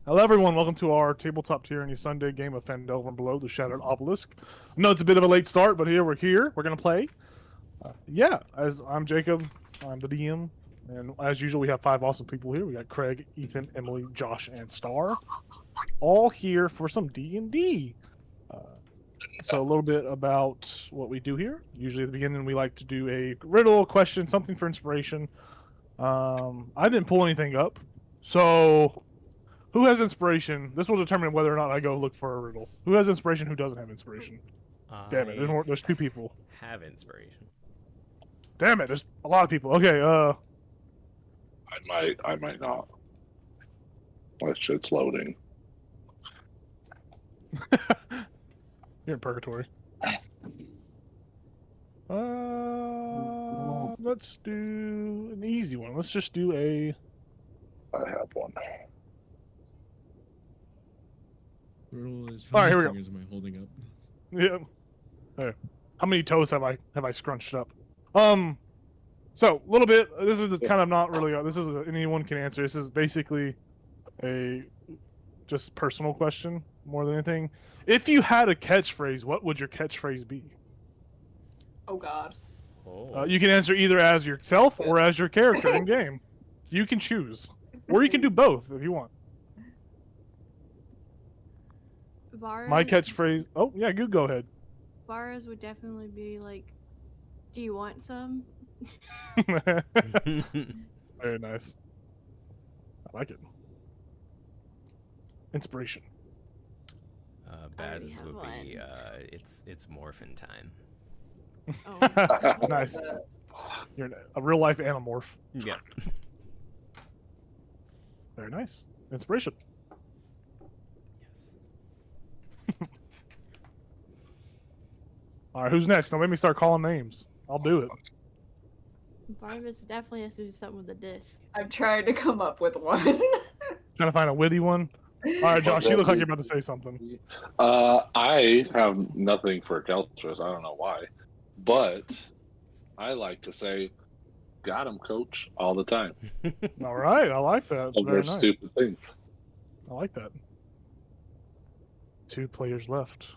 Hello, everyone. Welcome to our tabletop tyranny Sunday game of Phandelver and Below the Shattered Obelisk. I know it's a bit of a late start, but here. We're gonna play. As I'm Jacob, I'm the DM, and as usual, we have 5 awesome people here. We got Craig, Ethan, Emily, Josh, and Star, all here for some D&D. So a little bit about what we do here. Usually at the beginning, we like to do a riddle, question, something for inspiration. I didn't pull anything up, so. Who has inspiration? This will determine whether or not I go look for a riddle. Who has inspiration? Who doesn't have inspiration? Damn it! There's 2 people. Have inspiration. Damn it! There's a lot of people. Okay. I might not. That shit's loading. You're in purgatory. Let's do an easy one. Let's just do a. I have one. Riddle is All right, here we go. fingers am I holding up? Yeah. Okay. How many toes have I scrunched up? So a little bit. This is kind of not really. This is anyone can answer. This is basically a just personal question more than anything. If you had a catchphrase, what would your catchphrase be? Oh God. Oh. You can answer either as yourself or as your character in game. You can choose, or you can do both if you want. Vara's, My catchphrase. Oh yeah, go ahead. Vara's would definitely be like, "Do you want some?" Very nice. I like it. Inspiration. Baz's have would one. be it's morphin time. Oh, Nice. You're a real life animorph. Yeah. Very nice. Inspiration. Yes. All right, who's next? Now let me start calling names. I'll do it. Barnabas definitely has to do something with the disc. I'm trying to come up with one. Trying to find a witty one. All right, Josh, you look like you're about to say something. I have nothing for Keltras. I don't know why, but I like to say, "Got him, coach," all the time. All right, I like that. Over Very nice. stupid things. I like that. 2 players left.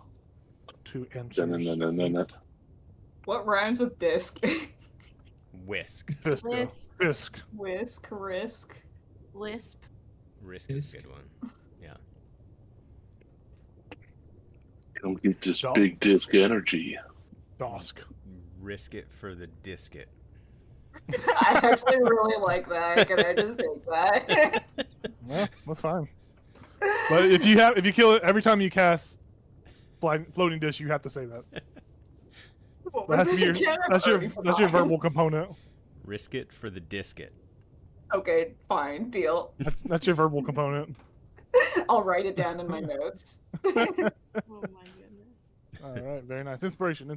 2 answers. No. What rhymes with disc? Whisk. Fisk. Lisp. Fisk. Whisk, risk. Lisp. Risk is a Whisk. good one. Yeah. Come get this Dog. big disc energy. Dosk. Risk it for the disket. I actually really like that. Can I just take that? Yeah, that's fine. But if you kill it every time you cast floating dish, you have to say that. What That has was to be it again? I've that's already your forgotten. verbal component. Risk it for the disket. Okay, fine, deal. That's your verbal component. I'll write it down in my notes. Oh my goodness. All right, very nice. Inspiration.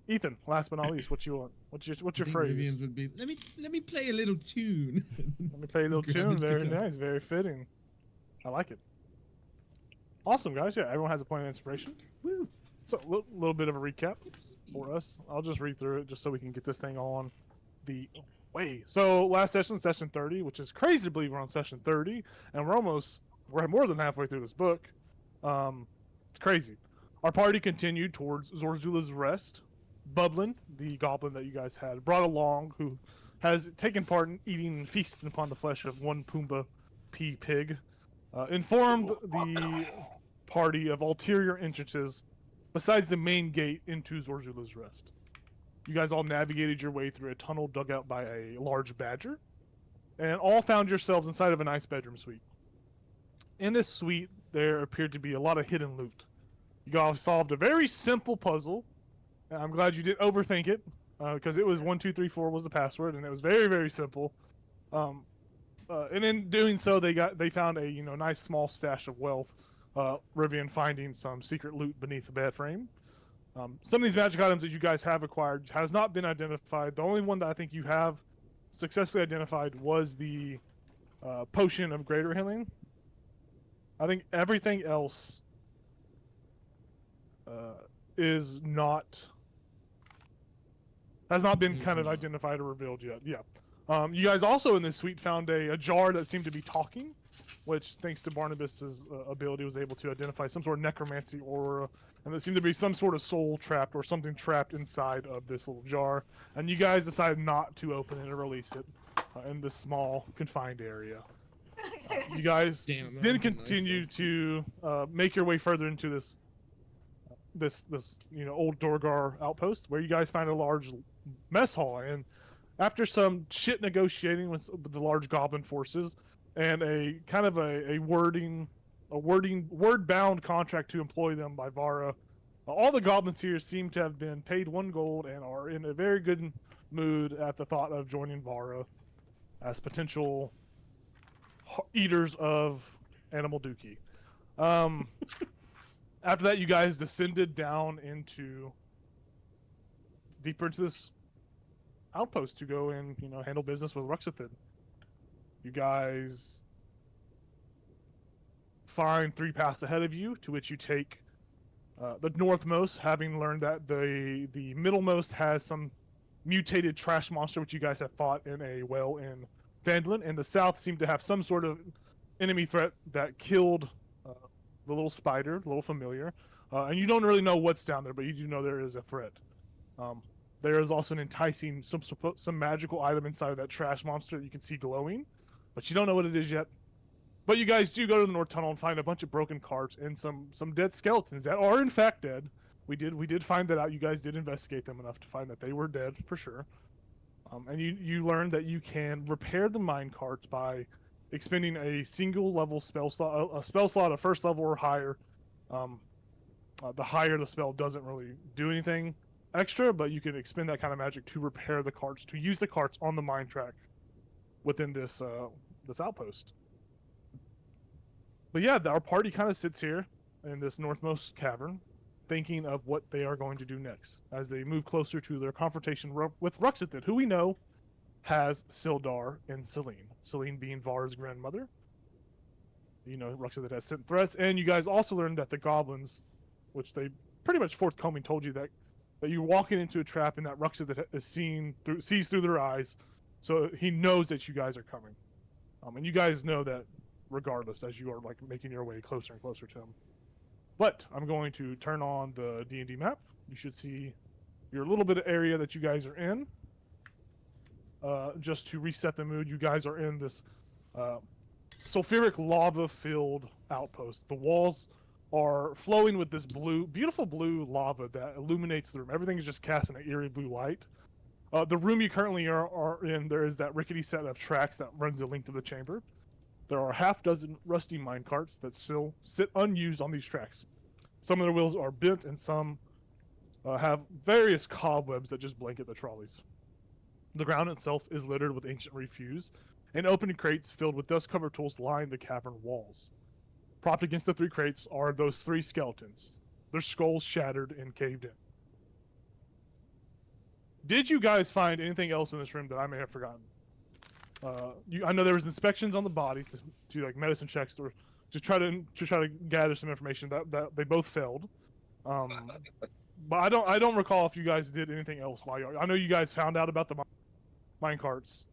Ethan, last but not least, what you want? What's your I think phrase? Vivian's would be let me play a little tune. Let me play a little Grab tune. his Very guitar. nice. Very fitting. I like it. Awesome, guys. Yeah, everyone has a point of inspiration. Woo. So a little bit of a recap for us. I'll just read through it just so we can get this thing on the way. So last session, session 30, which is crazy to believe we're on session 30, and we're more than halfway through this book. It's crazy. Our party continued towards Zorzula's Rest. Bublin, the goblin that you guys had brought along, who has taken part in eating and feasting upon the flesh of one Pumbaa P pig, informed the party of ulterior entrances besides the main gate into Zorzula's Rest. You guys all navigated your way through a tunnel dug out by a large badger, and all found yourselves inside of a nice bedroom suite. In this suite, there appeared to be a lot of hidden loot. You guys solved a very simple puzzle. I'm glad you didn't overthink it, because it was 1 2 3 4 was the password, and it was very, very simple. And in doing so, they found a nice small stash of wealth. Rivian finding some secret loot beneath the bed frame. Some of these magic items that you guys have acquired has not been identified. The only one that I think you have successfully identified was the potion of greater healing. I think everything else is not has not been kind of identified or revealed yet. Yeah. You guys also in this suite found a jar that seemed to be talking. which, thanks to Barnabas's ability, was able to identify some sort of necromancy aura, and there seemed to be some sort of soul trapped or something trapped inside of this little jar. And you guys decided not to open it or release it in this small, confined area. You guys Damn, that then would've been nice, continue to make your way further into this old Dorgar outpost, where you guys find a large mess hall. And after some shit negotiating with the large goblin forces and a kind of a word-bound contract to employ them by Vara, all the goblins here seem to have been paid 1 gold and are in a very good mood at the thought of joining Vara as potential eaters of animal dookie. After that, you guys descended down deeper into this outpost to go and handle business with XXXII. You guys find 3 paths ahead of you, to which you take the northmost, having learned that the middlemost has some mutated trash monster which you guys have fought in a well in Phandelver, and the south seemed to have some sort of enemy threat that killed the little spider, the little familiar, and you don't really know what's down there, but you do know there is a threat. There is also an enticing, some magical item inside of that trash monster that you can see glowing, but you don't know what it is yet. But you guys do go to the north tunnel and find a bunch of broken carts and some dead skeletons that are in fact dead. We did find that out. You guys did investigate them enough to find that they were dead for sure. And you learned that you can repair the mine carts by expending a single level spell slot, a spell slot of first level or higher. The higher the spell doesn't really do anything extra, but you can expend that kind of magic to repair the carts, to use the carts on the mine track within this outpost. But yeah, our party kind of sits here in this northmost cavern, thinking of what they are going to do next as they move closer to their confrontation with XXXII, who we know has Sildar and Celine. Celine being Vara's grandmother. XXXII has sent threats, and you guys also learned that the goblins, which they pretty much forthcoming told you that you're walking into a trap and that XXXII is sees through their eyes, so he knows that you guys are coming. And you guys know that regardless as you are making your way closer and closer to him. But I'm going to turn on the D&D map. You should see your little bit of area that you guys are in. Just to reset the mood, you guys are in this sulfuric lava-filled outpost. The walls are flowing with this beautiful blue lava that illuminates the room. Everything is just casting an eerie blue light. The room you currently are in, there is that rickety set of tracks that runs the length of the chamber. There are half dozen rusty mine carts that still sit unused on these tracks. Some of their wheels are bent and some have various cobwebs that just blanket the trolleys. The ground itself is littered with ancient refuse, and open crates filled with dust-covered tools line the cavern walls. Propped against the 3 crates are those 3 skeletons, their skulls shattered and caved in. Did you guys find anything else in this room that I may have forgotten? I know there was inspections on the bodies to like medicine checks or to try to gather some information that they both failed. But I don't recall if you guys did anything else while I know you guys found out about the mine carts.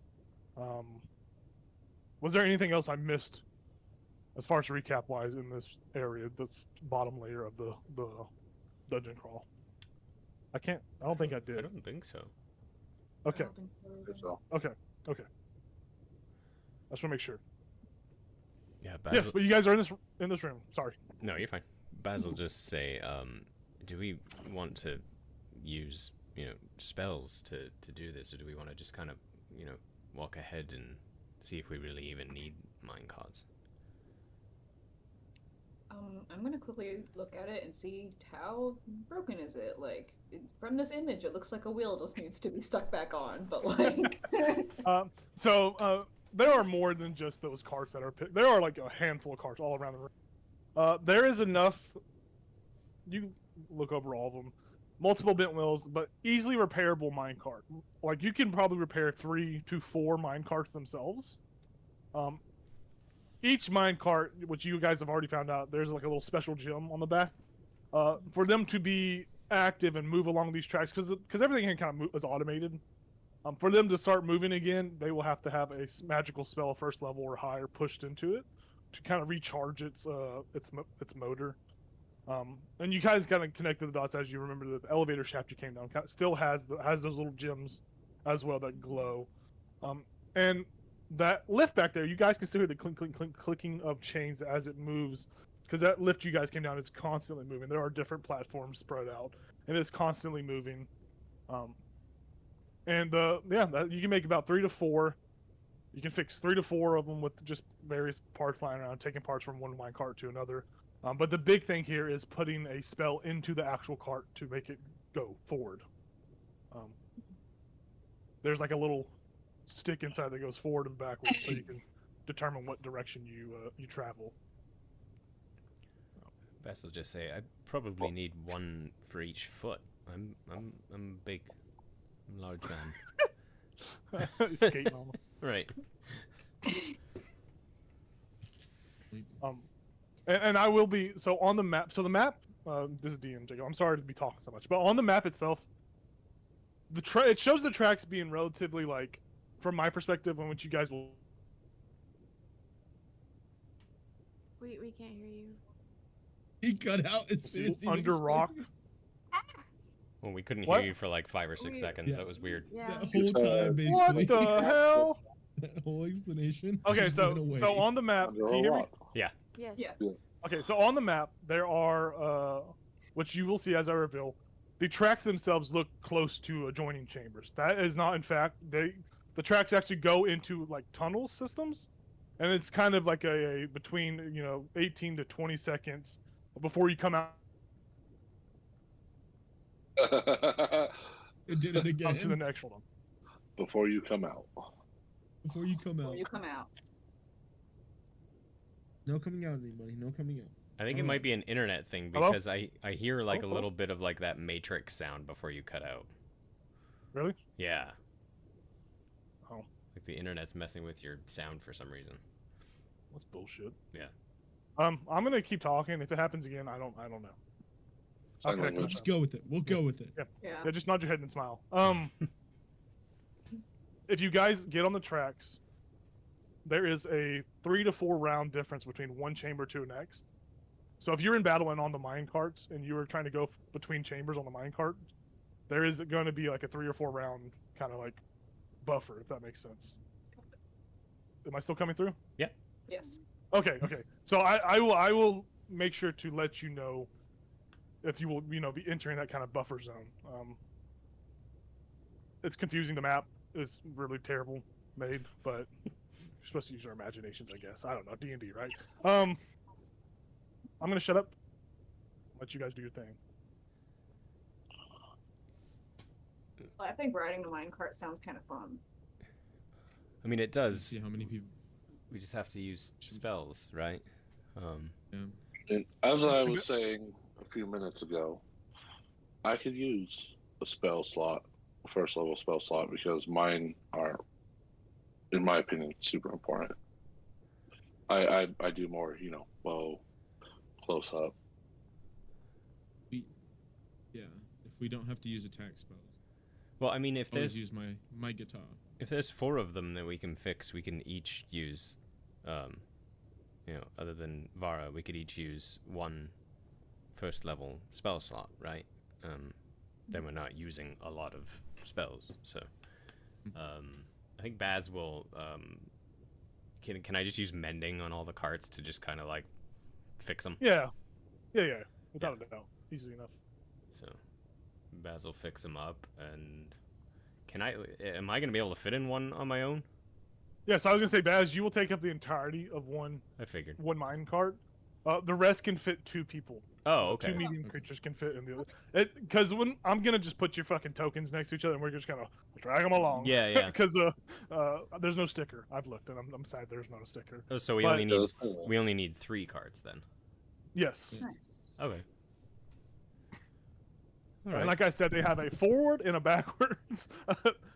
Was there anything else I missed as far as recap wise in this area, this bottom layer of the dungeon crawl? I don't think I did. I don't think so. Okay. I don't think so. Okay. I just want to make sure. Yeah, Basil. Yes, but you guys are in this room. Sorry. No, you're fine. Basil just say, do we want to use, spells to do this, or do we want to just kind of, walk ahead and see if we really even need minecarts? I'm gonna quickly look at it and see how broken is it. From this image, it looks like a wheel just needs to be stuck back on. But there are more than just those carts that are picked. There are like a handful of carts all around the room. There is enough. You can look over all of them. Multiple bent wheels, but easily repairable minecart. Like you can probably repair 3 to 4 minecarts themselves. Each minecart, which you guys have already found out, there's like a little special gem on the back. For them to be active and move along these tracks, because everything here kind of is automated. For them to start moving again, they will have to have a magical spell of first level or higher pushed into it to kind of recharge its motor. And you guys kind of connected the dots as you remember the elevator shaft you came down still has those little gems as well that glow. And that lift back there, you guys can still hear the clink, clink, clink, clicking of chains as it moves, because that lift you guys came down is constantly moving. There are different platforms spread out, and it's constantly moving. And you can make about 3 to 4. You can fix 3 to 4 of them with just various parts lying around, taking parts from one mine cart to another. But the big thing here is putting a spell into the actual cart to make it go forward. There's like a little stick inside that goes forward and backwards, so you can determine what direction you travel. Bess will just say, I probably need one for each foot. I'm big. I'm a large man. Skating on them. Right. And I will be so on the map. So the map, this is DM Jacob. I'm sorry to be talking so much, but on the map itself, it shows the tracks being relatively like, from my perspective, in which you guys will. We can't hear you. He cut out as soon as he Under rock. Well, we couldn't What? hear you for like 5 or 6 seconds. Yeah. That was weird. Yeah. That whole time, What basically. the hell? That whole explanation. Okay, just went away. so on the map, Under can a you hear me? rock. Yes. Yeah. Okay, so on the map there are, which you will see as I reveal, the tracks themselves look close to adjoining chambers. That is not, in fact, the tracks actually go into like tunnel systems, and it's kind of like a between 18 to 20 seconds before you come out It did it again. to the next one. Before you come out. Before you come Before out. you come out. No coming out, anybody. No coming out. I think it Hello? might be an internet thing Hello? because I hear like a Hello? little bit of like that Matrix sound before you cut out. Really? Yeah. Oh, Like the internet's messing with your sound for some reason. that's bullshit. Yeah. I'm gonna keep talking. If it happens again, I don't know. Sign Okay, language. We'll just go with it. We'll go with it. Yeah. Yeah, just nod your head and smile. If you guys get on the tracks, there is a 3 to 4 round difference between one chamber to the next. So if you're in battle and on the mine carts and you were trying to go between chambers on the mine cart, there is going to be like a 3 or 4 round kind of like buffer, if that makes sense. Am I still coming through? Yes. Okay. So I will make sure to let you know if you will be entering that kind of buffer zone. It's confusing. The map is really terrible made, but you're supposed to use your imaginations, I guess. I don't know, D&D, right? I'm gonna shut up. Let you guys do your thing. I think riding the minecart sounds kind of fun. I mean, it does. See how many people. We just have to use spells, right? Yeah. And as I was saying a few minutes ago, I could use a spell slot, a first level spell slot, because mine are, in my opinion, super important. I do more, bow, close up. Yeah. If we don't have to use attack spells, Well, I mean, if always there's use my guitar. if there's 4 of them that we can fix, we can each use, other than Vara, we could each use one first level spell slot, right? Then we're not using a lot of spells. So, I think Baz will. Can I just use mending on all the carts to just kind of like fix them? Yeah. Without a doubt, easy enough. So, Baz will fix them up, and am I gonna be able to fit in one on my own? Yeah, so I was gonna say, Baz, you will take up the entirety of one I figured. mine cart. The rest can fit 2 people. Oh, okay. 2 medium creatures can fit in the other. Because when I'm gonna just put your fucking tokens next to each other, and we're just gonna drag them along. Yeah. Because there's no sticker. I've looked, and I'm sad there's no sticker. Oh, so we But- only need 3 cards then. Yes. Nice. Okay. All And right. like I said, they have a forward and a backwards.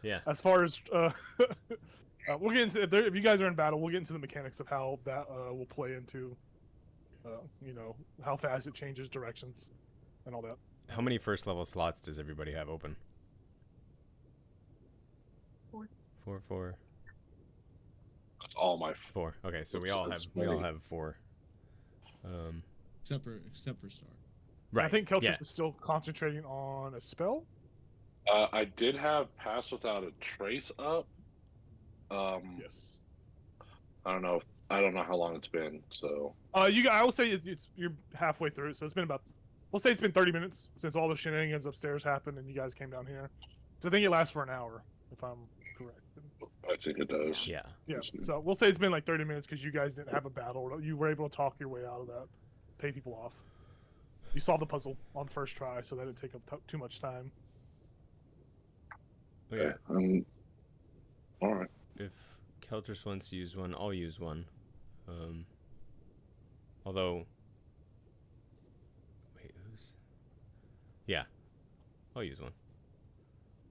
Yeah. As far as we'll get into if you guys are in battle, we'll get into the mechanics of how that will play into, how fast it changes directions, and all that. How many first level slots does everybody have open? 4. 4. That's all my. 4. Okay, so we It's- all it's have plenty. 4. Except for Star. Right. I think Keltrus yeah. is still concentrating on a spell. I did have Pass Without a Trace up. Yes. I don't know. I don't know how long it's been. So I will say you're halfway through, so it's been about. We'll say it's been 30 minutes since all the shenanigans upstairs happened and you guys came down here. So I think it lasts for an hour, if I'm correct. I think it does. Yeah. Yeah. So we'll say it's been like 30 minutes because you guys didn't have a battle. You were able to talk your way out of that, pay people off. You solved the puzzle on the first try, so that didn't take up too much time. Okay. All right. If Keltrus wants to use one, I'll use one. Although, wait, who's? Yeah, I'll use one.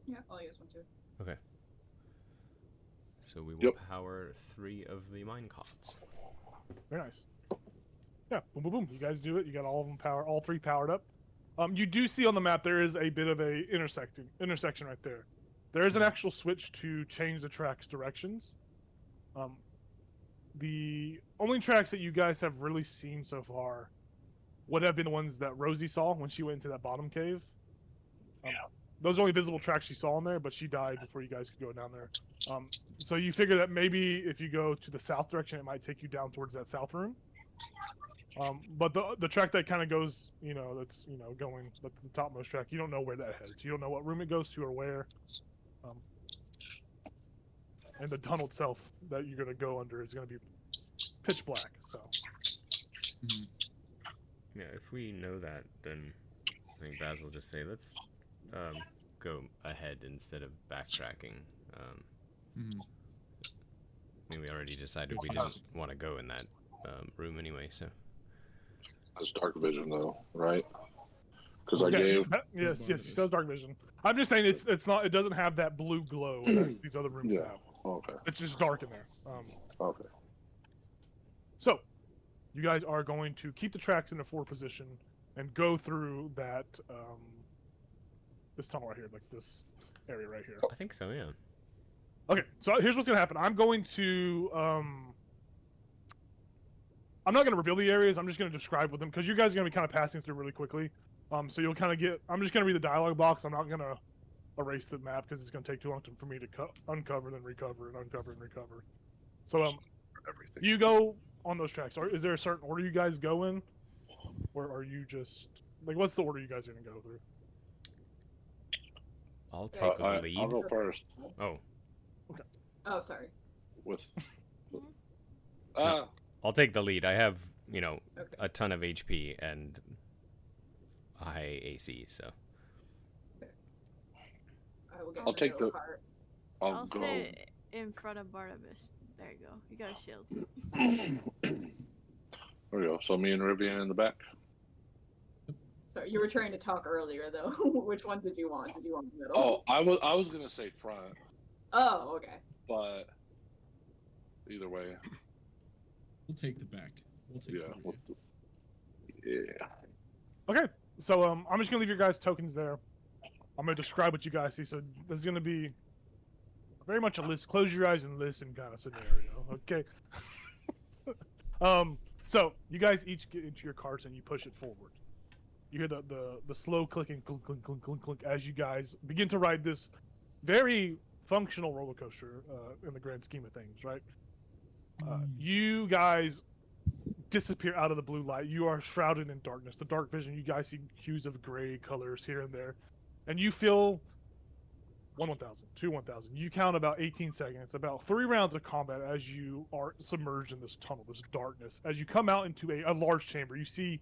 Yeah, I'll use one too. Okay. So we will Yep. power 3 of the minecarts. Very nice. Yeah, boom, boom, boom. You guys do it. You got all of them all 3 powered up. You do see on the map there is a bit of a intersection right there. There is an actual switch to change the track's directions. The only tracks that you guys have really seen so far would have been the ones that Rosie saw when she went into that bottom cave. Those are only visible tracks she saw in there, but she died before you guys could go down there. So you figure that maybe if you go to the south direction, it might take you down towards that south room. But the track that kind of goes, that's going the topmost track, you don't know where that heads. You don't know what room it goes to or where. And the tunnel itself that you're gonna go under is gonna be pitch black. So Yeah, if we know that, then I think Baz will just say, let's go ahead instead of backtracking. Mhm. I mean, we already decided we didn't want to go in that room anyway, so. That's dark vision though, right? Because I yes, gave. yes, he says dark vision. I'm just saying it doesn't have that blue glow that these other rooms Yeah. have. Okay. It's just dark in there. Okay. So, you guys are going to keep the tracks in a 4 position and go through that this tunnel right here, like this area right here. I think so, yeah. Okay, so here's what's gonna happen. I'm going to I'm not gonna reveal the areas. I'm just gonna describe with them because you guys are gonna be kind of passing through really quickly. So you'll kind of get. I'm just gonna read the dialogue box. I'm not gonna erase the map because it's gonna take too long for me to uncover, then recover, and uncover and recover. So Everything. you go on those tracks. Is there a certain order you guys go in, or are you just like what's the order you guys are gonna go through? I'll take the lead. I'll go first Oh, Oh, sorry. with. No. I'll take the lead. I have, Okay. a ton of HP and a high AC, so. I will get I'll take the- cart. I'll go. sit in front of Barnabas. There you go. You got a shield. There we go. So me and Rivian in the back. Sorry, you were trying to talk earlier though. Which one did you want? Did you want the middle? Oh, I was gonna say front, Oh, okay. but either way, We'll take the back. We'll take yeah. the Yeah. Okay, so I'm just gonna leave your guys' tokens there. I'm gonna describe what you guys see. So this is gonna be very much a list. Close your eyes and listen kind of scenario. Okay. So you guys each get into your carts and you push it forward. You hear the slow clicking, clink, clink, clink, clink, clink, as you guys begin to ride this very functional roller coaster in the grand scheme of things, right? You guys disappear out of the blue light. You are shrouded in darkness. The dark vision, you guys see hues of gray colors here and there. And you feel 1,000, 1,000. You count about 18 seconds, about 3 rounds of combat as you are submerged in this tunnel, this darkness. As you come out into a large chamber, you see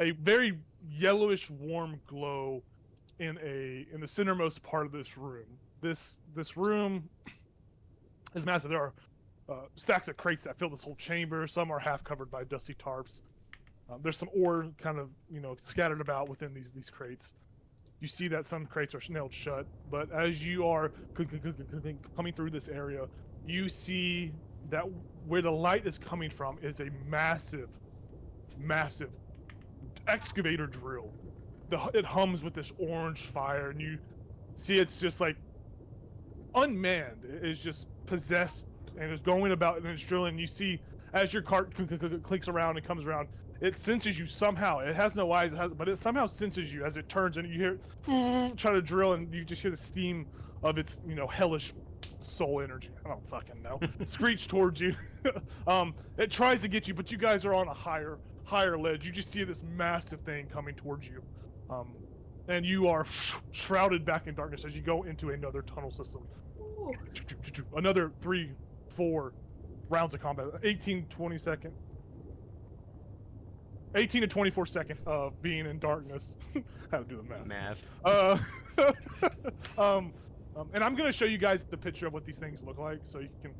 a very yellowish warm glow in the centermost part of this room. This room is massive. There are stacks of crates that fill this whole chamber. Some are half covered by dusty tarps. There's some ore kind of scattered about within these crates. You see that some crates are nailed shut, but as you are coming through this area, you see that where the light is coming from is a massive excavator drill. It hums with this orange fire, and you see it's just like unmanned. It's just possessed. and it's going about and it's drilling. You see as your cart clicks around and comes around, it senses you somehow. It has no eyes, but it somehow senses you as it turns, and you hear try to drill, and you just hear the steam of its hellish soul energy. I don't fucking know. Screech towards you. It tries to get you, but you guys are on a higher ledge. You just see this massive thing coming towards you, and you are shrouded back in darkness as you go into another tunnel system. Ooh. Another 3-4 rounds of combat. 18 to 24 seconds of being in darkness. How to do the math. And I'm gonna show you guys the picture of what these things look like, so you can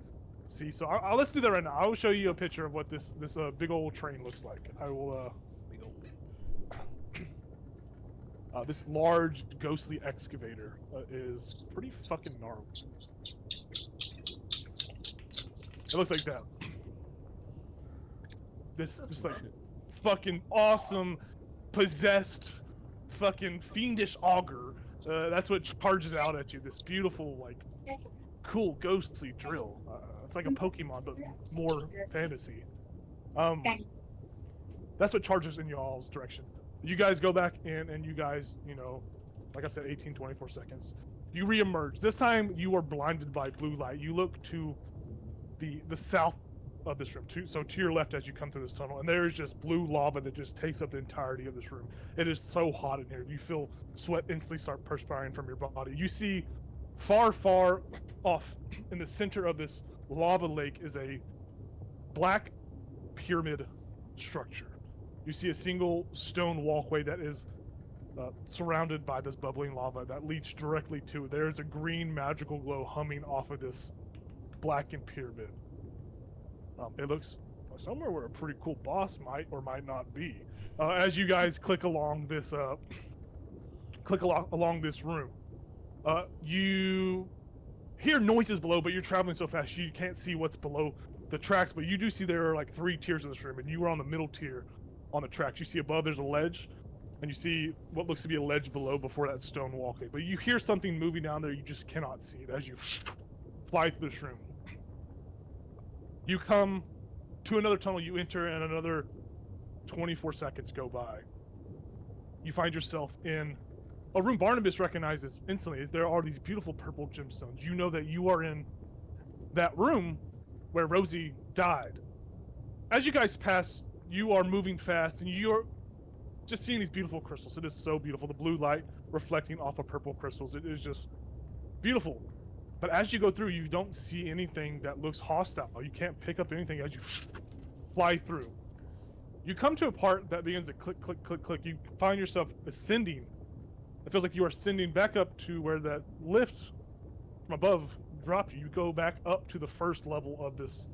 see. So let's do that right now. I will show you a picture of what this big old train looks like. I will Big old. this large ghostly excavator is pretty fucking gnarly. It looks like that. This like fucking awesome, possessed, fucking fiendish auger. That's what charges out at you. This beautiful, like, cool, ghostly drill. It's like a Pokemon, but more fantasy. That's what charges in y'all's direction. You guys go back in, and you guys, like I said, 18, 24 seconds. You reemerge. This time, you are blinded by blue light. You look to the south of this room, so to your left as you come through this tunnel, and there is just blue lava that just takes up the entirety of this room. It is so hot in here. You feel sweat instantly start perspiring from your body. You see far off in the center of this lava lake is a black pyramid structure. You see a single stone walkway that is surrounded by this bubbling lava that leads directly to it. There is a green magical glow humming off of this blackened pyramid. It looks somewhere where a pretty cool boss might or might not be. As you guys click along this room, you hear noises below, but you're traveling so fast you can't see what's below the tracks. But you do see there are like 3 tiers in this room, and you are on the middle tier on the tracks. You see above there's a ledge, and you see what looks to be a ledge below before that stone walkway. But you hear something moving down there. You just cannot see it as you fly through this room. You come to another tunnel, you enter, and another 24 seconds go by. You find yourself in a room Barnabas recognizes instantly. There are these beautiful purple gemstones. You know that you are in that room where Rosie died. As you guys pass, you are moving fast, and you're just seeing these beautiful crystals. It is so beautiful. The blue light reflecting off of purple crystals. It is just beautiful. But as you go through, you don't see anything that looks hostile. You can't pick up anything as you fly through. You come to a part that begins to click, click, click, click. You find yourself ascending. It feels like you are ascending back up to where that lift from above dropped you. You go back up to the first level of this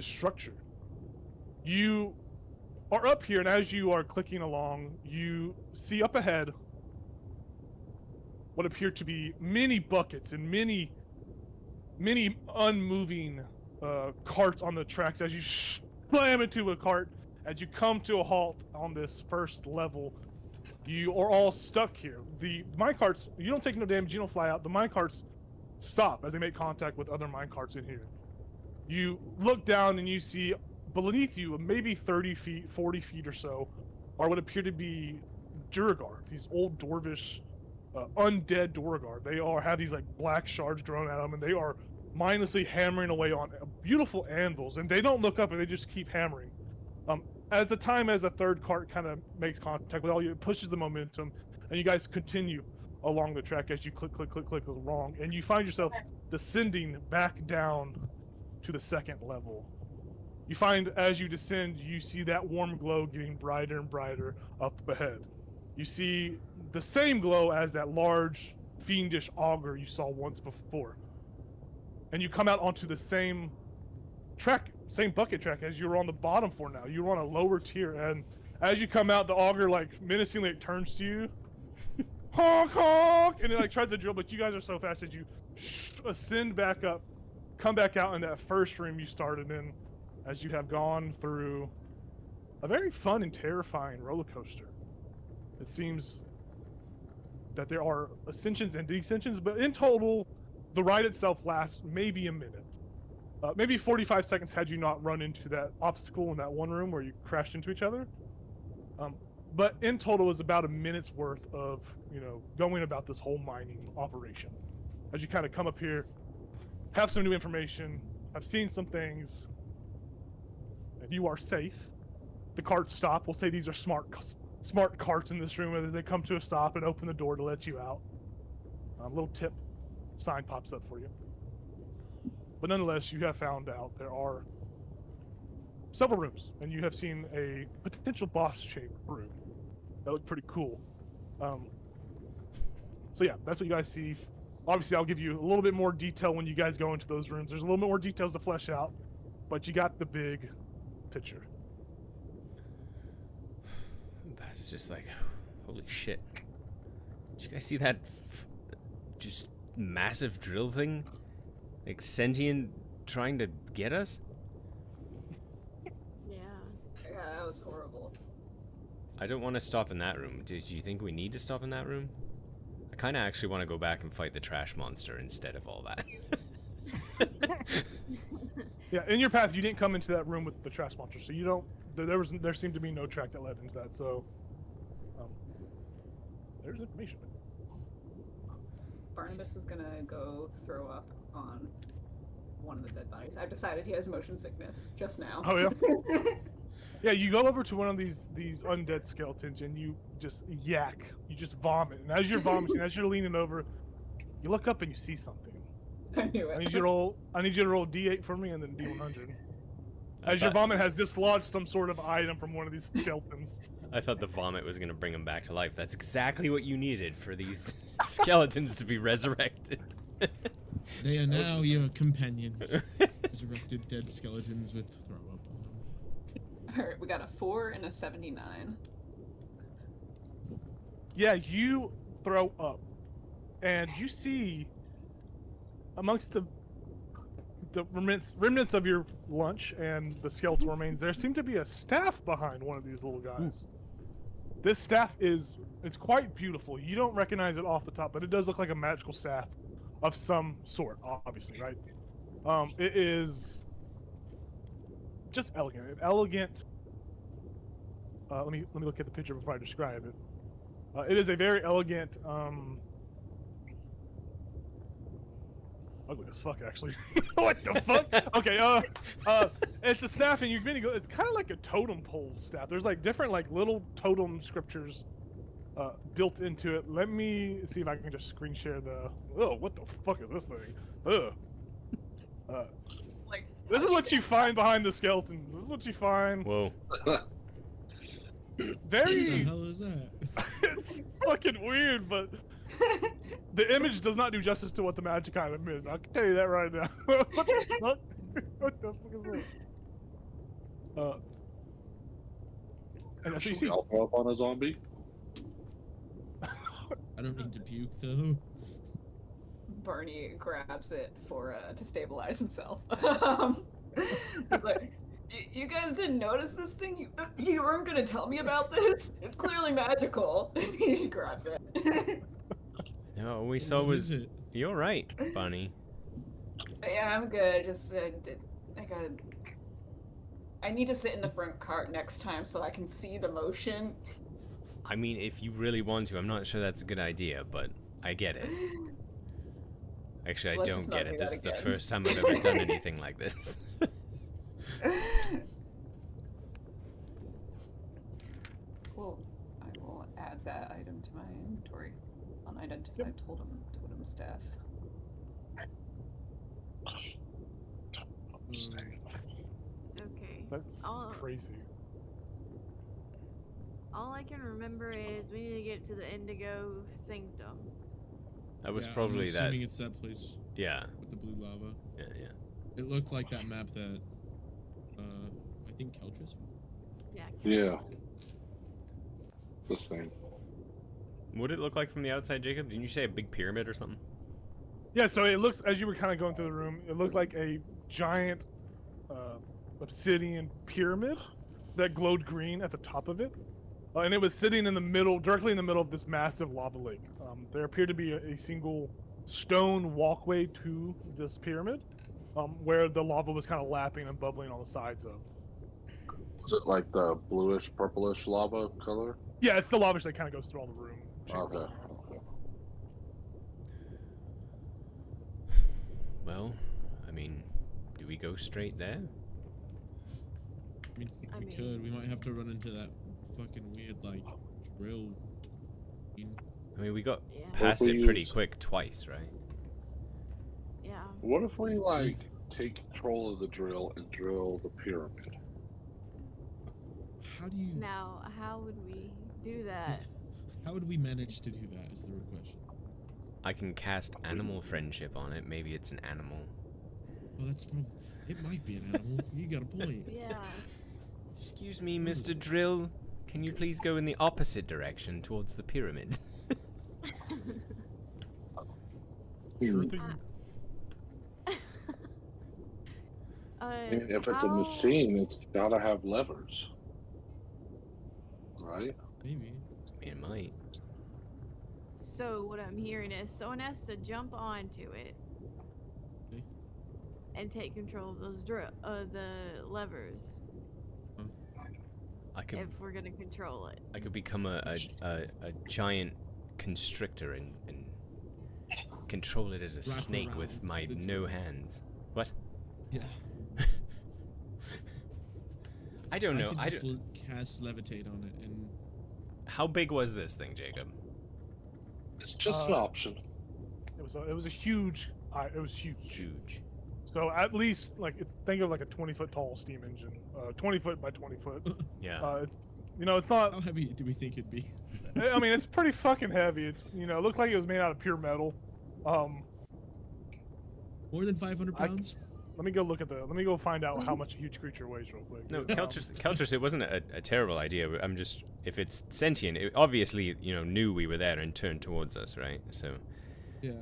structure. You are up here, and as you are clicking along, you see up ahead what appear to be many buckets and many unmoving carts on the tracks. As you slam into a cart, as you come to a halt on this first level, you are all stuck here. The minecarts, you don't take no damage, you don't fly out. The minecarts stop as they make contact with other minecarts in here. You look down and you see beneath you, maybe 30 feet, 40 feet or so, are what appear to be Durgar, these old dwarvish undead Durgar. They have these like black shards drawn at them, and they are mindlessly hammering away on beautiful anvils, and they don't look up and they just keep hammering. As the third cart kind of makes contact with all you, it pushes the momentum, and you guys continue along the track as you click, click, click, click along, and you find yourself descending back down to the second level. You find as you descend, you see that warm glow getting brighter and brighter up ahead. You see the same glow as that large fiendish auger you saw once before. And you come out onto the same track, same bucket track as you were on the bottom for now. You're on a lower tier, and as you come out, the auger like menacingly turns to you. Honk honk! And it like tries to drill, but you guys are so fast that you ascend back up, come back out in that first room you started in, as you have gone through a very fun and terrifying roller coaster. It seems that there are ascensions and descensions, but in total, the ride itself lasts maybe a minute. maybe 45 seconds had you not run into that obstacle in that one room where you crashed into each other. But in total, it was about a minute's worth of, going about this whole mining operation. As you kind of come up here, have some new information, have seen some things, and you are safe. The carts stop. We'll say these are smart carts in this room, whether they come to a stop and open the door to let you out. A little tip sign pops up for you. But nonetheless, you have found out there are several rooms, and you have seen a potential boss chamber room that looked pretty cool. So yeah, that's what you guys see. Obviously, I'll give you a little bit more detail when you guys go into those rooms. There's a little bit more details to flesh out, but you got the big picture. That's just like, holy shit. Did you guys see that just massive drill thing? Like sentient trying to get us? Yeah. Yeah, that was horrible. I don't want to stop in that room. Do you think we need to stop in that room? I kind of actually want to go back and fight the trash monster instead of all that. Yeah, in your path, you didn't come into that room with the trash monster, so you don't. There seemed to be no track that led into that. So, there's information. Barnabas is gonna go throw up on one of the dead bodies. I've decided he has motion sickness just now. Oh yeah. Yeah, you go over to one of these undead skeletons and you just yak. You just vomit. And as you're vomiting, as you're leaning over, you look up and you see something. I knew it. I need you to roll D8 for me and then D100. As your vomit has dislodged some sort of item from one of these skeletons. I thought the vomit was going to bring him back to life. That's exactly what you needed for these skeletons to be resurrected. They are now your companions. Resurrected dead skeletons with throw up on them. Alright, we got a 4 and a 79. Yeah, you throw up. And you see amongst the remnants of your lunch and the skeletal remains, there seemed to be a staff behind one of these little guys. This staff it's quite beautiful. You don't recognize it off the top, but it does look like a magical staff of some sort, obviously, right? It is just elegant. Let me look at the picture before I describe it. It is a very elegant, ugly as fuck, actually. What the fuck? Okay, it's a staff, and it's kind of like a totem pole staff. There's like different like little totem scriptures built into it. Let me see if I can just screen share the. Oh, what the fuck is this thing? Ugh. Like, This is what you find behind the skeletons. This is what you find. Whoa. What the Very. hell is that? It's fucking weird, but the image does not do justice to what the magic item is. I can tell you that right now. What the fuck? What the fuck is that? And that's what you Should see. we all throw up on a zombie? I don't need to puke though. Barney grabs it for to stabilize himself. He's like, you guys didn't notice this thing? You weren't gonna tell me about this? It's clearly magical. He grabs it. No, we saw What was. is it? You're right, Bunny. Yeah, I'm good. Just I need to sit in the front cart next time so I can see the motion. I mean, if you really want to, I'm not sure that's a good idea, but I get it. Actually, I Let's don't just not get do it. that This is the again. first time I've ever done anything like this. Cool. I will add that item to my inventory. Unidentified totem staff. Okay. That's All- crazy. All I can remember is we need to get to the Indigo Sanctum. That was Yeah, probably I'm that. assuming it's that place Yeah, with the blue lava. yeah, yeah. It looked like that map that, I think Keltris. Yeah. Yeah. This thing. What did it look like from the outside, Jacob? Didn't you say a big pyramid or something? Yeah, so it looks, as you were kind of going through the room, it looked like a giant obsidian pyramid that glowed green at the top of it. And it was sitting in the middle, directly in the middle of this massive lava lake. There appeared to be a single stone walkway to this pyramid. where the lava was kind of lapping and bubbling on the sides of. Is it like the bluish, purplish lava color? Yeah, it's the lava that kind of goes through all the room. Okay. chambers. Okay. Well, I mean, do we go straight there? I mean, I we mean- could. We might have to run into that fucking weird, like, drill. I mean, we got Yeah. past What if it we pretty use- quick twice, right? Yeah. What if we like take control of the drill and drill the pyramid? How do you? Now, how would we do that? How would we manage to do that? Is the real question. I can cast animal friendship on it. Maybe it's an animal. Oh, that's probably. It might be an animal. You got a point. Yeah. Excuse me, Mr. Drill. Can you please go in the opposite direction towards the pyramid? Sure thing. I mean, if it's a how- machine, it's gotta have levers, right? Maybe. It might. So what I'm hearing is someone has to jump onto it Okay. and take control of those the levers I could if we're gonna control it. I could become a giant constrictor and control it as a Wrap snake around with my the no drill. hands. What? Yeah. I don't know. I I could just don't- cast levitate on it, and How big was this thing, Jacob? It's just an option. It was a huge. It was huge. Huge. So at least think of like a 20-foot tall steam engine, 20 foot by 20 foot. Yeah. It's not. how heavy do we think it'd be? I mean, it's pretty fucking heavy. It's it looked like it was made out of pure metal. More than 500 I- pounds? Let me go find out how much a huge creature weighs real quick. No, Um, Keltris, it wasn't a terrible idea. But I'm just, if it's sentient, it obviously, knew we were there and turned towards us, right? So Yeah.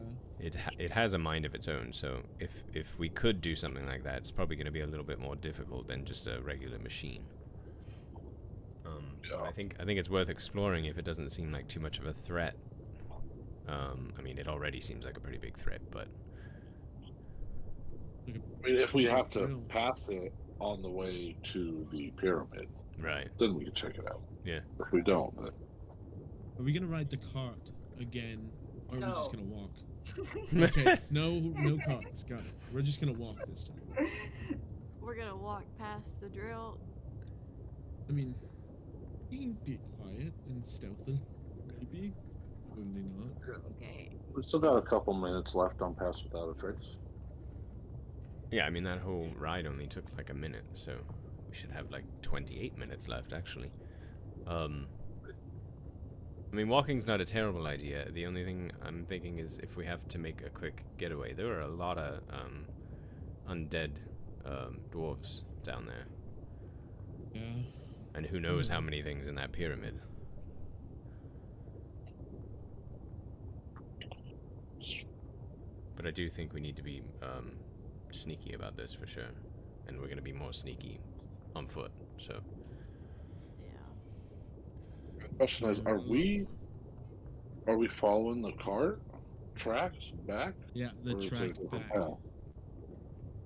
it has a mind of its own. So if we could do something like that, it's probably going to be a little bit more difficult than just a regular machine. Yeah. I think it's worth exploring if it doesn't seem like too much of a threat. I mean, it already seems like a pretty big threat, but Like I mean, if we have to drill. pass it on the way to the pyramid, right. then we can check it out. Yeah. If we don't, then Are we gonna ride the cart again, or are we just No. gonna walk? Okay, no carts. Got it. We're just gonna walk this time. We're gonna walk past the drill. I mean, you can be quiet and stealthy. Maybe. Probably not. Okay. we've still got a couple minutes left on Pass Without a Trace. Yeah, I mean, that whole ride only took like a minute, so we should have like 28 minutes left, actually. I mean, walking's not a terrible idea. The only thing I'm thinking is if we have to make a quick getaway. There are a lot of undead dwarves down there. Yeah. And who knows how many things in that pyramid. But I do think we need to be sneaky about this for sure. And we're going to be more sneaky on foot, so... Yeah. The question is, are we following the cart tracks back? Yeah, the Or is track there a different back. path?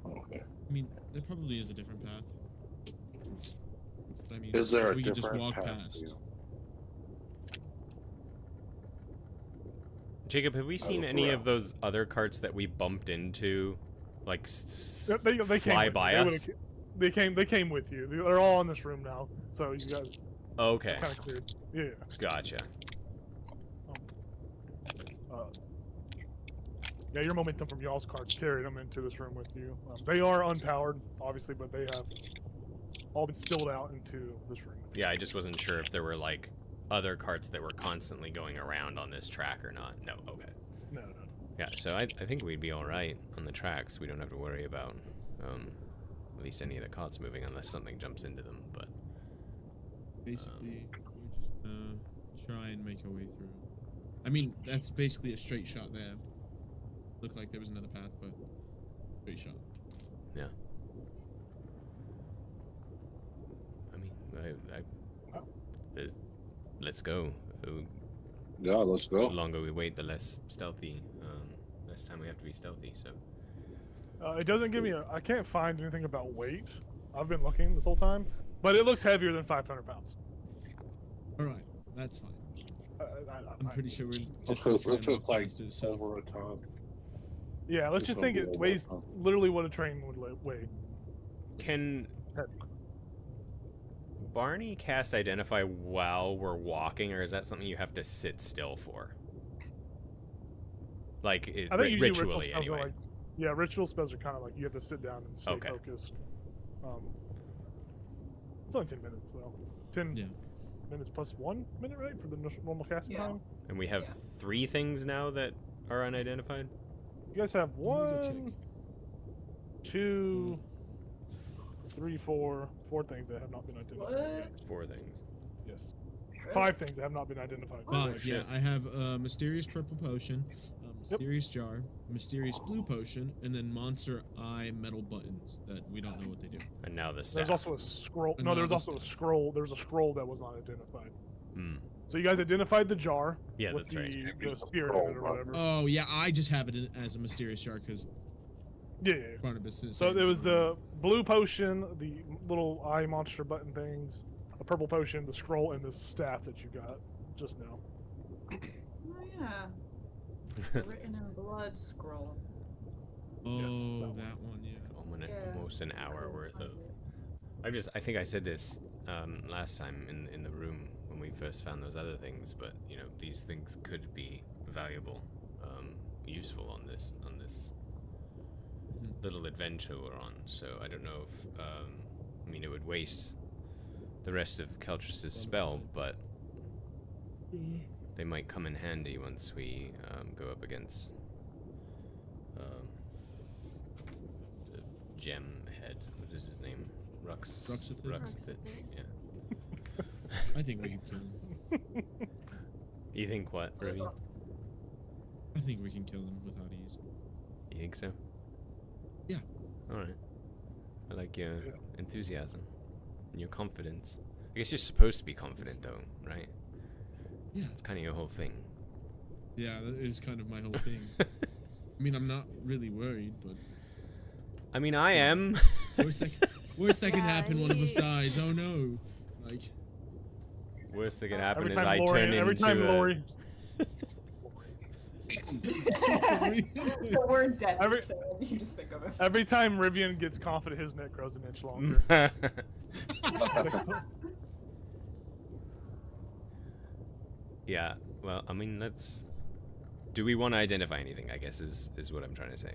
Okay. I mean, there probably is a different path. But I mean, Is there if a we could just different walk path? past. to you? Jacob, have we seen look any of around. those other carts that we bumped into, like, They fly came by with us? They came with you. They're all in this room now, so you guys Okay, kind of cleared. Yeah. gotcha. Yeah, your momentum from y'all's cards carried them into this room with you. They are unpowered, obviously, but they have all been spilled out into this room. Yeah, I just wasn't sure if there were, like, other carts that were constantly going around on this track or not. No, okay. No. Yeah, so I think we'd be alright on the tracks. We don't have to worry about, at least any of the carts moving unless something jumps into them, but... Basically, we're just try and make our way through. I mean, that's basically a straight shot there. Looked like there was another path, but straight shot. I mean, let's go. Yeah, let's The go. longer we wait, the less stealthy, less time we have to be stealthy, so... It doesn't give me a. I can't find anything about weight. I've been looking this whole time, but it looks heavier than 500 pounds. All right, that's fine. I'm I- pretty sure we're Let's just go. gonna try Let's and go walk like past it. So over a ton. Yeah, let's It's just gonna think be it over weighs a ton. literally what a train would weigh. Can Barney cast Identify while we're walking, or is that something you have to sit still for? Like, I think usually ritual ritually, spells anyway. are like, yeah, ritual spells are kind of like you have to sit down and stay Okay. focused. It's only 10 minutes though. 10 Yeah. minutes plus 1 minute, right, for the normal casting Yeah. time. And we have Yeah. 3 things now that are unidentified? You guys have Let me go 1, 2, 3, 4 things that have not been identified. What? 4 things. Yes. Really? 5 things that have not been identified. Oh, Five. Yeah, shit. I have a mysterious purple potion, a mysterious jar, mysterious blue potion, and then monster eye metal buttons that we don't know what they do. And now the There's staff. also a scroll. No, Another there's also a staff. scroll. There's a scroll that was not identified. Hmm. So you guys identified the jar. Yeah, with that's right. the spirit in it or whatever. Oh yeah, I just have it as a mysterious jar because Yeah, yeah, yeah. Barnabas. is So saying there was that. the blue potion, the little eye monster button things, a purple potion, the scroll, and the staff that you got just now. Oh yeah. The written in blood scroll. Oh, Yes, that that one. Yeah. Yeah. Almost an hour Cool. worth of. I think I said this last time in the room when we first found those other things, but you know these things could be valuable, useful on this Mhm. little adventure we're on. So I don't know if I mean it would waste the rest of Keltrus's spell, but they might come in handy once we go up against the gem head. What is his name? Ruxathid? Ruxathid. Yeah. I think we can kill him. You think what, There's Ruby? I think we can kill him without ease. You think so? Yeah. All right. I like your Yeah. enthusiasm and your confidence. I guess you're supposed to be confident, though, right? Yeah. It's kind of your whole thing. Yeah, that is kind of my whole thing. I mean, I'm not really worried, but I mean, I am. worst that can happen, one of us dies. Oh no! Like, Worst that can happen Every is time I Lori, turn every into time a... Lori, The word death Every- is sad. You just think of it. every time Rivian gets confident, his neck grows an inch longer. Yeah. Well, I mean, let's. Do we want to identify anything? I guess is what I'm trying to say.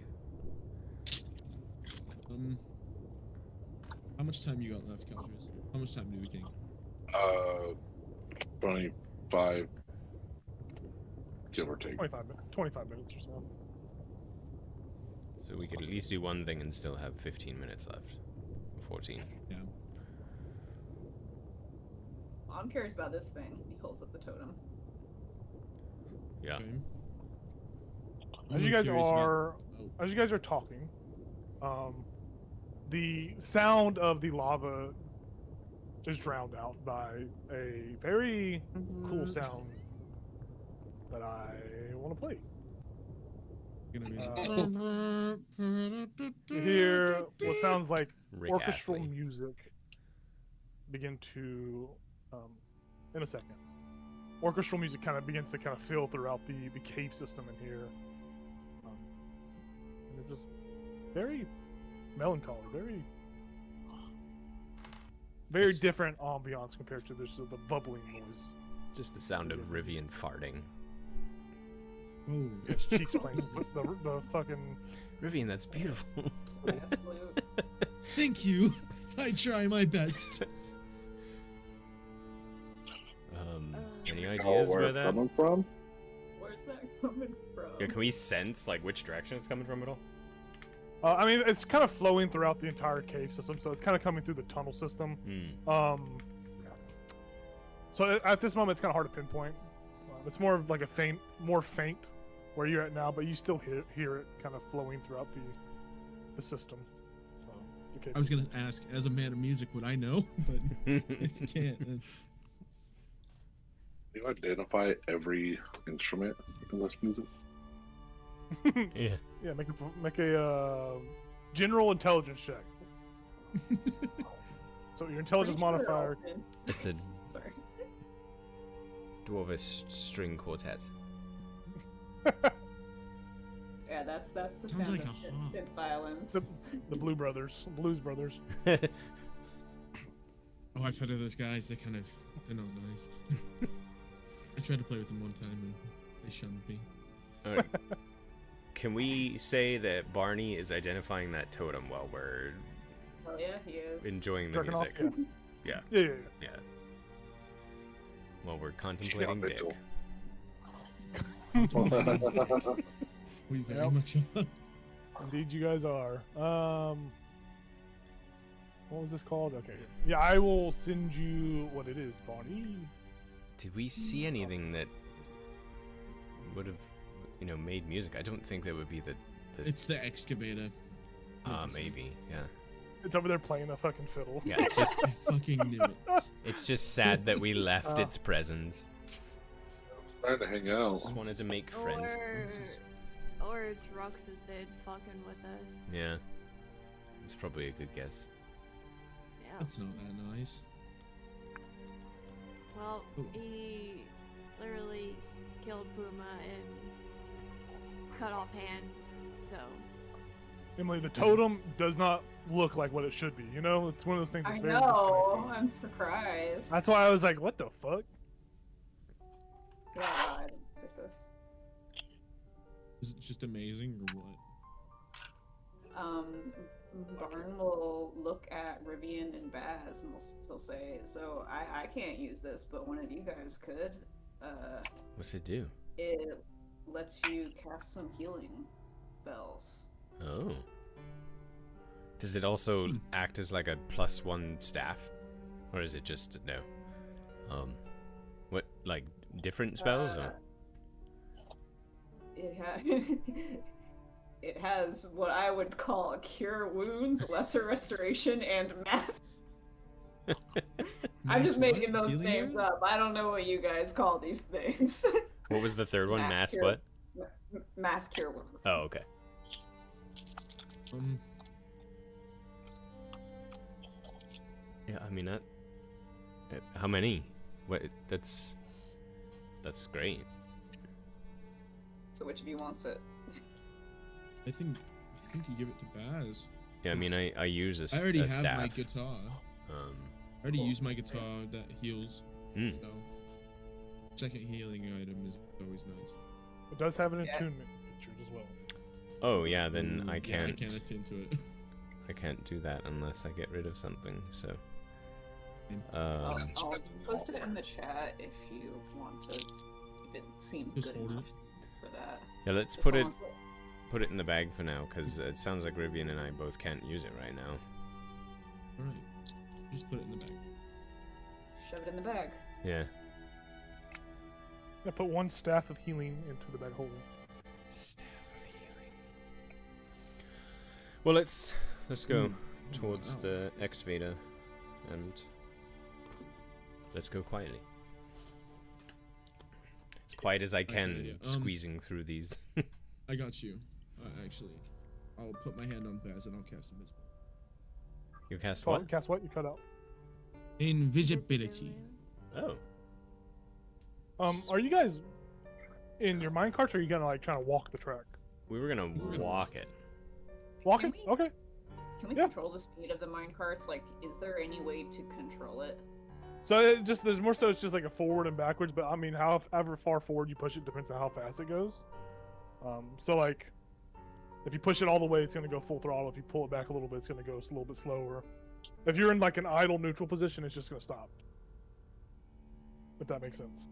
how much time you got left, Caltrus? How much time do we think? 25, give or take. 25 minutes or so. So we could at least do one thing and still have 15 minutes left. 14. Yeah. I'm curious about this thing. He holds up the totem. Yeah. Okay. As I'm you guys curious about- are, oh, as you guys are talking, the sound of the lava is drowned out by a very cool sound that I want to play. gonna be You hear what sounds like Rick orchestral Astley. music begin to, in a second. Orchestral music kind of begins to kind of fill throughout the cave system in here. And it's just very melancholy, very Yes. different ambiance compared to this, the bubbling noise. Just the sound of Rivian farting. Oh. His cheeks playing the fucking. Rivian, that's beautiful. Brass flute. Thank you. I try my best. Any Oh, ideas where where it's that? coming from? Where's that coming from? Yeah, can we sense like which direction it's coming from at all? I mean, it's kind of flowing throughout the entire cave system, so it's kind of coming through the tunnel system. Hmm. So at this moment, it's kind of hard to pinpoint. It's more of like a more faint, where you're at now, but you still hear it kind of flowing throughout the system. The cave I was system. gonna ask, as a man of music, would I know? But if you can't, then... Do you identify every instrument in this music? Yeah. Yeah, make a general intelligence check. So your intelligence Pretty sure modifier. Austin- It's a Sorry. dwarvish string quartet. Yeah, that's the Sounds sound like of a harp. synth violins. The Blues Brothers. Oh, I've heard of those guys. They're not nice. I tried to play with them one time and they shunned me. Alright. Can we say that Barney is identifying that totem while we're Oh yeah, he is. enjoying the Jerking off, music? yeah. Yeah. Yeah. Yeah. While we're contemplating dick. Mitchell. We very Yep. much are. Indeed, you guys are. What was this called? Okay. Yeah, I will send you what it is, Bonnie. Did we see anything that would have, made music? I don't think that would be the It's the excavator. maybe, yeah. It's over there playing a fucking fiddle. Yeah, it's just I fucking knew it. it's just sad that we left its presence. Trying to hang out. Just wanted to make friends. Or it's XXXII fucking with us. Yeah. It's probably a good guess. Yeah. That's not that nice. Well, Ooh. he literally killed Puma and cut off hands, so. Emily, the totem does not look like what it should be. It's one of those things that's I very know. distinct. I'm surprised. That's why I was like, what the fuck? God, I didn't expect this. Is it just amazing or what? Barn will look at Rivian and Baz and he'll say, so I can't use this, but one of you guys could. What's it do? It lets you cast some healing spells. Oh. Does it also act as like a +1 staff? Or is it just no? What, like different spells or? It has what I would call cure wounds, lesser restoration, and mass. I'm just Mass what? making those Healing names word? up. I don't know what you guys call these things. What was the third one? Mass cure- what? Mass cure wounds. Oh, okay. Yeah, I mean that. How many? What? That's great. So which of you wants it? I think you give it to Baz. Yeah, I mean I use a I already a have staff. my guitar. I already used my guitar that heals. Mm. So second healing item is always nice. It does have an Yeah. attunement feature as well. Oh yeah, then Ooh, I yeah, can't. I can't attend to it. I can't do that unless I get rid of something. So. I'll Um, post it in the chat if you want to. If it seems Just good hold it. enough for that. yeah, let's Just put hold it on to put it in the bag for now, because it sounds like Rivian and I both can't use it right now. Alright. Just put it in the bag. Shove it in the bag. Yeah. I put one staff of healing into the bag hole. Staff of healing. Well, let's go Ooh. towards Wow. the excavator, and let's go quietly. As quiet as I can, idea. squeezing through these. I got you. Actually, I'll put my hand on Baz and I'll cast invisible. You cast Oh, what? guess what? You cut out. Invisibility. Oh. Are you guys in your mine carts, or are you gonna like trying to walk the track? We were gonna walk it. Walking? Can we- Okay. Can we Yeah. control the speed of the mine carts? Like, is there any way to control it? So it just there's more so it's just like a forward and backwards, but I mean however far forward you push it depends on how fast it goes. So like if you push it all the way, it's gonna go full throttle. If you pull it back a little bit, it's gonna go a little bit slower. If you're in like an idle neutral position, it's just gonna stop. If that makes sense.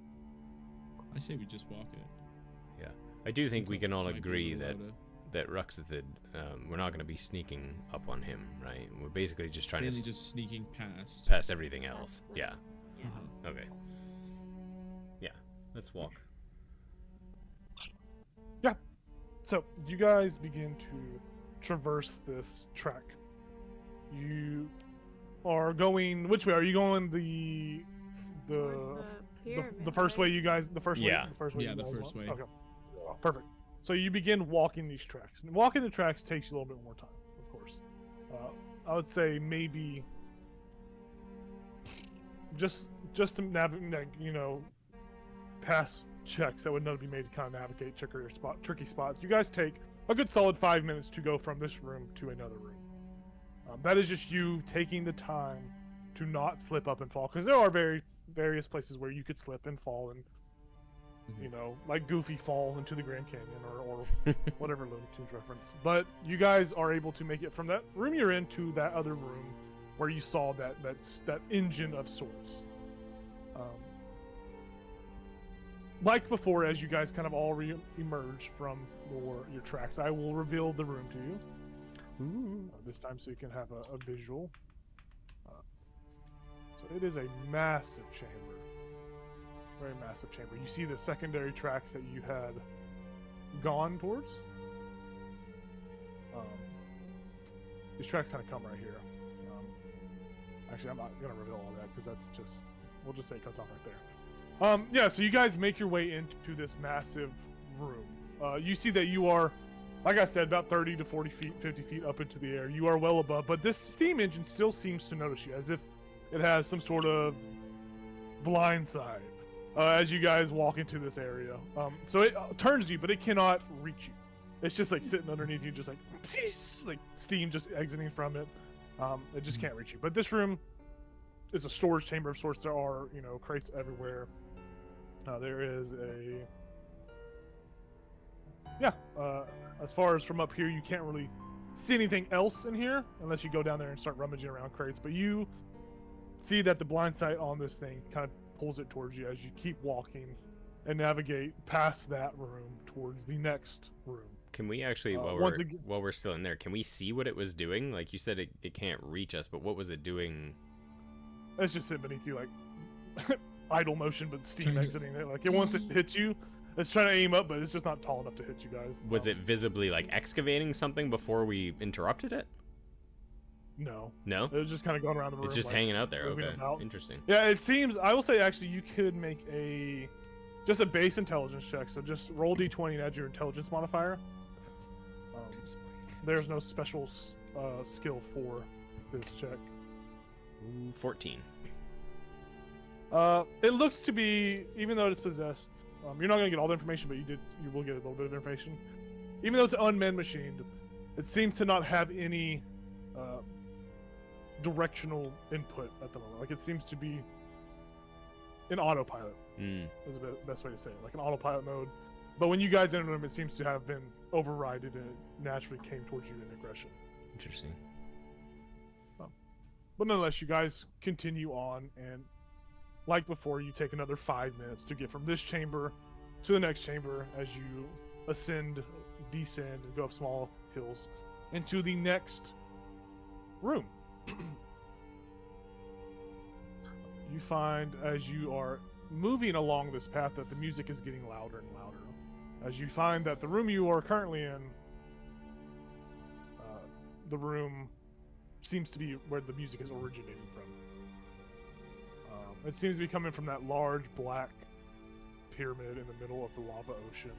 I say we just walk it. I do think we can all This might be a agree little that louder. XXXII, we're not gonna be sneaking up on him, right? We're basically just trying Mainly to just sneaking past. past everything else. Yeah. Yeah. Uh-huh. Okay. Yeah. Let's walk. So you guys begin to traverse this track. You are going which way? Are you going the Towards pyramid, the first right? way you guys the first Yeah. way the first way Yeah, you the guys first went? way. Okay. Perfect. So you begin walking these tracks. And walking the tracks takes you a little bit more time, of course. I would say maybe just to navigate, past checks that would not be made to kind of navigate tricky spots. You guys take a good solid 5 minutes to go from this room to another room. That is just you taking the time to not slip up and fall, because there are various places where you could slip and fall and like Goofy fall into the Grand Canyon or whatever Looney Tunes reference. But you guys are able to make it from that room you're in to that other room where you saw that engine of sorts. Like before, as you guys kind of all emerge from your tracks, I will reveal the room to you. This time so you can have a visual. So it is a massive chamber. Very massive chamber. You see the secondary tracks that you had gone towards. These tracks kind of come right here. Actually, I'm not going to reveal all that because that's just, we'll just say it cuts off right there. Yeah, so you guys make your way into this massive room. You see that you are, like I said, about 30 to 40 feet, 50 feet up into the air. You are well above, but this steam engine still seems to notice you, as if it has some sort of blind side as you guys walk into this area. So it turns you, but it cannot reach you. It's just like sitting underneath you, just like steam just exiting from it. It just can't reach you. But this room is a storage chamber of sorts. There are, crates everywhere. There is as far as from up here, you can't really see anything else in here unless you go down there and start rummaging around crates. But you see that the blind sight on this thing kind of pulls it towards you as you keep walking and navigate past that room towards the next room. Can we actually, while we're still in there, can we see what it was doing? Like you said, it can't reach us, but what was it doing? It's just sitting beneath you, like idle motion, but steam exiting it. Like it wants to hit you. It's trying to aim up, but it's just not tall enough to hit you guys. Was it visibly like excavating something before we interrupted it? No. No? It was just kind of going around the room. It's just like, hanging out there. Okay. About. Interesting. Yeah, it seems. I will say actually, you could make just a base intelligence check. So just roll d20 and add your intelligence modifier. There's no special skill for this check. 14. It looks to be, even though it's possessed, you're not going to get all the information, but you will get a little bit of information. Even though it's unmanned machined, it seems to not have any directional input at the moment. Like it seems to be in autopilot. Is the best way to say it, like an autopilot mode. But when you guys entered them, it seems to have been overridden and it naturally came towards you in aggression. Interesting. But nonetheless, you guys continue on, and like before, you take another 5 minutes to get from this chamber to the next chamber as you ascend, descend, and go up small hills into the next room. You find as you are moving along this path that the music is getting louder and louder. As you find that the room you are currently in, the room seems to be where the music is originating from. It seems to be coming from that large black pyramid in the middle of the lava ocean.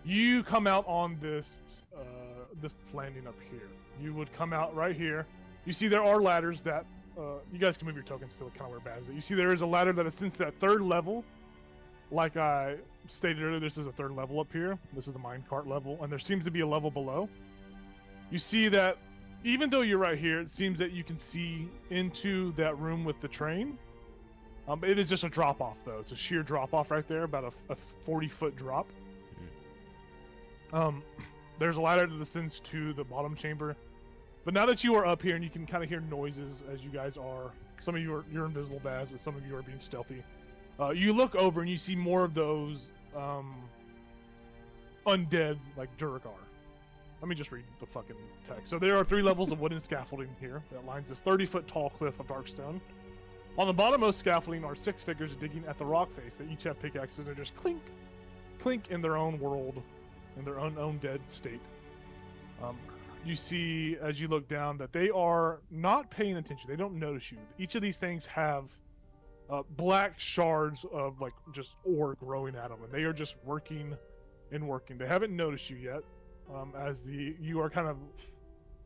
You come out on this landing up here. You would come out right here. You see there are ladders that you guys can move your tokens to kind of where Baz is. You see there is a ladder that ascends to that third level. Like I stated earlier, this is a third level up here. This is the minecart level, and there seems to be a level below. You see that even though you're right here, it seems that you can see into that room with the train. It is just a drop off though. It's a sheer drop off right there, about a 40-foot drop. There's a ladder that ascends to the bottom chamber. But now that you are up here and you can kind of hear noises as you guys are, some of you you're invisible, Baz, but some of you are being stealthy. You look over and you see more of those undead, like Duragar. Let me just read the fucking text. So there are 3 levels of wooden scaffolding here that lines this 30-foot tall cliff of dark stone. On the bottommost scaffolding are 6 figures digging at the rock face. They each have pickaxes and they're just clink, clink in their own world, in their own undead state. You see, as you look down, that they are not paying attention. They don't notice you. Each of these things have black shards of like just ore growing at them, and they are just working and working. They haven't noticed you yet. as you are kind of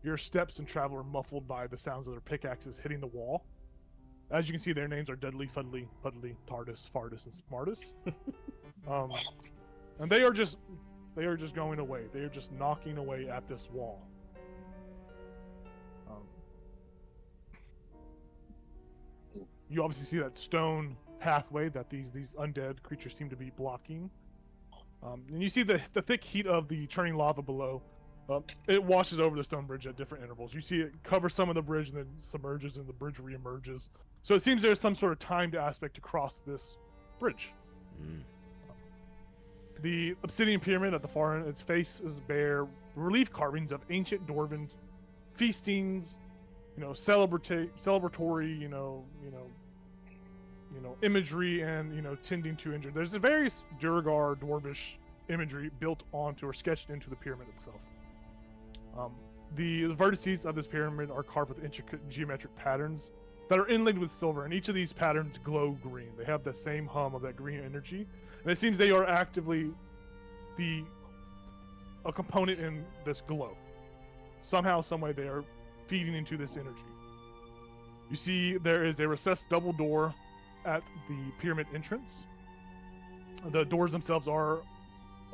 your steps and travel are muffled by the sounds of their pickaxes hitting the wall. As you can see, their names are Dudley, Fuddly, Puddly, Tardis, Fardus, and Smartus. And they are just going away. They are just knocking away at this wall. You obviously see that stone pathway that these undead creatures seem to be blocking. And you see the thick heat of the churning lava below. It washes over the stone bridge at different intervals. You see it cover some of the bridge and then submerges and the bridge reemerges. So it seems there's some sort of timed aspect to cross this bridge. Mm. The obsidian pyramid at the far end, its face is bare relief carvings of ancient dwarven feastings, celebratory, imagery and tending to injured. There's a various Durgar dwarvish imagery built onto or sketched into the pyramid itself. The vertices of this pyramid are carved with intricate geometric patterns that are inlaid with silver, and each of these patterns glow green. They have the same hum of that green energy, and it seems they are actively a component in this glow. Somehow, someway, they are feeding into this energy. You see there is a recessed double door at the pyramid entrance. The doors themselves are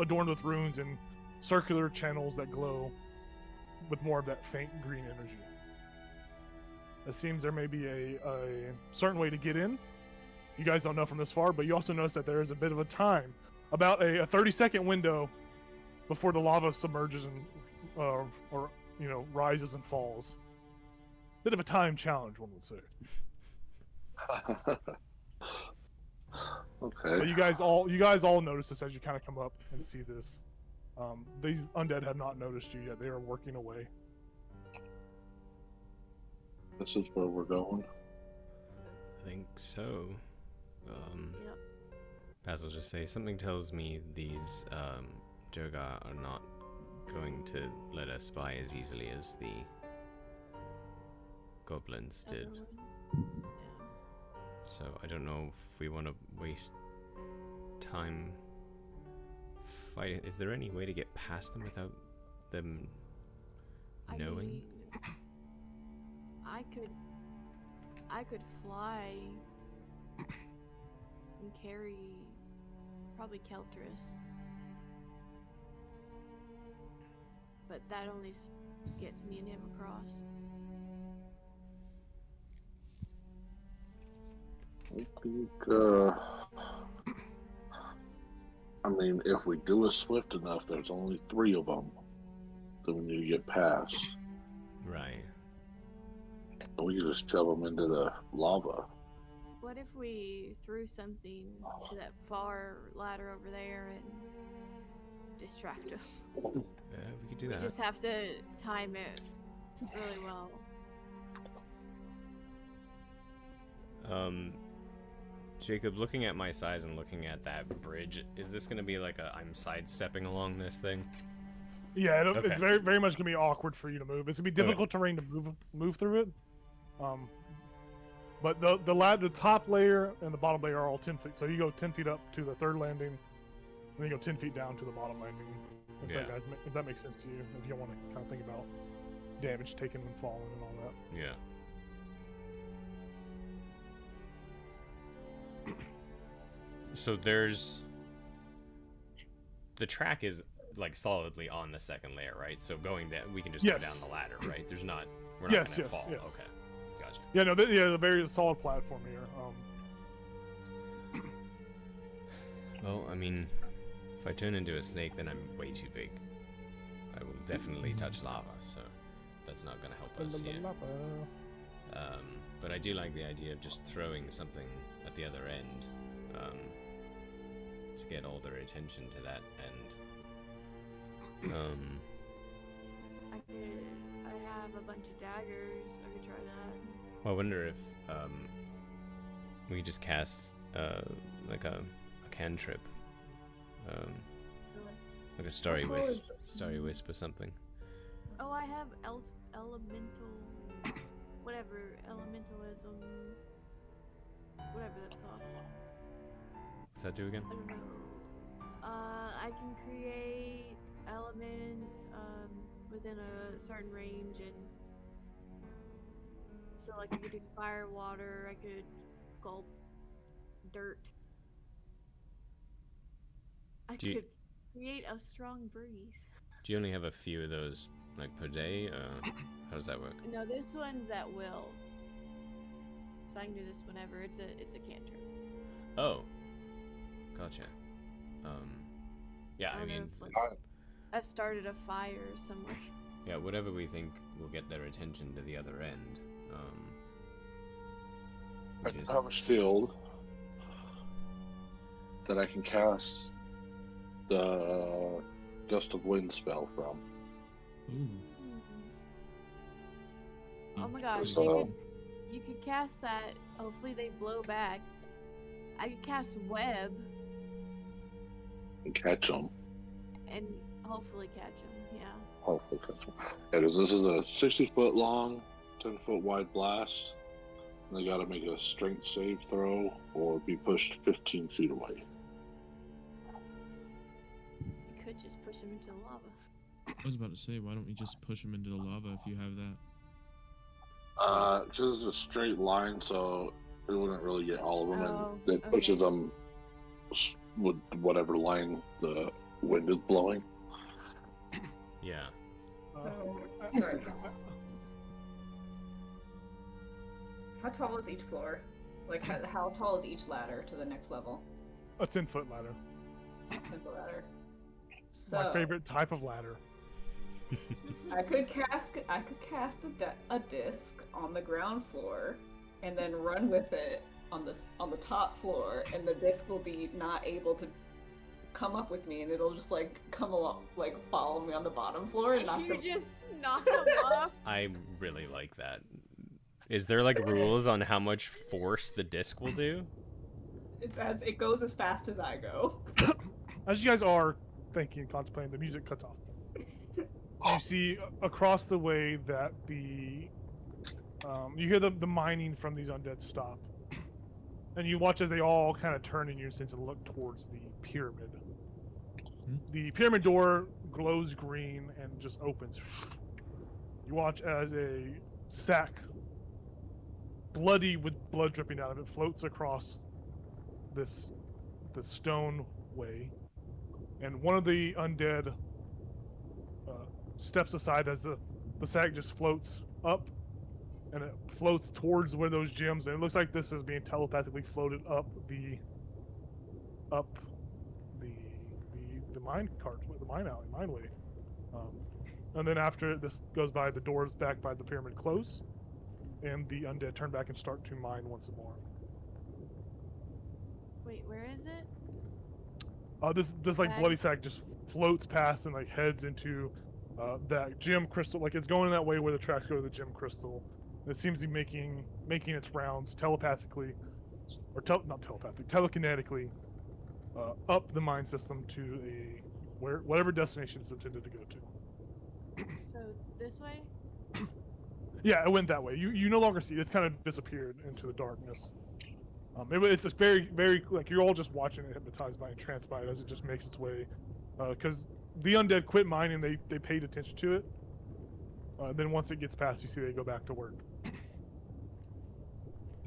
adorned with runes and circular channels that glow with more of that faint green energy. It seems there may be a certain way to get in. You guys don't know from this far, but you also notice that there is a bit of a time, about a 30-second window before the lava submerges and rises and falls. Bit of a time challenge, one would say. Okay. But you guys all notice this as you kind of come up and see this. These undead have not noticed you yet. They are working away. This is where we're going. I think so. Yep. Basil just say something tells me these Durgar are not going to let us by as easily as the goblins did. Other ones. Yeah. So I don't know if we want to waste time fighting. Is there any way to get past them without them knowing? mean, I could fly and carry probably Keltris, but that only gets me and him across. I think, if we do it swift enough, there's only 3 of them that we need to get past. Right. And we can just shove them into the lava. What if we threw something to that far ladder over there and distract him? Yeah, we could do We that. just have to time it really well. Jacob, looking at my size and looking at that bridge, is this going to be like I'm sidestepping along this thing? Yeah, Okay. it's very, very much gonna be awkward for you to move. It's gonna be difficult terrain to move through it. But the top layer and the bottom layer are all 10 feet. So you go 10 feet up to the third landing, and then you go 10 feet down to the bottom landing. If that makes sense to you, if you don't want to kind of think about damage taken and falling and all that. Yeah. So the track is like solidly on the second layer, right? So going down, we can just go Yes. down the ladder, right? We're not Yes, gonna yes, fall. yes. Okay, gotcha. Yeah, no, the very solid platform here. Well, I mean, if I turn into a snake, then I'm way too big. I will definitely touch lava, so that's not gonna help us here. But I do like the idea of just throwing something at the other end to get all their attention to that end. I have a bunch of daggers. I could try that. Well, I wonder if we could just cast like a cantrip, like a starry wisp or something. Oh, I have elemental, elementalism, whatever that's called. What's that do again? I don't know. I can create. I elements within a certain range, and so like I could do fire, water. I could gulp dirt. I Do you- could create a strong breeze. Do you only have a few of those, like, per day? How does that work? No, this one's at will. So I can do this whenever. It's a cantrip. Oh. Gotcha. Yeah, I don't know mean, if, like, that started a fire somewhere. yeah, whatever we think will get their attention to the other end. I we just- have a shield that I can cast the Gust of Wind spell from. Ooh. Oh my gosh, So- you could cast that. Hopefully they blow back. I could cast web And catch them. and hopefully catch them. Yeah. Hopefully catch them. Yeah, because this is a 60-foot long, 10-foot wide blast. And they gotta make a strength save throw or be pushed 15 feet away. You could just push them into the lava. I was about to say, why don't we just push them into the lava if you have that? Because it's a straight line, so it wouldn't really get all of them, Oh, and it pushes okay. them with whatever line the wind is blowing. Yeah. Sorry. How tall is each floor? Like, how tall is each ladder to the next level? A 10-foot ladder. 10-foot ladder. So My favorite type of ladder. I could cast a disc on the ground floor, and then run with it on the top floor, and the disc will be not able to come up with me, and it'll just like come along, like follow me on the bottom floor, and knock You them. just knock them off. I really like that. Is there, like, rules on how much force the disc will do? It goes as fast as I go. As you guys are thinking and contemplating, the music cuts off. You see across the way that you hear the mining from these undead stop, and you watch as they all kind of turn in unison to look towards the pyramid. The pyramid door glows green and just opens. You watch as a sack, bloody with blood dripping out of it, floats across the stone way, and one of the undead steps aside as the sack just floats up, and it floats towards where those gems, and it looks like this is being telepathically floated up the mine cart, the mine alley, mine way. And then after this goes by, the doors back by the pyramid close, and the undead turn back and start to mine once more. Wait, where is it? This like Sack? bloody sack just floats past and like heads into that gem crystal. Like it's going that way where the tracks go to the gem crystal. It seems to be making its rounds telepathically, or not telepathic, telekinetically, up the mine system to whatever destination it's intended to go to. So this way? Yeah, it went that way. You no longer see it. It's kind of disappeared into the darkness. It's just very, very, like, you're all just watching it, hypnotized by it, entranced by it as it just makes its way. Because the undead quit mining, they paid attention to it. Then once it gets past, you see they go back to work.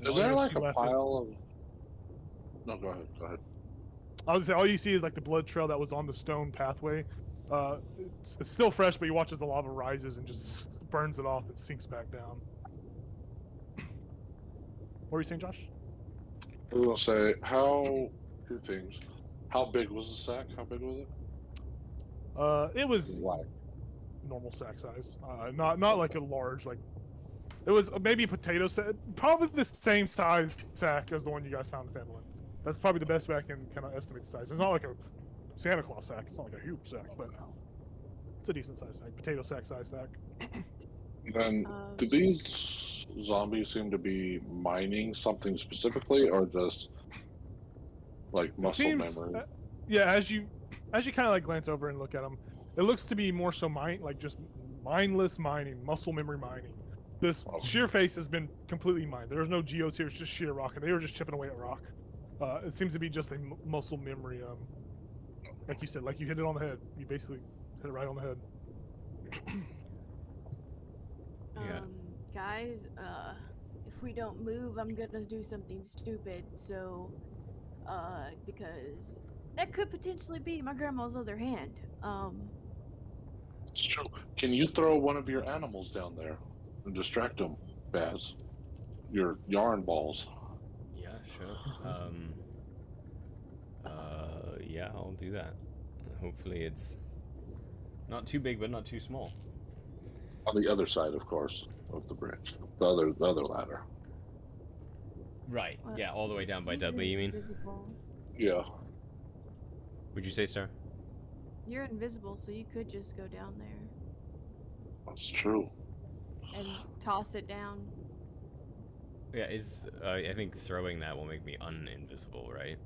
Is there like a pile of... No, go ahead. I was gonna say, all you see is like the blood trail that was on the stone pathway. It's still fresh, but you watch as the lava rises and just burns it off and sinks back down. What were you saying, Josh? I was gonna say, two things. How big was the sack? How big was it? It was Why? normal sack size. Not like a large, like, it was maybe a potato sack, probably the same size sack as the one you guys found in Phandelver. That's probably the best way I can kind of estimate the size. It's not like a Santa Claus sack. It's not like a huge sack, but it's a decent size sack. Potato sack size sack. Then, do these zombies seem to be mining something specifically, or just like muscle memory? Yeah, as you kind of like glance over and look at them, it looks to be more so just mindless mining, muscle memory mining. This sheer face has been completely mined. There's no geodes here. It's just sheer rock, and they were just chipping away at rock. It seems to be just a muscle memory Like you said, like you hit it on the head. You basically hit it right on the head. Yeah. Guys, if we don't move, I'm gonna do something stupid. So, because that could potentially be my grandma's other hand. It's true. Can you throw one of your animals down there and distract them, Baz? Your yarn balls. Yeah, sure. Yeah, I'll do that. Hopefully it's not too big, but not too small. On the other side, of course, of the bridge. The other ladder. Right. Well, Yeah, all the way down by he's Dudley, you mean? invisible. Yeah. Would you say, Star? You're invisible, so you could just go down there That's true. and toss it down. Yeah, I think throwing that will make me uninvisible, right?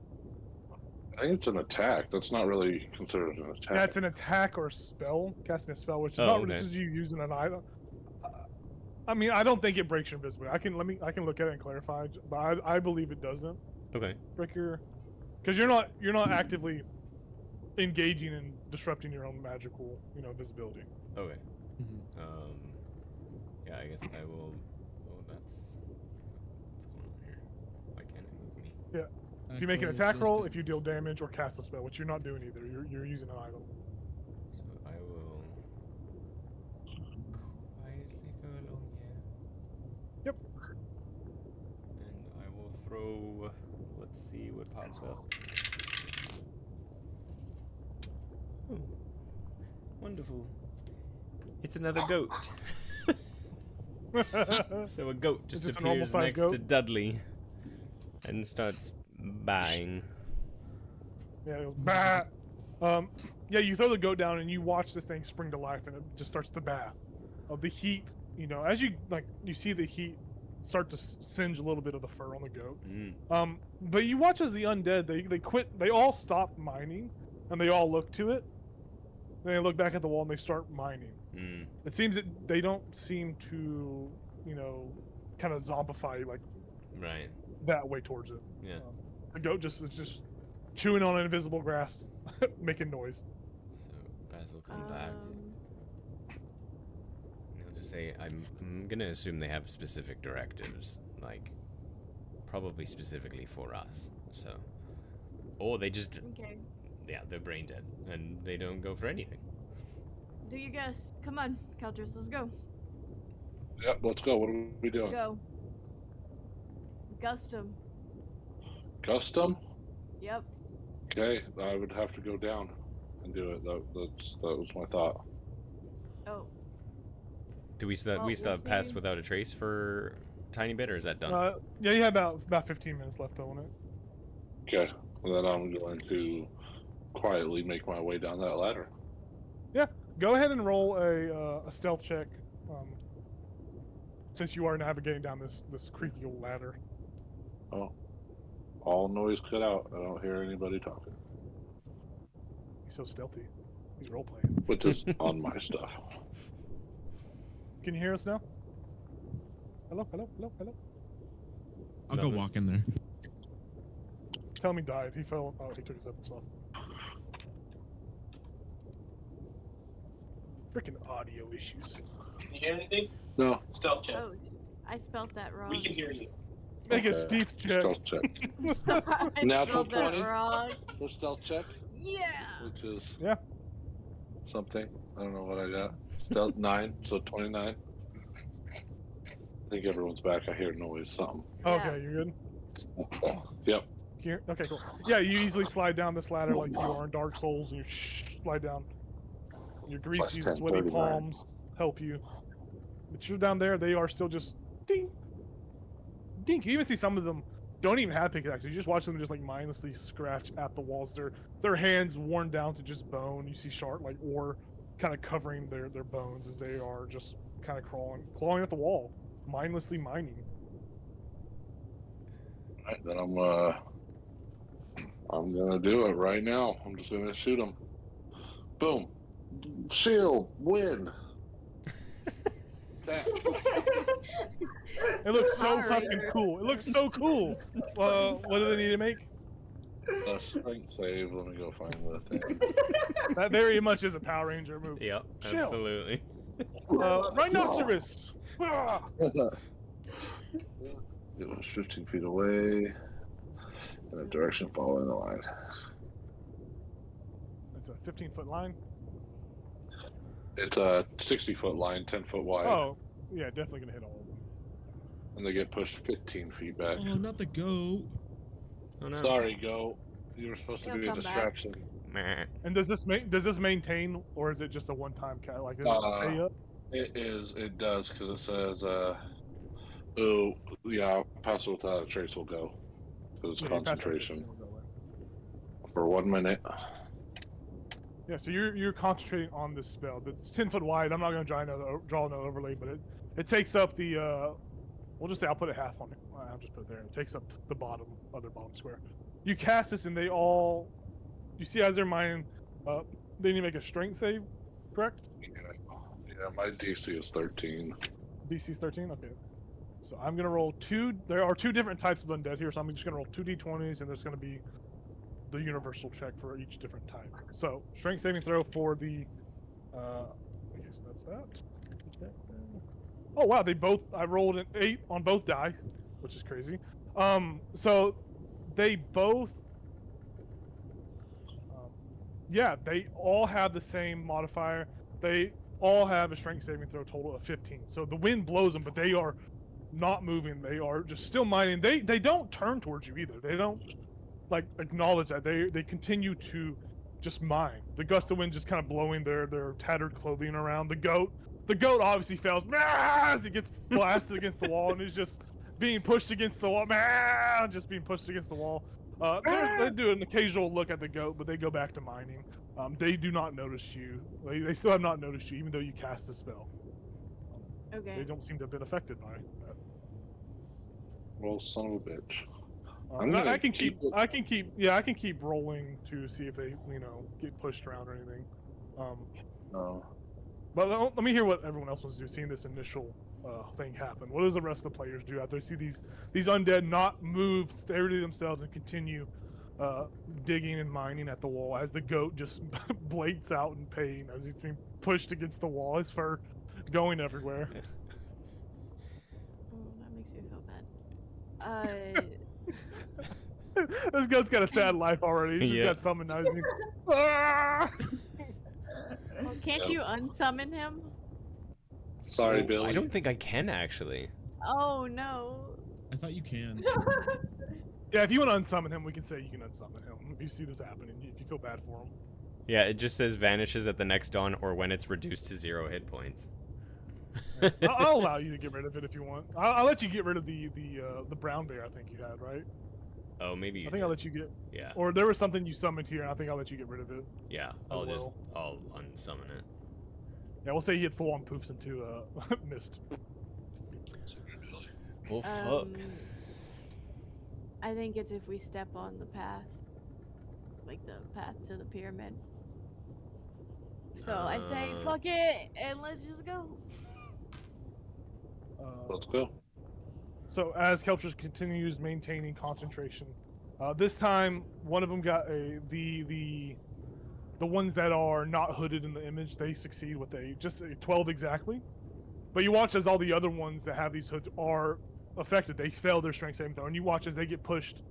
I think it's an attack. That's not really considered an attack. That's an attack or spell, casting a spell, which is Oh, not okay. this is you using an item. I mean, I don't think it breaks your invisibility. I can look at it and clarify, but I believe it doesn't Okay. break your, because you're not actively engaging and disrupting your own magical, visibility. Okay. Mhm. Yeah, I guess I will. Oh, what's going on here? Why can't it move me? If you make an attack roll, if you deal damage or cast a spell, which you're not doing either, you're using an item. So I will quietly go along here. Yep. And I will throw. Let's see what pops up. Oh, wonderful! It's another goat. So a goat just this a normal appears sized next goat? to Dudley and starts buying. Yeah, it goes, bah! Yeah, you throw the goat down and you watch this thing spring to life, and it just starts to bah. The heat, as you see the heat start to singe a little bit of the fur on the goat. But you watch as the undead, they quit, they all stop mining, and they all look to it. Then they look back at the wall and they start mining. It seems that they don't seem to, kind of zombify Right. that way towards it. Yeah. The goat is just chewing on invisible grass, making noise. So Baz will come back. And he'll just say, I'm gonna assume they have specific directives, probably specifically for us. So, or they just, Okay. yeah, they're brain dead and they don't go for anything. Do your guess. Come on, Caltress, let's go. Yep, let's go. What are we doing? Go. Gustum. Custom? Yep. Okay, I would have to go down and do it. That was my thought. Oh. Do we still Well, we'll pass see. without a trace for a tiny bit, or is that done? Yeah, you have about 15 minutes left on it. Okay, well, then I'm going to quietly make my way down that ladder. Go ahead and roll a stealth check, since you are navigating down this creepy old ladder. Oh, all noise cut out. I don't hear anybody talking, He's so stealthy. He's role playing. which is on my stuff. Can you hear us now? Hello, hello, hello, hello. I'll go Nothing. walk in there. Tell me died. He fell. Oh, he took his headphones off. Freaking audio issues. Can you hear anything? No, Stealth check. Oh, I spelled that wrong. We can hear you. Make a Okay. stealth check. stealth check. I Natural spelled that 20? wrong. For stealth check, Yeah. which is Yeah. something. I don't know what I got. Stealth 9, so 29. I think everyone's back. I hear noise. Something. Okay, you're good. Yep. Okay, cool. Yeah, you easily slide down this ladder like you are in Dark Souls, and you slide down. Your greasy, 10, sweaty 39. palms help you. But you're down there, they are still just ding, ding. You even see some of them don't even have pickaxes. You just watch them just mindlessly scratch at the walls. Their hands worn down to just bone. You see sharp ore kind of covering their bones as they are just kind of clawing at the wall, mindlessly mining. Alright, then I'm gonna do it right now. I'm just gonna shoot him. Boom. Shield. Win. That. It looks so Power fucking Ranger. cool. It looks so cool. What do they need to make? Strength save. Let me go find the thing. That very much is a Power Ranger move. Yep, Chill. absolutely. Rhinoceros! Ah! It was 15 feet away in a direction following the line. It's a 15-foot line. It's a 60-foot line, 10-foot wide, Oh, yeah, definitely gonna hit all of them. and they get pushed 15 feet back. Oh, not the goat. Oh no. Sorry, Go. You were supposed to He'll be a come back. distraction. Meh. And does this maintain, or is it just a one-time cat? Like, does it stay up? It does, because it says, oh, yeah, pass it without a trace will go. Because it's Yeah, you pass that concentration. trace, it'll go away. For 1 minute. Yeah, so you're concentrating on this spell. It's 10 foot wide. I'm not gonna draw another overlay, but it takes up the we'll just say I'll put it half on it. I'll just put it there. It takes up the other bottom square. You cast this and they all, you see as they're mining, they need to make a strength save, correct? Yeah, my DC is 13. DC's 13. Okay. So I'm gonna roll two. There are two different types of undead here, so I'm just gonna roll 2d20s, and there's gonna be the universal check for each different type. So strength saving throw for the. Okay, so that's that. Okay. Oh wow, I rolled an 8 on both die, which is crazy. So they both. Yeah, they all have the same modifier. They all have a strength saving throw total of 15. So the wind blows them, but they are not moving. They are just still mining. They don't turn towards you either. They don't like acknowledge that. They continue to just mine. The gust of wind just kind of blowing their tattered clothing around. The goat obviously fails as it gets blasted against the wall and is just being pushed against the wall. Just being pushed against the wall. They do an occasional look at the goat, but they go back to mining. They do not notice you. They still have not noticed you, even though you cast the spell. Okay. They don't seem to have been affected by that. Well, son of a bitch. And I can keep rolling to see if they, get pushed around or anything. No. But let me hear what everyone else wants to do, seeing this initial thing happen. What does the rest of the players do after they see these undead not move, stay to themselves, and continue digging and mining at the wall as the goat just bleats out in pain as he's being pushed against the wall, his fur going everywhere. Oh, that makes me feel bad. This goat's got a sad life already. He just Yeah. got summoned. Now he's being, ah! Well, can't Yep. you unsummon him? Sorry, Oh, Billy. I don't think I can actually. Oh no. I thought you can. Yeah, if you want to unsummon him, we can say you can unsummon him. If you see this happening, if you feel bad for him. Yeah, it just says vanishes at the next dawn or when it's reduced to 0 hit points. I'll allow you to get rid of it if you want. I'll let you get rid of the brown bear. I think you had, right? Oh, maybe you I think did. I'll let you get. Yeah, Or there was something you summoned here, and I think I'll let you get rid of it. yeah. I'll unsummon it. Yeah, we'll say he hits the wall and poofs into mist. Well, fuck. I think it's if we step on the path. Like the path to the pyramid. So I say, fuck it, and let's just go. Let's go. So as Kelcher continues maintaining concentration, this time one of them got the ones that are not hooded in the image, they succeed with a 12 exactly. But you watch as all the other ones that have these hoods are affected. They fail their strength saving throw, and you watch as they get pushed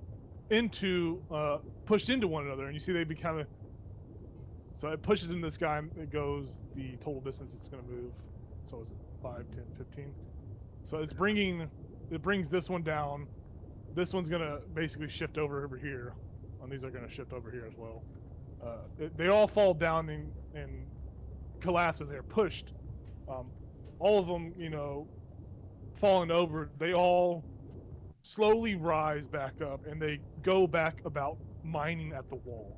into one another, and you see they be kind of. So it pushes in this guy, and it goes the total distance it's going to move. So is it 5, 10, 15? So it brings this one down. This one's going to basically shift over here, and these are going to shift over here as well. They all fall down and collapse as they're pushed. All of them, falling over, they all slowly rise back up, and they go back about mining at the wall.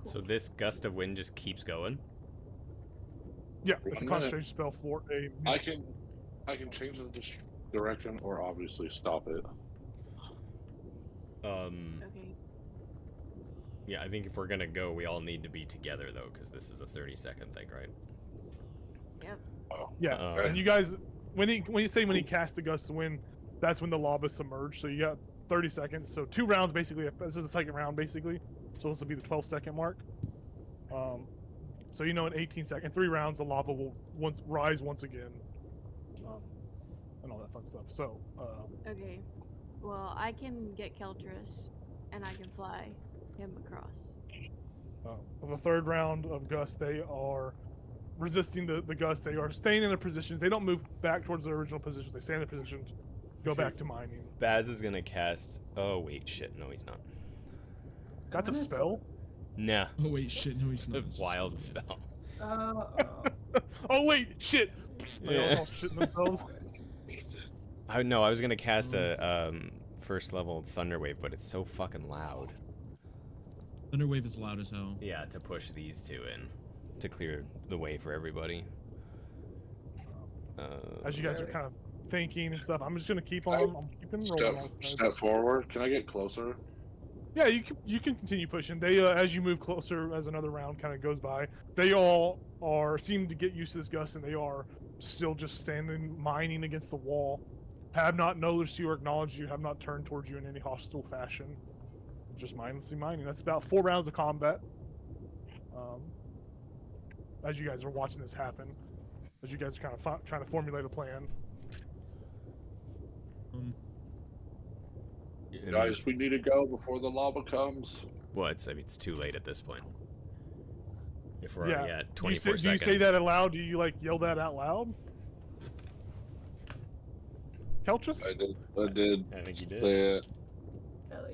So this gust of wind just keeps going? Yeah, it's a 1 minute. concentration spell for a. I can change the direction or obviously stop it. Okay. Yeah, I think if we're gonna go, we all need to be together though, because this is a 30-second thing, right? Yep. Oh. Yeah, and you guys, when he cast the gust of wind, that's when the lava submerged. So you got 30 seconds. So 2 rounds basically. This is the second round basically. So this will be the 12-second mark. So in 18 seconds, 3 rounds, the lava will rise once again, and all that fun stuff. So. Okay. Well, I can get Keltris, and I can fly him across. The third round of gust, they are resisting the gust. They are staying in their positions. They don't move back towards their original positions. They stay in their positions, go back to mining. Baz is gonna cast. Oh wait, shit. No, he's not. Got the spell? Nah. Oh wait, shit, no, he's It's not. a It's wild just- spell. Oh wait, shit! They Yeah. all shitting themselves. I was gonna cast a first level thunder wave, but it's so fucking loud. Thunderwave is loud as hell. Yeah, to push these two in, to clear the way for everybody. As you guys are kind of thinking and stuff, I'm just gonna keep on. I'm keeping rolling. Step forward. Can I get closer? Yeah, you can continue pushing. They as you move closer, as another round kind of goes by, they all seem to get used to this gust, and they are still just standing mining against the wall. Have not noticed you or acknowledged you. Have not turned towards you in any hostile fashion. Just mindlessly mining. That's about 4 rounds of combat. As you guys are watching this happen, as you guys are kind of trying to formulate a plan. Guys, we need to go before the lava comes. Well, it's too late at this point. If we're Yeah. already at Do you 24 seconds. say that aloud? Do you yell that out loud? Keltris? I did. I think you did. Say it. Hell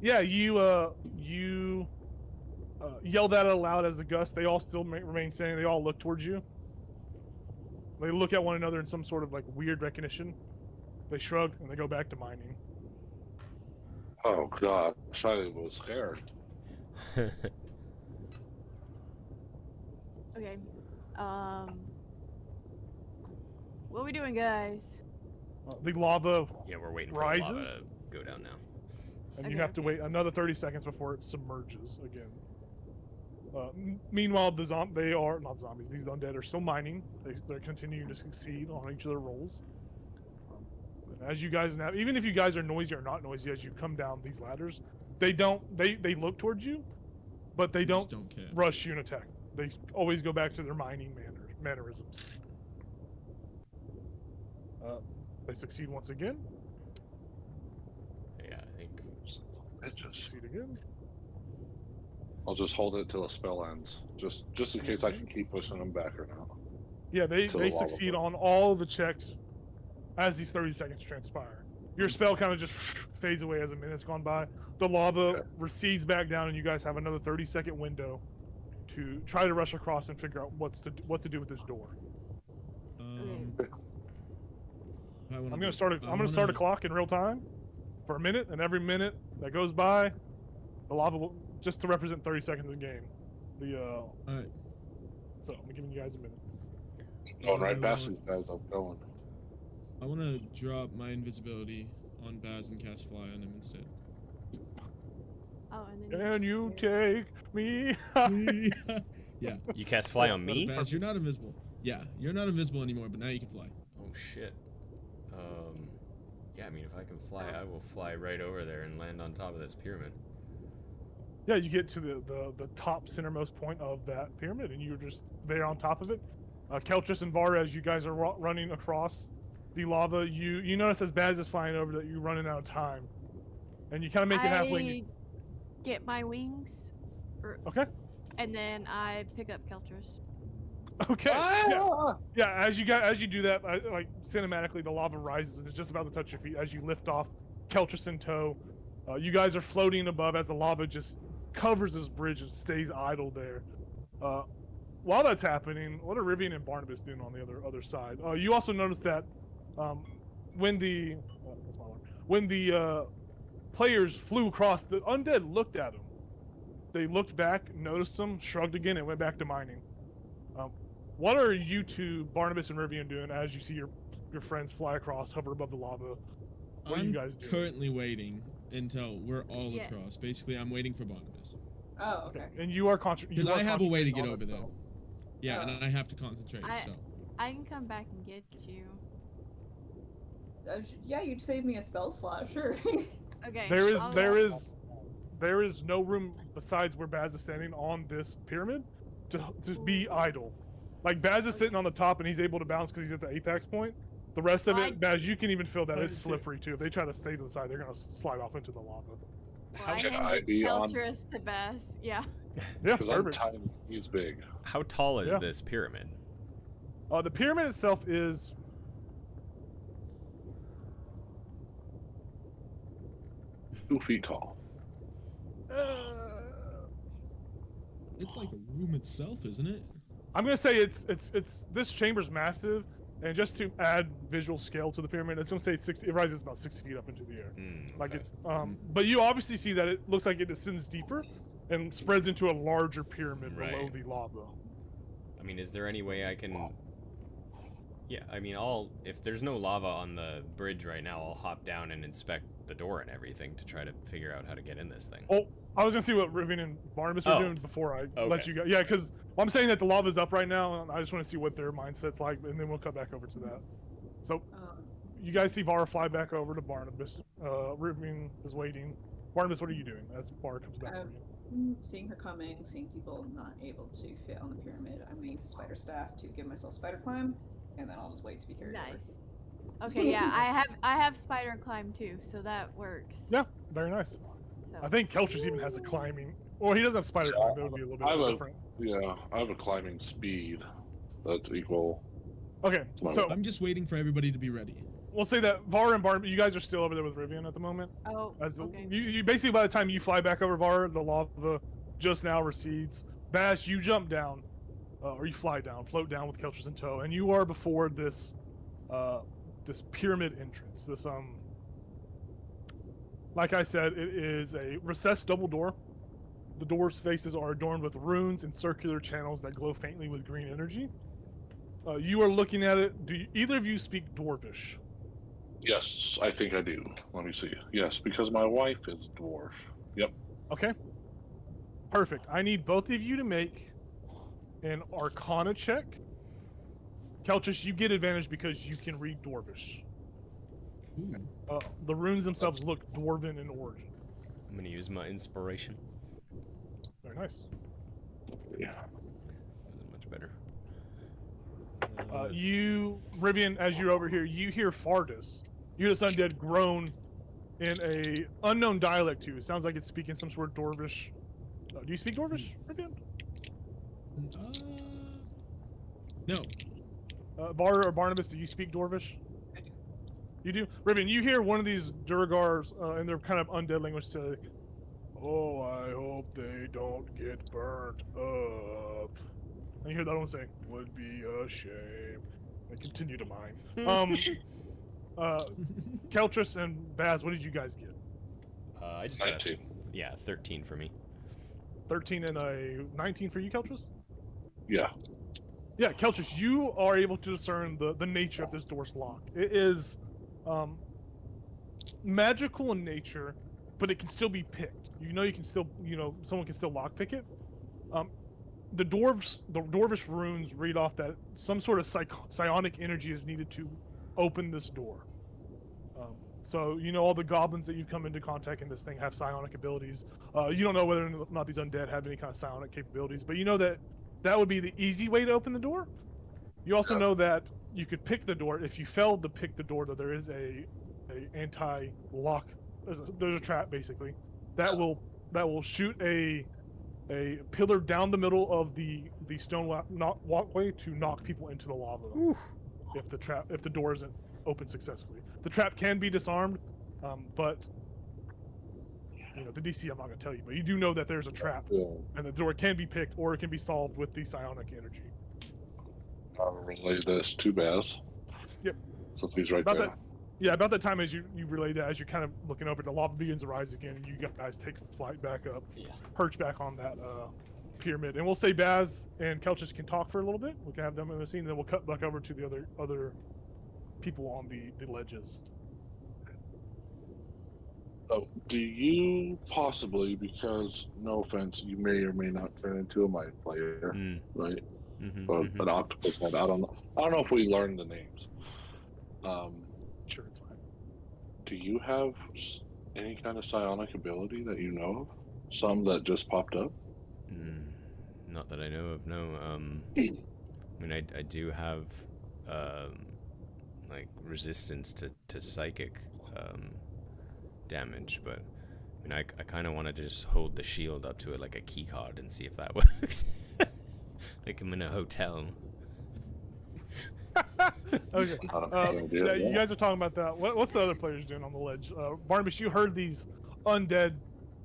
yeah. Yeah, you yell that out loud as the gust. They all still remain standing. They all look towards you. They look at one another in some sort of weird recognition. They shrug and they go back to mining. Oh god, I was scared. Okay. What are we doing, guys? The lava Yeah, we're waiting for rises, the lava to go down now. and Okay, you have to okay. wait another 30 seconds before it submerges again. Meanwhile, they are not zombies. These undead are still mining. They're continuing to succeed on each of their rolls. As you guys now, even if you guys are noisy or not noisy, as you come down these ladders, they look towards you, but they Just don't care. rush you and attack. They always go back to their mining mannerisms. They succeed once again. Yeah, I think. Succeed again. I'll just hold it till the spell ends, just in case I can keep pushing them back or not. Yeah, they Till the lava succeed flow. on all the checks as these 30 seconds transpire. Your spell kind of just fades away as a minute's gone by. The lava Okay. recedes back down, and you guys have another 30-second window to try to rush across and figure out what to do with this door. I'm gonna start a clock in real time for a minute, and every minute that goes by, the lava will, just to represent 30 seconds of the game. Alright. So I'm giving you guys a minute. Going right past these guys, I'm going. I want to drop my invisibility on Baz and cast fly on him instead. Oh, and then Can you just clear. take me? Yeah. You cast fly on me? Baz, you're not invisible. Yeah, you're not invisible anymore, but now you can fly. Oh shit. Yeah, I mean, if I can fly, I will fly right over there and land on top of this pyramid. Yeah, you get to the top centermost point of that pyramid, and you're just there on top of it. Keltris and Var, as you guys are running across the lava, you notice as Baz is flying over that you're running out of time, and you kind of make it halfway. I get my wings, Okay. and then I pick up Keltris. Okay. Yeah. Ah! Yeah. As you do that, cinematically, the lava rises and it's just about to touch your feet. As you lift off, Keltris in tow, you guys are floating above as the lava just covers this bridge and stays idle there. While that's happening, what are Rivian and Barnabas doing on the other side? You also notice that when the players flew across, the undead looked at them. They looked back, noticed them, shrugged again, and went back to mining. What are you two, Barnabas and Rivian, doing as you see your friends fly across, hover above the lava? What are you guys doing? Currently waiting until we're all Yeah. across. Basically, I'm waiting for Barnabas. Oh, okay. And you are concentrating. Because I have a way to get over there. though. Yeah, Oh. and I have to concentrate, so. I can come back and get you. Yeah, you'd save me a spell slot, sure. Okay. There is no room besides where Baz is standing on this pyramid to be idle. Like Baz is sitting on the top and he's able to bounce because he's at the apex point. The rest of it, Baz, you can even feel that it's slippery too. If they try to stay to the side, they're gonna slide off into the lava. Well, I handed Keltress to Baz. Yeah. Yeah, Because I'm tiny, he's big. How tall is this pyramid? The pyramid itself is 2 feet tall. It's like a room itself, isn't it? I'm gonna say it's this chamber's massive, and just to add visual scale to the pyramid, it's gonna say 60. It rises about 60 feet up into the air. Like okay. it's but you obviously see that it looks like it descends deeper and spreads into a larger pyramid below the lava. I mean, is there any way I can? Yeah, I mean, if there's no lava on the bridge right now, I'll hop down and inspect the door and everything to try to figure out how to get in this thing. Oh, I was gonna see what Rivian and Barnabas are doing before I let you go. Yeah, because I'm saying that the lava's up right now, and I just want to see what their mindset's like, and then we'll cut back over to that. So, you guys see Vara fly back over to Barnabas. Rivian is waiting. Barnabas, what are you doing as Vara comes back over you? Seeing her coming, seeing people not able to fit on the pyramid, I'm gonna use the spider staff to give myself spider climb, and then I'll just wait to be carried over. Nice. Okay, yeah, I have spider climb too, so that works. Yeah, very nice. So. I think Keltress even has a climbing. Well, he doesn't have spider climb. It would be a little bit different. Yeah, I have a climbing speed that's equal. Okay, so I'm just waiting for everybody to be ready. We'll say that Vara and Barnabas, you guys are still over there with Rivian at the moment. Oh, okay. You basically, by the time you fly back over Vara, the lava just now recedes. Bash, you jump down, or you fly down, float down with Keltress in tow, and you are before this this pyramid entrance. This like I said, it is a recessed double door. The door's faces are adorned with runes and circular channels that glow faintly with green energy. You are looking at it. Do either of you speak Dwarvish? Yes, I think I do. Let me see. Yes, because my wife is dwarf. Yep. Okay. Perfect. I need both of you to make an Arcana check. Keltress, you get advantage because you can read Dwarvish. The runes themselves look dwarven in origin. I'm gonna use my inspiration. Very nice. Yeah. Isn't much better. Rivian, as you're over here, you hear Fardus. You hear this undead groan in a unknown dialect too. It sounds like it's speaking some sort of Dwarvish. Do you speak Dwarvish, Rivian? No. Vara or Barnabas, do you speak Dwarvish? I do. You do? Rivian, you hear one of these Durgars in their kind of undead language say, "Oh, I hope they don't get burnt up." And you hear that one saying, "Would be a shame." And continue to mine. Keltress and Baz, what did you guys get? I just got 19. 13 for me. 13 and a 19 for you, Keltress? Yeah. Yeah, Keltress, you are able to discern the nature of this door's lock. It is magical in nature, but it can still be picked. You can still, someone can still lockpick it. The Dwarvish runes read off that some sort of psionic energy is needed to open this door. So, all the goblins that you've come into contact in this thing have psionic abilities. You don't know whether or not these undead have any kind of psionic capabilities, but you know that would be the easy way to open the door. You also know that you could pick the door. If you failed to pick the door, though, there is a anti-lock. There's a trap basically that will shoot a pillar down the middle of the stone walkway to knock people into the lava. Oof. If the door isn't open successfully. The trap can be disarmed, but the DC I'm not going to tell you, but you do know that there's a trap, and the door can be picked or it can be solved with the psionic energy. I'll relay this to Baz. Yep. Since he's right about there. About that time as you relay that, as you're kind of looking over, the lava begins to rise again, and you guys take flight back up, perch back on that pyramid, and we'll say Baz and Keltress can talk for a little bit. We can have them in the scene, and then we'll cut back over to the other people on the ledges. So, do you possibly, because no offense, you may or may not turn into a mind player, right? But an octopus head. I don't know if we learned the names. Sure, it's fine. do you have any kind of psionic ability that you know of? Some that just popped up? Not that I know of, no. I mean, I do have, like, resistance to psychic, damage, but, I mean, I kind of want to just hold the shield up to it like a key card and see if that works. Like I'm in a hotel. Okay. Yeah, you guys are talking about that. What's the other players doing on the ledge? Barnabas, you heard these undead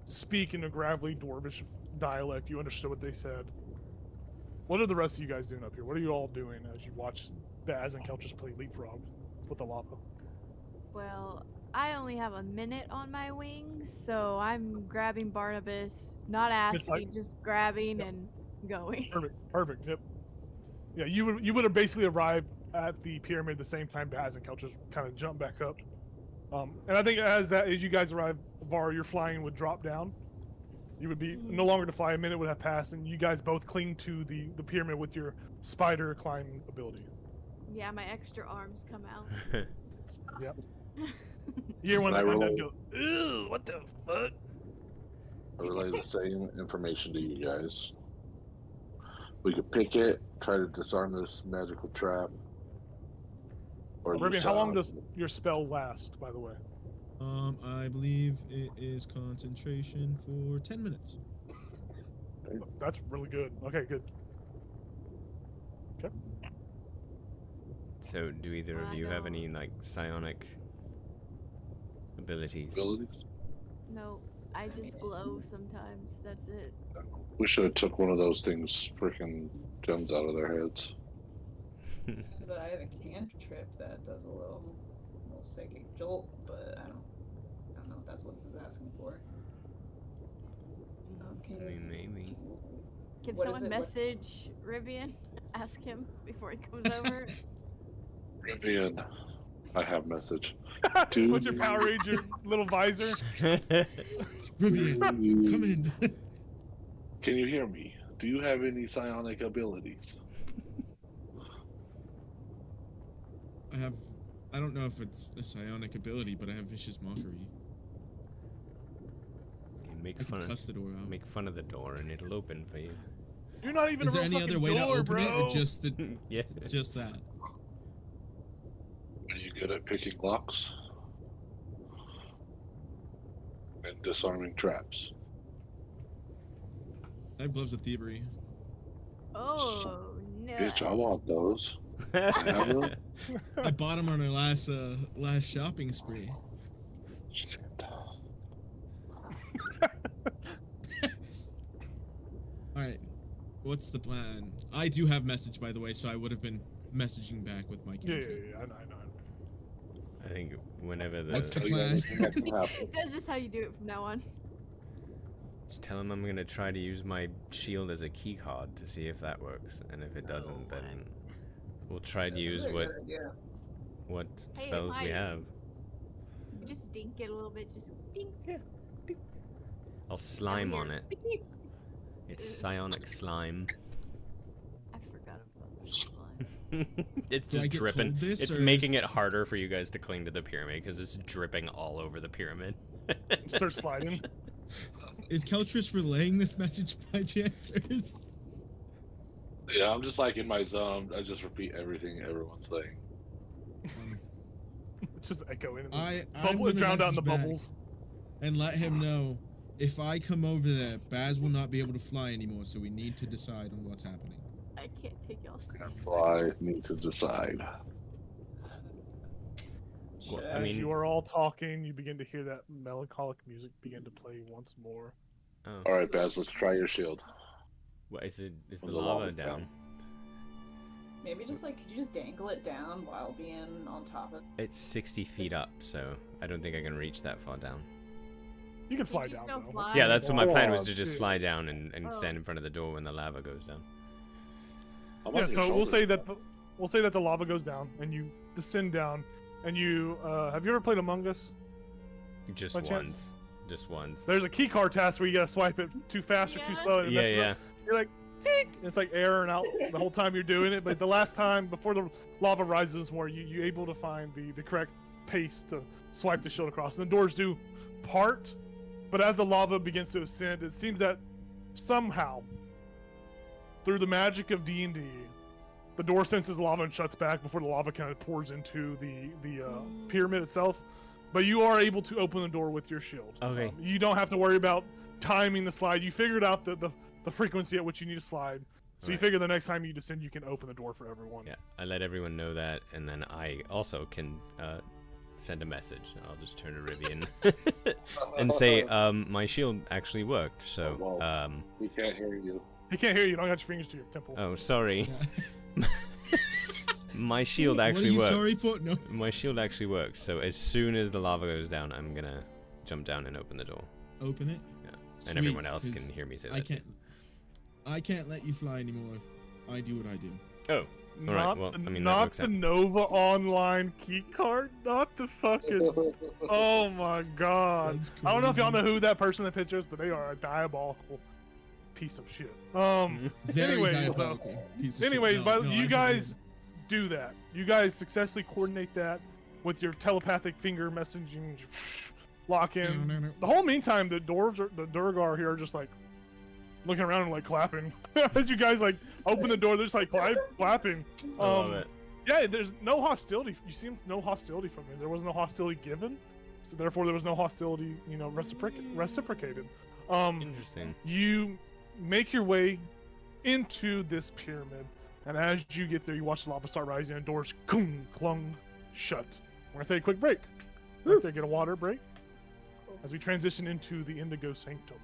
speak in a gravelly dwarvish dialect. You understood what they said. What are the rest of you guys doing up here? What are you all doing as you watch Baz and Keltris play leapfrog with the lava? Well, I only have a minute on my wings, so I'm grabbing Barnabas, not asking, just grabbing and going. Perfect. Yep. Yeah, you would have basically arrived at the pyramid the same time Baz and Keltris kind of jump back up. And I think as you guys arrive, Var, your flying would drop down. You would be no longer to fly. A minute would have passed, and you guys both cling to the pyramid with your spider climbing ability. Yeah, my extra arms come out. Yep. You hear one of them go, "Ew, what the fuck?" I relay the same information to you guys. We could pick it, try to disarm this magical trap. Or Rivian, how long does your spell last, by the way? I believe it is concentration for 10 minutes. That's really good. Okay, good. Okay. So, do either of you have any, like, psionic abilities? No, I just glow sometimes. That's it. We should have took one of those things freaking gems out of their heads. But I have a cantrip that does a little psychic jolt, but I don't know if that's what this is asking for. I mean, maybe. Can what someone message Rivian? Ask him before he comes over. Rivian, I have message. What's your Power Ranger little visor? Rivian, come in. Can you hear me? Do you have any psionic abilities? I don't know if it's a psionic ability, but I have vicious mockery. Make I fun can cuss the door out. Make fun of the door and it'll open for you. You're not even Is a there real any other fucking way door, to open bro. it, or just the Yeah. just that? Are you good at picking locks? And disarming traps? I have gloves of thievery. Oh no. Bitch, I want those. I have them. I bought them on our last shopping spree. Shit. All right, what's the plan? I do have message, by the way, so I would have been messaging back with my Yeah, cantrip. I know. I think whenever the... What's the plan? That's just how you do it from now on. Just tell him I'm gonna try to use my shield as a key card to see if that works, and if it doesn't, then we'll try to use what Hey, spells we Mike. have. You just dink it a little bit, just dink. I'll slime on it. Beep. It's psionic slime. I forgot about the slime. It's Do I just get dripping. told this, It's or making is- it harder for you guys to cling to the pyramid because it's dripping all over the pyramid. Start sliding. Is Keltris relaying this message by chance, or is... Yeah, I'm just like in my zone. I just repeat everything everyone's saying. Just echoing. I'm Bubble, gonna drowned out in the message back bubbles. and let him know if I come over there, Baz will not be able to fly anymore, so we need to decide on what's happening. I can't take y'all And serious. I need to decide. Well, I As mean, you are all talking, you begin to hear that melancholic music begin to play once more. oh, All right, Baz, let's try your shield. what is it? Is the The lava lava's down? down. Maybe just like, could you just dangle it down while being on top of it? It's 60 feet up, so I don't think I can reach that far down. You can fly Did you down still though. fly? Yeah, that's what my plan was, Oh, to just shit. fly down and Oh. stand in front of the door when the lava goes down. I'm Yeah, on your so we'll say shoulders. that the lava goes down and you descend down and you have you ever played Among Us? Just By once. chance? Just once. There's a key card task where you gotta swipe it too fast or too Yeah. slow and it Yeah, messes yeah. up. You're like, tick! It's like erroring out the whole time you're doing it, but the last time before the lava rises more, you able to find the correct pace to swipe the shield across. And the doors do part, but as the lava begins to ascend, it seems that somehow, through the magic of D&D, the door senses lava and shuts back before the lava kind of pours into the pyramid itself. But you are able to open the door with your shield. Okay. You don't have to worry about timing the slide. You figured out the frequency at which you need to slide. So you Right. figure the next time you descend, you can open the door for everyone. Yeah, I let everyone know that, and then I also can send a message. I'll just turn to Rivian and say, my shield actually worked. So, We can't hear you. He can't hear you. You don't got your fingers to your temple. oh, sorry. Yeah. My shield actually What are you worked. sorry for? No. My shield actually works. So as soon as the lava goes down, I'm gonna jump down and open the door. Open it. Yeah, Sweet, and everyone else 'cause can hear me say I that. too. can't. I can't let you fly anymore if I do what I do. Oh, Not, Alright, well, I mean, that not works the out. Nova Online key card. Not the fucking. Oh my god. That's I don't know if y'all know crazy. who that person in the picture is, but they are a diabolical piece of shit. Very Anyways, diabolical piece of shit. Anyways, No, but no, I you don't guys know. do that. You guys successfully coordinate that with your telepathic finger messaging lock in. No. The whole meantime, the Durgar here are just like looking around and like clapping. As you guys like open the door, they're just like clapping. I love it. Yeah, there's no hostility. You see no hostility from me. There was no hostility given, so therefore there was no hostility, reciprocated. Interesting. You make your way into this pyramid, and as you get there, you watch the lava start rising, and doors clung shut. We're gonna take a quick break. Right there, get a water break. As we transition into the Indigo Sanctum.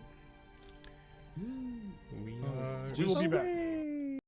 We Oh, are. We will be back. away.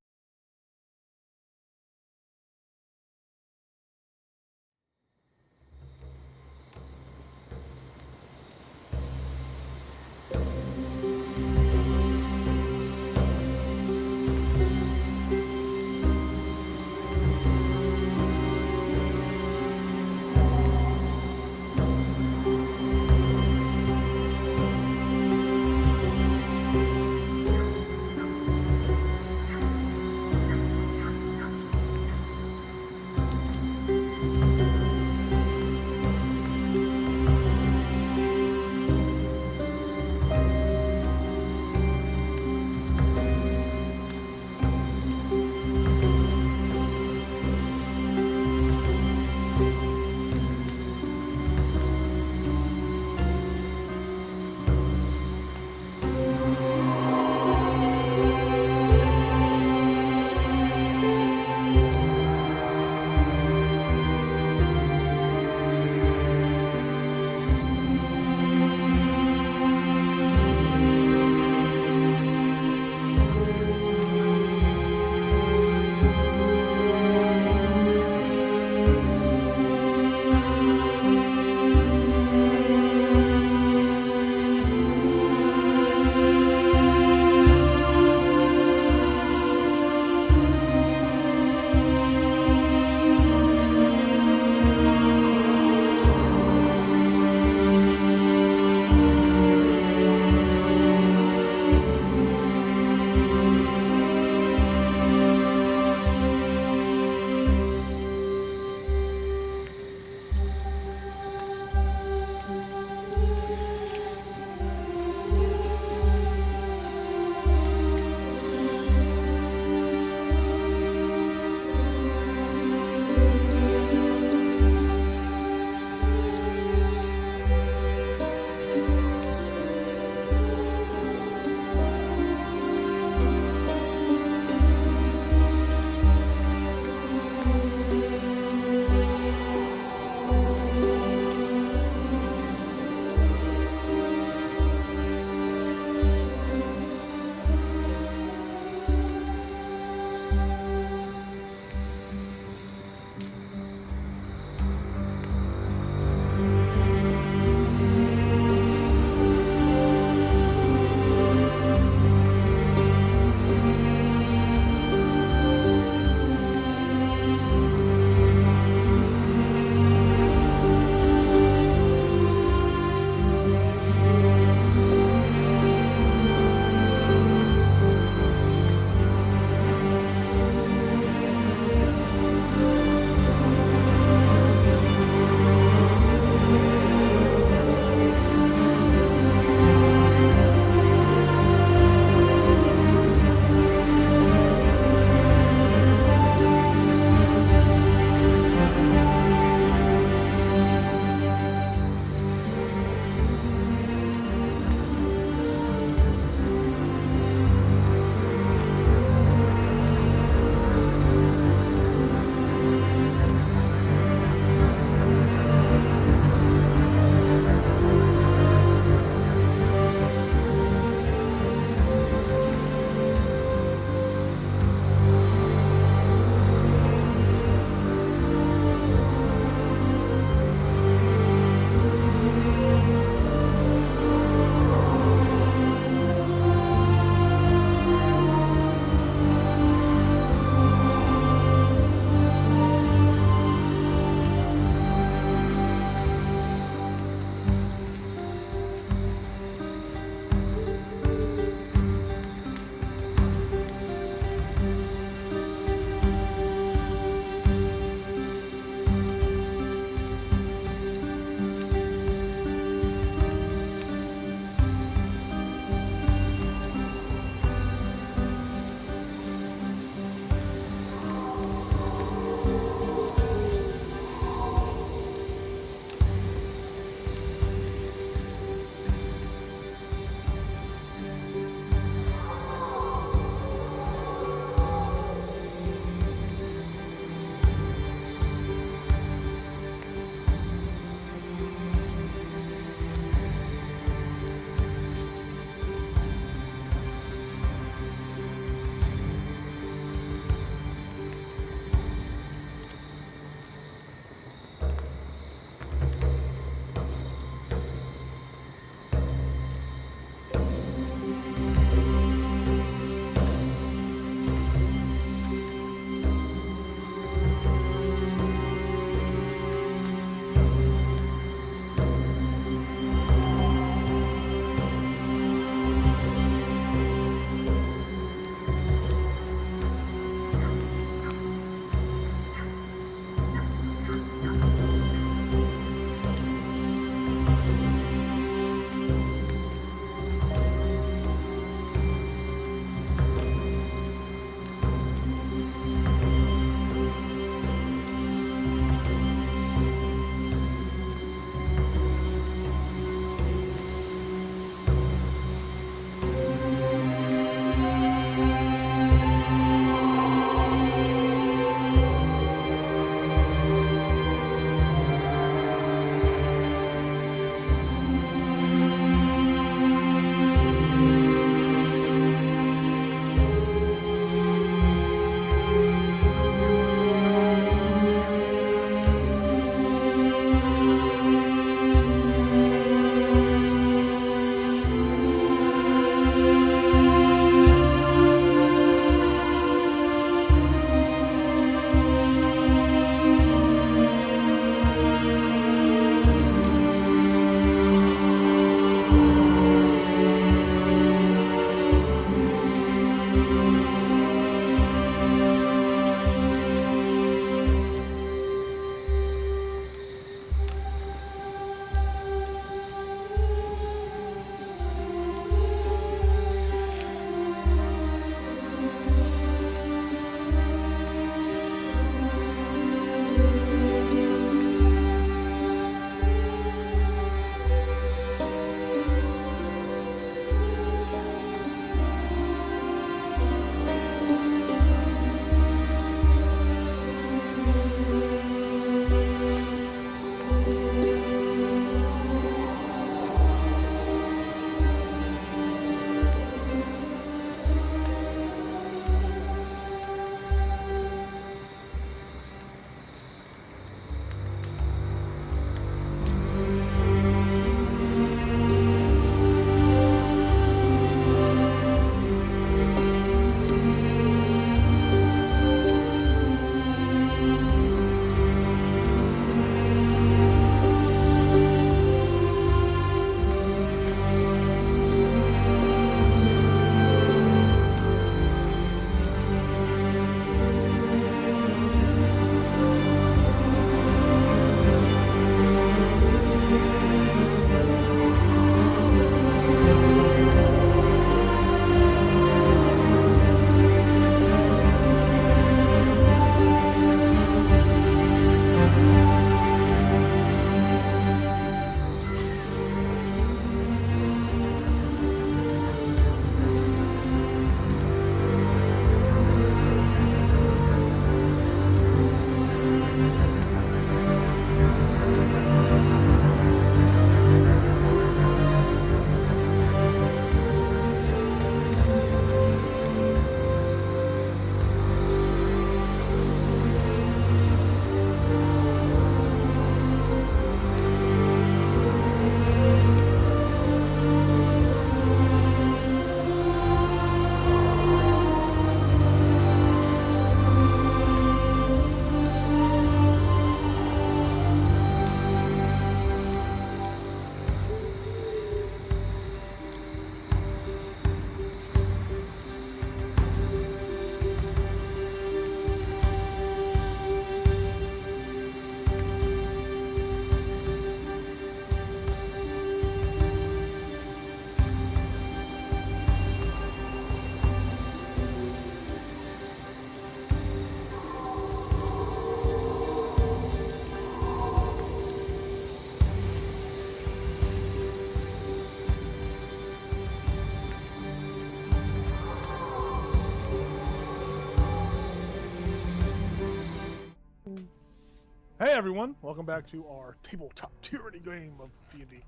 Hey everyone, welcome back to our tabletop tyranny game of D&D.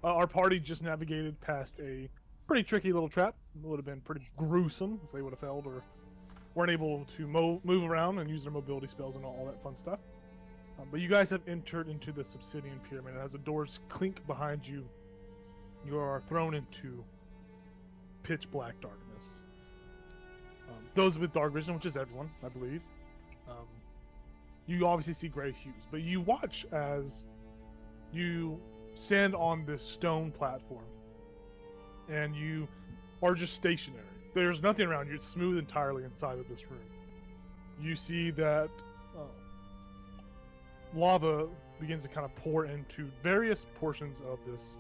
Our party just navigated past a pretty tricky little trap. It would have been pretty gruesome if they would have failed or weren't able to move around and use their mobility spells and all that fun stuff. But you guys have entered into the Obsidian Pyramid. As the doors clink behind you, you are thrown into pitch black darkness. Those with dark vision, which is everyone, I believe, you obviously see gray hues, but you watch as you stand on this stone platform and you are just stationary. There's nothing around you. It's smooth entirely inside of this room. You see that lava begins to kind of pour into various portions of this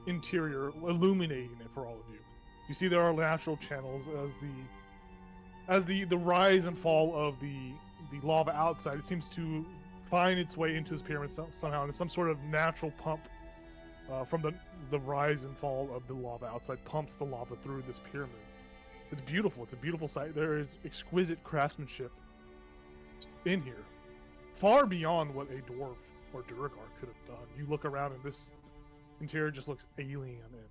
interior, illuminating it for all of you. You see there are natural channels as the rise and fall of the lava outside. It seems to find its way into this pyramid somehow, and some sort of natural pump from the rise and fall of the lava outside pumps the lava through this pyramid. It's beautiful. It's a beautiful sight. There is exquisite craftsmanship in here, far beyond what a dwarf or Duragar could have done. You look around and this interior just looks alien and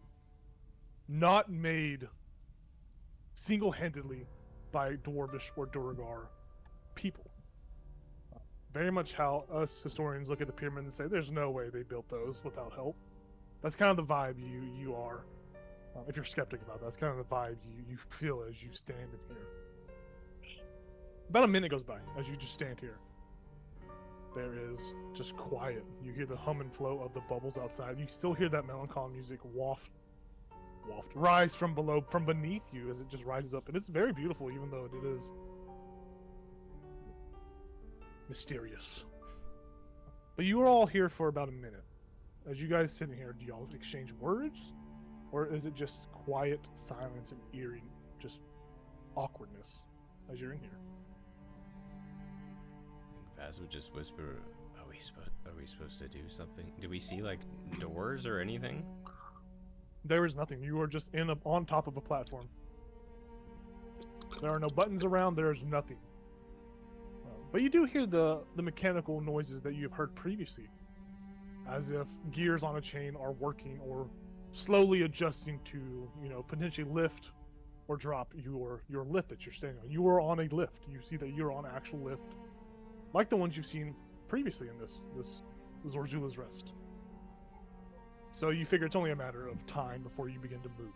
not made single-handedly by dwarvish or Duragar people. Very much how us historians look at the pyramid and say, there's no way they built those without help. That's kind of the vibe you are, if you're skeptic about that, that's kind of the vibe you feel as you stand in here. About a minute goes by as you just stand here. There is just quiet. You hear the hum and flow of the bubbles outside. You still hear that melancholy music rise from beneath you as it just rises up. And it's very beautiful, even though it is mysterious. But you are all here for about a minute. As you guys sitting here, do y'all exchange words? Or is it just quiet silence and eerie, just awkwardness as you're in here? Baz would just whisper, are we supposed to do something? Do we see like doors or anything? There is nothing. You are just on top of a platform. There are no buttons around. There is nothing. But you do hear the mechanical noises that you have heard previously, as if gears on a chain are working or slowly adjusting to, potentially lift or drop your lift that you're standing on. You are on a lift. You see that you're on an actual lift, like the ones you've seen previously in this Zorzula's Rest. So you figure it's only a matter of time before you begin to move.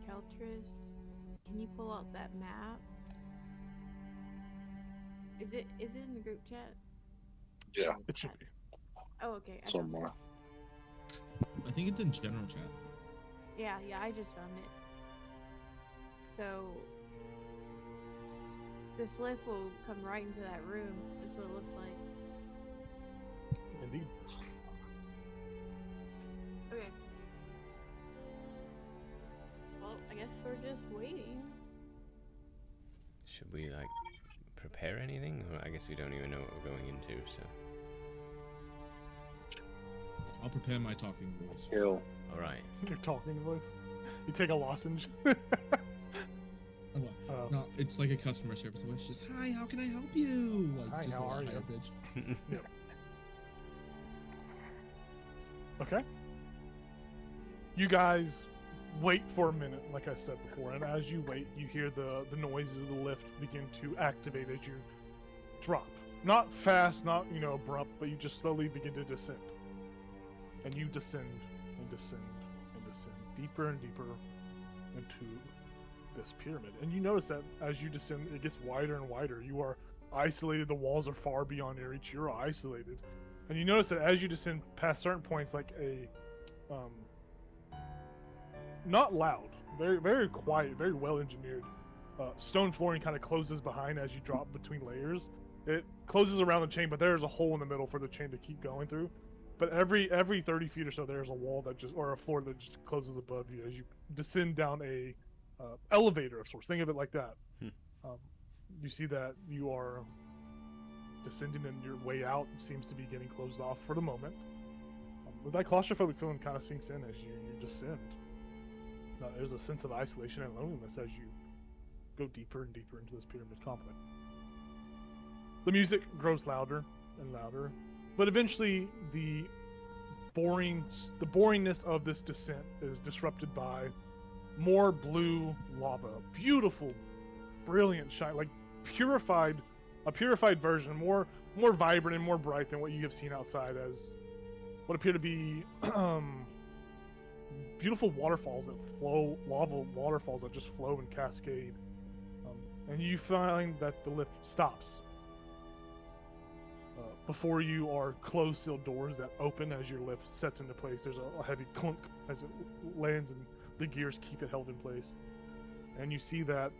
Keltris, can you pull out that map? Is it in the group chat? Yeah, It should be. Oh, okay. I found somewhere. I think it's in general chat. it. Yeah, I just found it. So this lift will come right into that room. That's what it looks like. Indeed. Okay. Well, I guess we're just waiting. Should we like prepare anything? Or I guess we don't even know what we're going into, so. I'll prepare my talking voice. Kill. Alright. Your talking voice. You take a lozenge. Oh, well, no, it's like a customer service voice. Just, hi, how can I help you? Like, Hi, just how a lot are you? higher pitched. Yep. Okay. You guys wait for a minute, like I said before, and as you wait, you hear the noises of the lift begin to activate as you drop. Not fast, not abrupt, but you just slowly begin to descend. And you descend and descend and descend deeper and deeper into this pyramid. And you notice that as you descend, it gets wider and wider. You are isolated. The walls are far beyond your reach. You're isolated. And you notice that as you descend past certain points, like a not loud, very very quiet, very well engineered stone flooring kind of closes behind as you drop between layers. It closes around the chain, but there's a hole in the middle for the chain to keep going through. But every 30 feet or so, there's a wall or a floor that just closes above you as you descend down a elevator of sorts. Think of it like that. You see that you are descending, and your way out seems to be getting closed off for the moment. But that claustrophobic feeling kind of sinks in as you descend. There's a sense of isolation and loneliness as you go deeper and deeper into this pyramid complex. The music grows louder and louder, but eventually the boringness of this descent is disrupted by more blue lava. Beautiful, brilliant shine, like a purified version, more vibrant and more bright than what you have seen outside, as what appear to be beautiful waterfalls that flow, lava waterfalls that just flow and cascade. And you find that the lift stops. Before you are closed sealed doors that open as your lift sets into place. There's a heavy clunk as it lands, and the gears keep it held in place. And you see that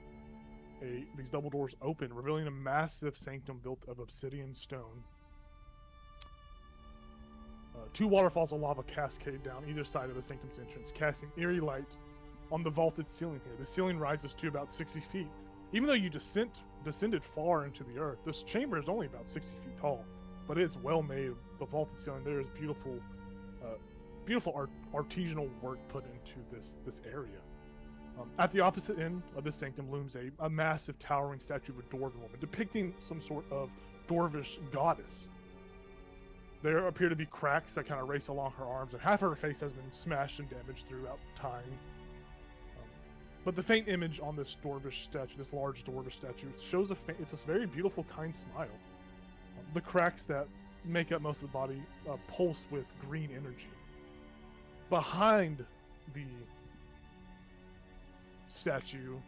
these double doors open, revealing a massive sanctum built of obsidian stone. Two waterfalls of lava cascade down either side of the sanctum's entrance, casting eerie light on the vaulted ceiling here. The ceiling rises to about 60 feet. Even though you descended far into the earth, this chamber is only about 60 feet tall, but it's well made. The vaulted ceiling there is beautiful, artisanal work put into this area. At the opposite end of this sanctum looms a massive towering statue of a dwarven woman, depicting some sort of dwarvish goddess. There appear to be cracks that kind of race along her arms, and half of her face has been smashed and damaged throughout time. But the faint image on this dwarvish statue, this large dwarvish statue, shows it's a very beautiful, kind smile. The cracks that make up most of the body pulse with green energy. Behind the statue,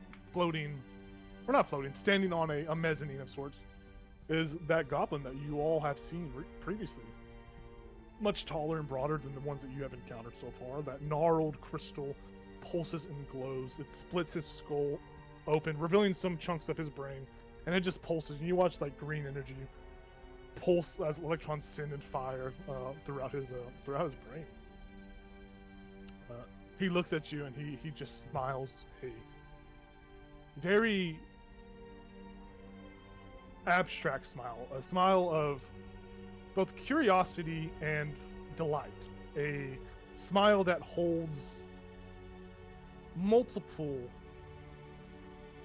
standing on a mezzanine of sorts, is that goblin that you all have seen previously. Much taller and broader than the ones that you have encountered so far. That gnarled crystal pulses and glows. It splits his skull open, revealing some chunks of his brain, and it just pulses. And you watch like green energy pulse as electrons send and fire throughout his brain. He looks at you and he just smiles a very abstract smile, a smile of both curiosity and delight, a smile that holds multiple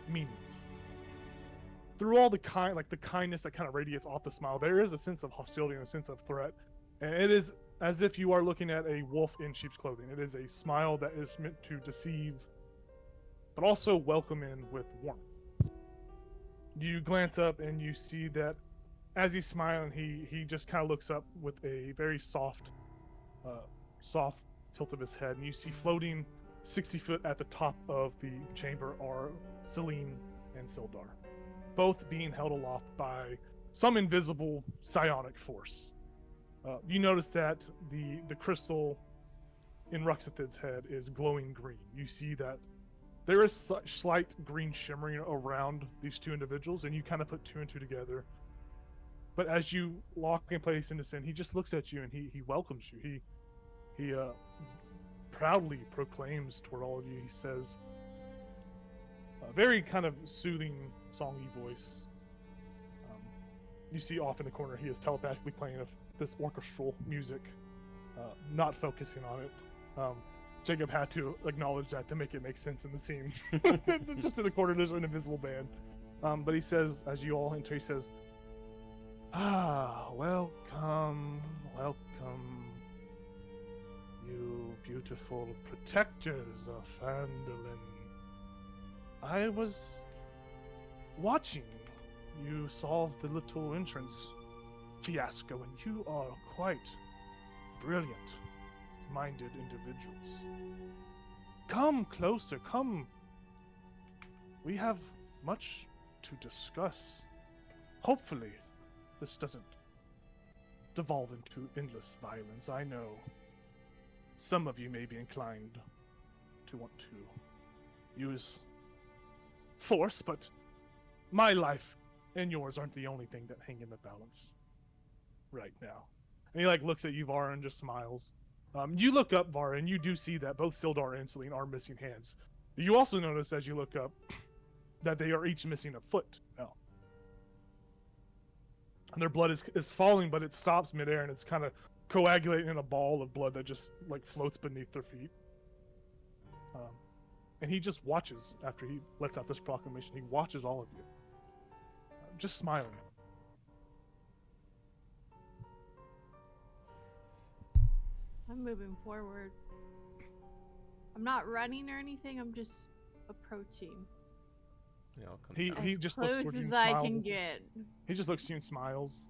meanings. Through all the kindness that kind of radiates off the smile, there is a sense of hostility and a sense of threat, and it is as if you are looking at a wolf in sheep's clothing. It is a smile that is meant to deceive, but also welcome in with warmth. You glance up and you see that as he's smiling, he just kind of looks up with a very soft tilt of his head, and you see floating 60 foot at the top of the chamber are Celine and Sildar, both being held aloft by some invisible psionic force. You notice that the crystal in Ruxathid's head is glowing green. You see that there is slight green shimmering around these two individuals, and you kind of put two and two together. But as you lock in place in this end, he just looks at you and he welcomes you. He proudly proclaims toward all of you. He says, a very kind of soothing, songy voice. You see off in the corner, he is telepathically playing this orchestral music, not focusing on it. Jacob had to acknowledge that to make it make sense in the scene. Just in the corner, there's an invisible band. But he says, as you all enter, he says, welcome, you beautiful protectors of Phandelver. I was watching you solve the little entrance fiasco, and you are quite brilliant-minded individuals. Come closer, come. We have much to discuss. Hopefully, this doesn't devolve into endless violence. I know some of you may be inclined to want to use force, but my life and yours aren't the only thing that hang in the balance right now. And he looks at you, Vara, and just smiles. You look up, Vara, and you do see that both Sildar and Celine are missing hands. You also notice as you look up that they are each missing a foot now. And their blood is falling, but it stops midair, and it's kind of coagulating in a ball of blood that just floats beneath their feet. And he just watches after he lets out this proclamation. He watches all of you, just smiling. I'm moving forward. I'm not running or anything. I'm just approaching. Yeah, I'll come. He As just looks close towards you and as I smiles. can get. He just looks at you and smiles.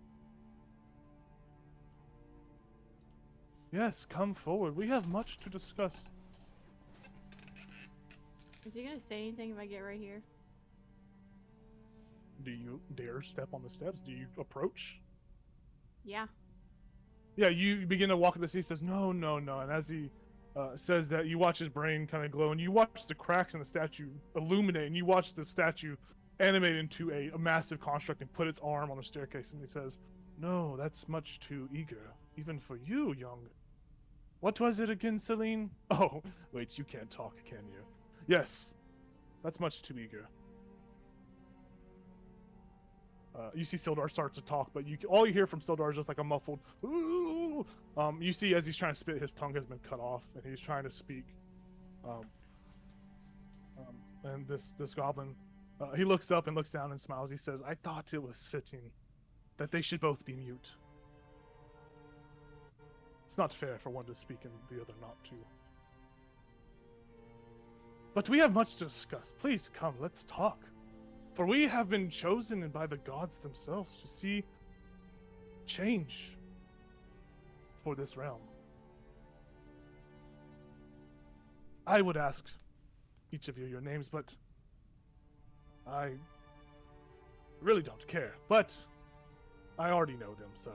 Yes, come forward. We have much to discuss. Is he gonna say anything if I get right here? Do you dare step on the steps? Do you approach? Yeah. Yeah, you begin to walk up the steps. He says, no, no, no. And as he says that, you watch his brain kind of glow, and you watch the cracks in the statue illuminate, and you watch the statue animate into a massive construct and put its arm on the staircase. And he says, no, that's much too eager, even for you, young. What was it again, Celine? Oh, wait, you can't talk, can you? Yes, that's much too eager. You see Sildar starts to talk, but all you hear from Sildar is just like a muffled ooh. You see as he's trying to spit, his tongue has been cut off, and he's trying to speak. And this goblin, he looks up and looks down and smiles. He says, I thought it was fitting that they should both be mute. It's not fair for one to speak and the other not to. But we have much to discuss. Please come, let's talk. For we have been chosen by the gods themselves to see change for this realm. I would ask each of you your names, but I really don't care. But I already know them, so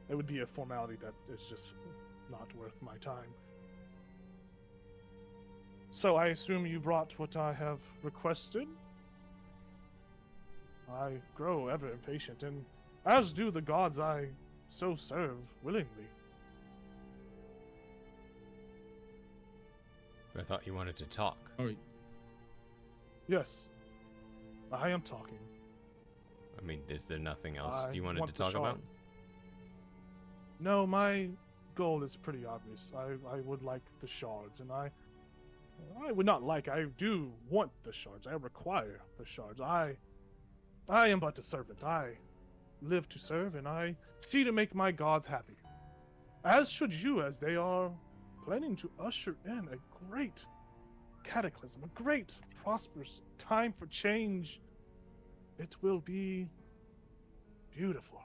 it would be a formality that is just not worth my time. So I assume you brought what I have requested? I grow ever impatient, and as do the gods I so serve willingly. I thought you wanted to talk. Oh, Yes, I am talking. I mean, is there nothing else I you wanted want to the talk about? shards. No, my goal is pretty obvious. I would like the shards, and I would not like, I do want the shards. I require the shards. I am but a servant. I live to serve, and I see to make my gods happy. As should you, as they are planning to usher in a great cataclysm, a great, prosperous time for change. It will be beautiful.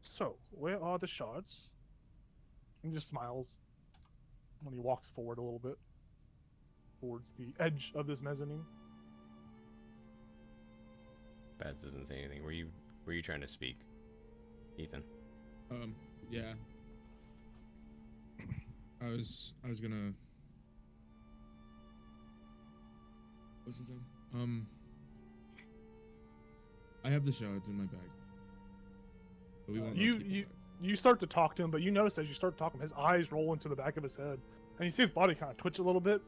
So, where are the shards? He just smiles when he walks forward a little bit towards the edge of this mezzanine. Baz doesn't say anything. Were you trying to speak, Ethan? Yeah. I was gonna. What's his name? I have the shards in my bag. But we won't You start to talk to him, but you notice as you start talking, his eyes roll into the back of his head, and you see his body kind of twitch a little bit.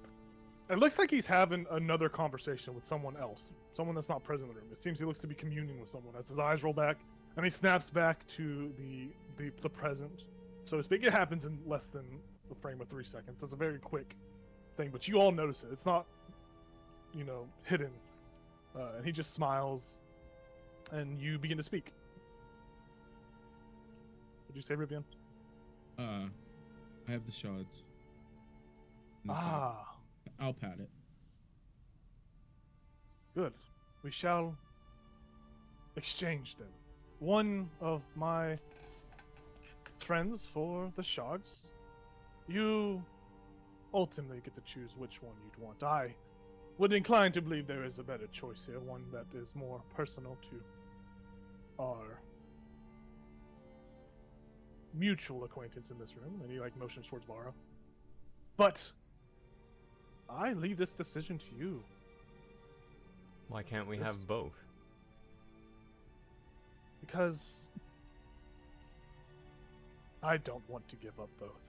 It looks like he's having another conversation with someone else, someone that's not present in the room. It seems he looks to be communing with someone as his eyes roll back, and he snaps back to the present, so to speak. It happens in less than a frame of 3 seconds. It's a very quick thing, but you all notice it. It's not, hidden. And he just smiles, and you begin to speak. Did you say, Rivian? I have the shards. in this bag. Ah, I'll pat it. good. We shall exchange them. One of my friends for the shards. You ultimately get to choose which one you'd want. I would incline to believe there is a better choice here, one that is more personal to our mutual acquaintance in this room, and he motions towards Vara. But I leave this decision to you. Why can't we This- have both? Because I don't want to give up both.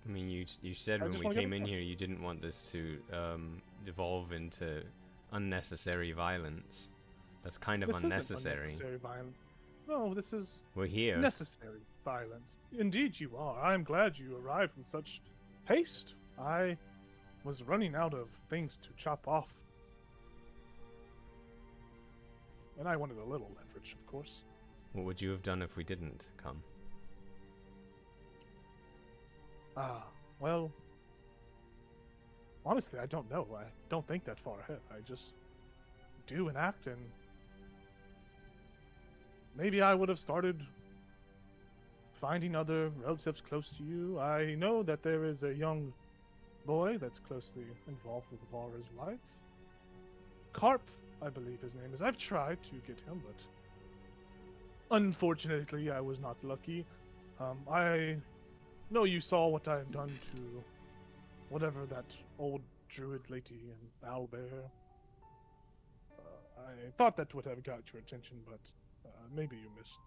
I mean, you said I when just we wanna get came it in done. here you didn't want this to devolve into unnecessary violence. That's kind of This isn't unnecessary. unnecessary violence. No, this is We're here. necessary violence. Indeed you are. I'm glad you arrived with such haste. I was running out of things to chop off. And I wanted a little leverage, of course. What would you have done if we didn't come? Well, honestly, I don't know. I don't think that far ahead. I just do and act, and maybe I would have started finding other relatives close to you. I know that there is a young boy that's closely involved with Vara's life. Carp, I believe his name is. I've tried to get him, but unfortunately, I was not lucky. I know you saw what I've done to whatever that old druid lady in Owlbear. I thought that would have got your attention, but maybe you missed.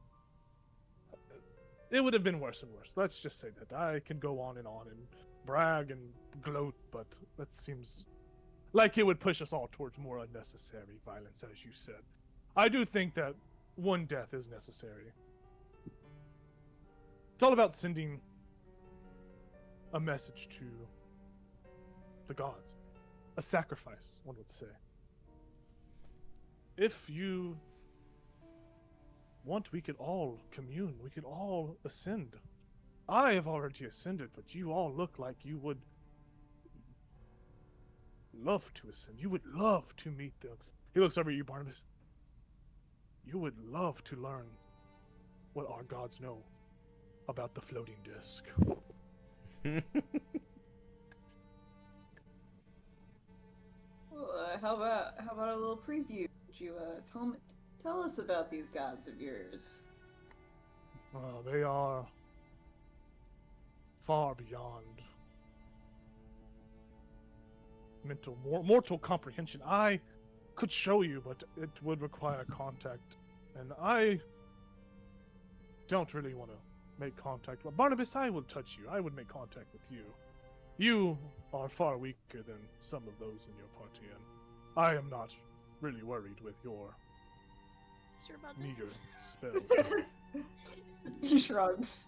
It would have been worse and worse. Let's just say that. I can go on and brag and gloat, but that seems like it would push us all towards more unnecessary violence, as you said. I do think that one death is necessary. It's all about sending a message to the gods. A sacrifice, one would say. If you want, we could all commune. We could all ascend. I have already ascended, but you all look like you would love to ascend. You would love to meet them. He looks over at you, Barnabas. You would love to learn what our gods know about the floating disc. Well, how about a little preview? Would you tell us about these gods of yours? They are far beyond mortal comprehension. I could show you, but it would require contact, and I don't really want to make contact. But Barnabas, I will touch you. I would make contact with you. You are far weaker than some of those in your party, and I am not really worried with your Sure about that? meager spells. He shrugs.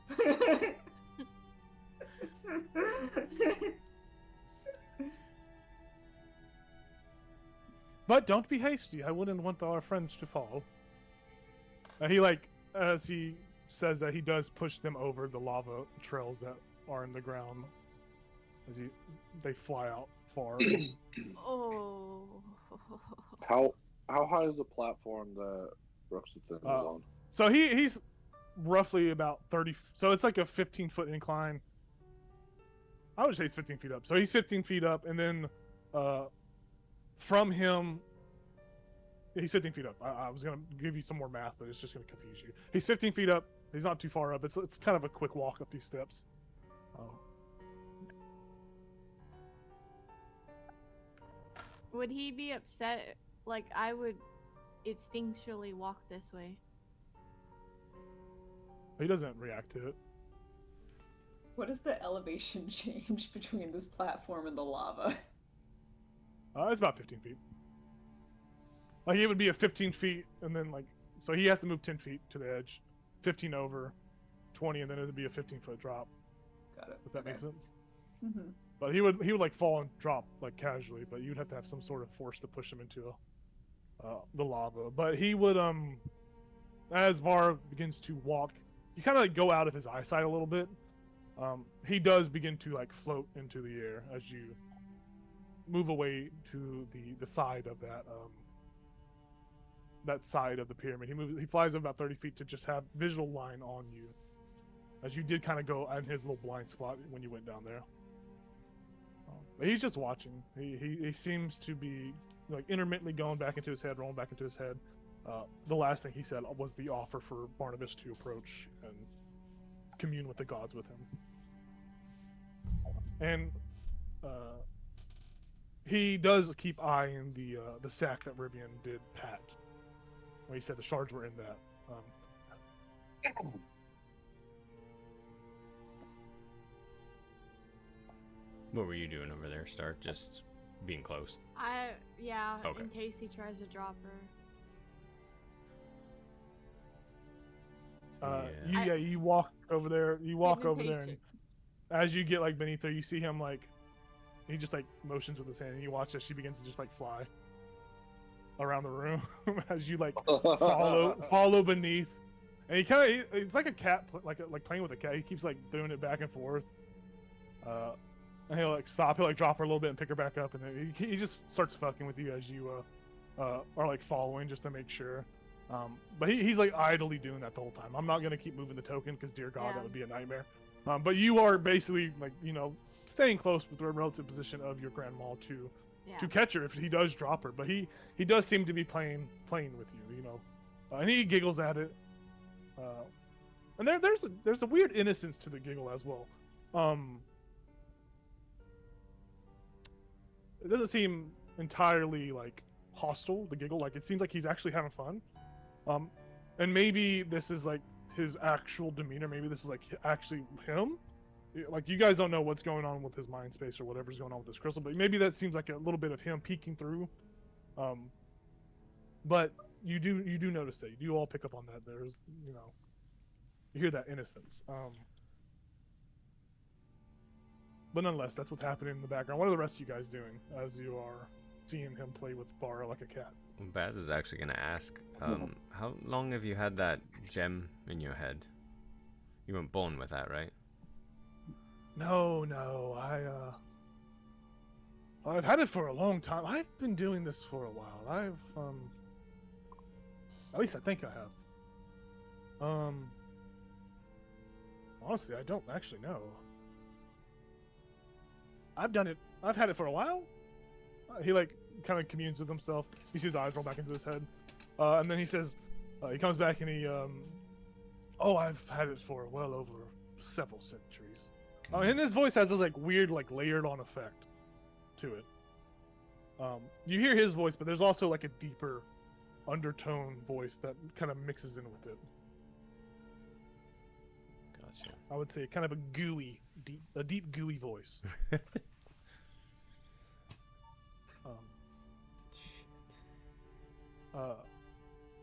But don't be hasty. I wouldn't want our friends to fall. As he says that, he does push them over the lava trails that are in the ground. They fly out far. Oh. How high is the platform that Ruxathan is on? So he's roughly about 30. So it's like a 15-foot incline. I would say it's 15 feet up. So he's 15 feet up, and then from him, he's 15 feet up. I was gonna give you some more math, but it's just gonna confuse you. He's 15 feet up. He's not too far up. It's kind of a quick walk up these steps. Would he be upset? Like, I would instinctually walk this way. He doesn't react to it. What is the elevation change between this platform and the lava? It's about 15 feet. Like, it would be a 15 feet, and then, so he has to move 10 feet to the edge. 15 over, 20, and then it would be a 15-foot drop. Got it. If that makes sense. Mm-hmm. But he would fall and drop, casually, but you'd have to have some sort of force to push him into the lava. But he would, as Var begins to walk, you kind of, go out of his eyesight a little bit. He does begin to, float into the air as you move away to the side of that side of the pyramid. He flies about 30 feet to just have visual line on you, as you did kind of go in his little blind spot when you went down there. But he's just watching. He seems to be intermittently going back into his head, rolling back into his head. The last thing he said was the offer for Barnabas to approach and commune with the gods with him. And he does keep eyeing the sack that Rivian did pat. When he said the shards were in that. What were you doing over there, Stark? Just being close? Yeah, Okay. in case he tries to drop her. You walk over there. You walk Being over there, and impatient. as you get beneath her, you see him he just motions with his hand, and you watch as she begins to just fly around the room as you follow beneath. And he's like a cat, like playing with a cat. He keeps doing it back and forth. And he'll like stop, he'll like drop her a little bit and pick her back up, and then he just starts fucking with you as you are like following just to make sure. But he's like idly doing that the whole time. I'm not gonna keep moving the token because dear God, Yeah. that would be a nightmare. But you are basically like staying close with the relative position of your grandma Yeah. to catch her if he does drop her. But he does seem to be playing with you, and he giggles at it. And there's a weird innocence to the giggle as well. It doesn't seem entirely like hostile, the giggle. Like it seems like he's actually having fun. And maybe this is like his actual demeanor. Maybe this is like actually him. Like you guys don't know what's going on with his mind space or whatever's going on with this crystal, but maybe that seems like a little bit of him peeking through. But you do notice that. You do all pick up on that. There's you hear that innocence. But nonetheless, that's what's happening in the background. What are the rest of you guys doing as you are seeing him play with Bara like a cat? Well, Baz is actually going to ask, how long have you had that gem in your head? You weren't born with that, right? No, I've had it for a long time. I've been doing this for a while. At least I think I have. Honestly, I don't actually know. I've had it for a while. He like kind of communes with himself. You see his eyes roll back into his head. And then he says, he comes back and he, I've had it for well over several centuries. And his voice has this like weird, like layered on effect to it. You hear his voice, but there's also like a deeper undertone voice that kind of mixes in with it. Gotcha. I would say kind of a deep gooey voice.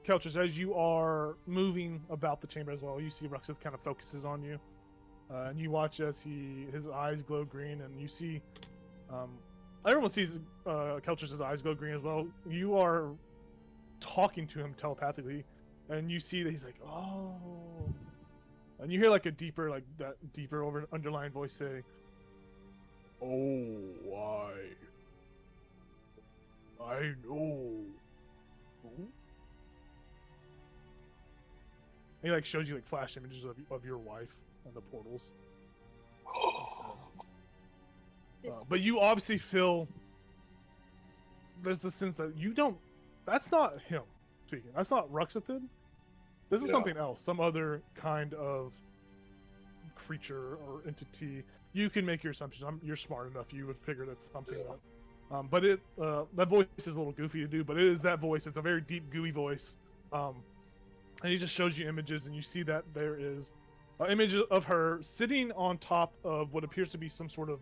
Kelchers, as you are moving about the chamber as well, you see Ruxith kind of focuses on you, and you watch as his eyes glow green, and you see, everyone sees Kelchers' eyes glow green as well. You are talking to him telepathically, and you see that he's like, oh, and you hear like a deeper, underlying voice say, oh, I know. And he like shows you like flash images of your wife and the portals. But you obviously feel there's the sense that that's not him speaking. That's not Ruxithid. This is something else, some other kind of creature or entity. You can make your assumptions. You're smart enough. You would figure that's something that. But that voice is a little goofy to do, but it is that voice. It's a very deep, gooey voice. And he just shows you images, and you see that there is an image of her sitting on top of what appears to be some sort of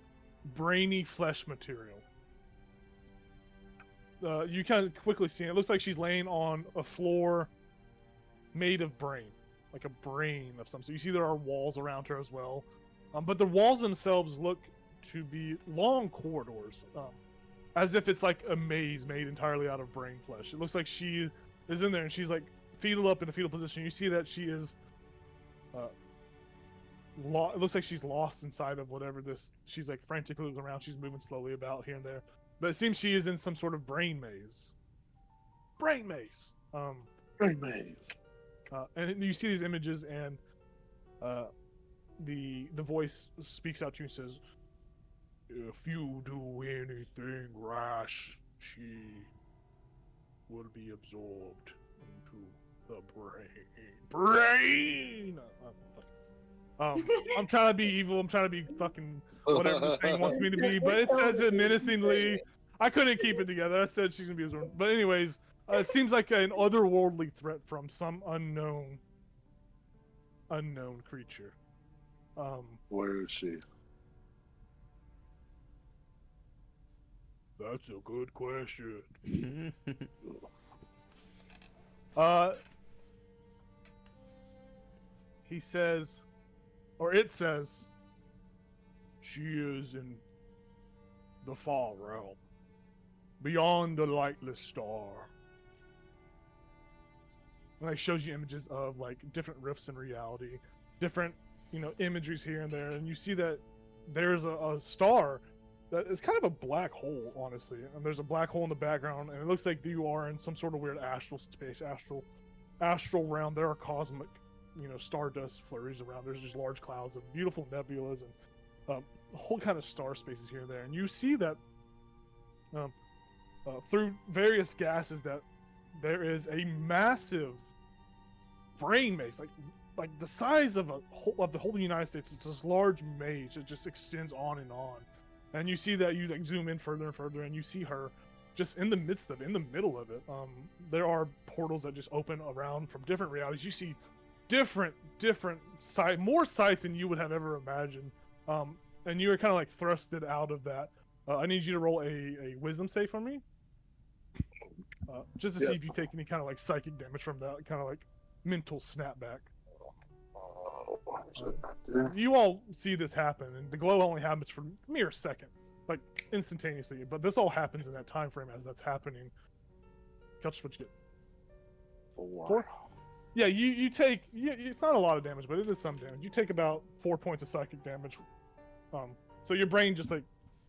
brainy flesh material. You kind of quickly see it. It looks like she's laying on a floor made of brain, like a brain of some sort. You see there are walls around her as well, but the walls themselves look to be long corridors, as if it's like a maze made entirely out of brain flesh. It looks like she is in there, and she's like fetal up in a fetal position. You see that she is it looks like she's lost inside of whatever this. She's like frantically looking around. She's moving slowly about here and there, but it seems she is in some sort of brain maze. Brain maze. And you see these images, and the voice speaks out to you and says, "If you do anything rash, she will be absorbed into the brain." I'm trying to be evil. I'm trying to be fucking whatever this thing wants me to be, but it says it menacingly. I couldn't keep it together. I said she's gonna be absorbed. But anyways, it seems like an otherworldly threat from some unknown creature. Where is she? That's a good question. He says, or it says, she is in the far realm, beyond the lightless star. And it shows you images of like different rifts in reality, different, imageries here and there, and you see that there's a star that is kind of a black hole, honestly. And there's a black hole in the background, and it looks like you are in some sort of weird astral space, astral realm. There are cosmic, stardust flurries around. There's just large clouds of beautiful nebulas and a whole kind of star spaces here and there. And you see that through various gases that there is a massive brain maze, like the size of the whole United States. It's this large maze that just extends on and on. And you see that you like zoom in further and further, and you see her just in the midst of it, in the middle of it. There are portals that just open around from different realities. You see different more sights than you would have ever imagined. And you are kind of like thrusted out of that. I need you to roll a wisdom save for me, just to see if you take any kind of like psychic damage from that kind of like mental snapback. You all see this happen, and the glow only happens for a mere second, like instantaneously. But this all happens in that time frame as that's happening. Couch, what you get? 4? Yeah, you take. It's not a lot of damage, but it is some damage. You take about 4 points of psychic damage. So your brain just like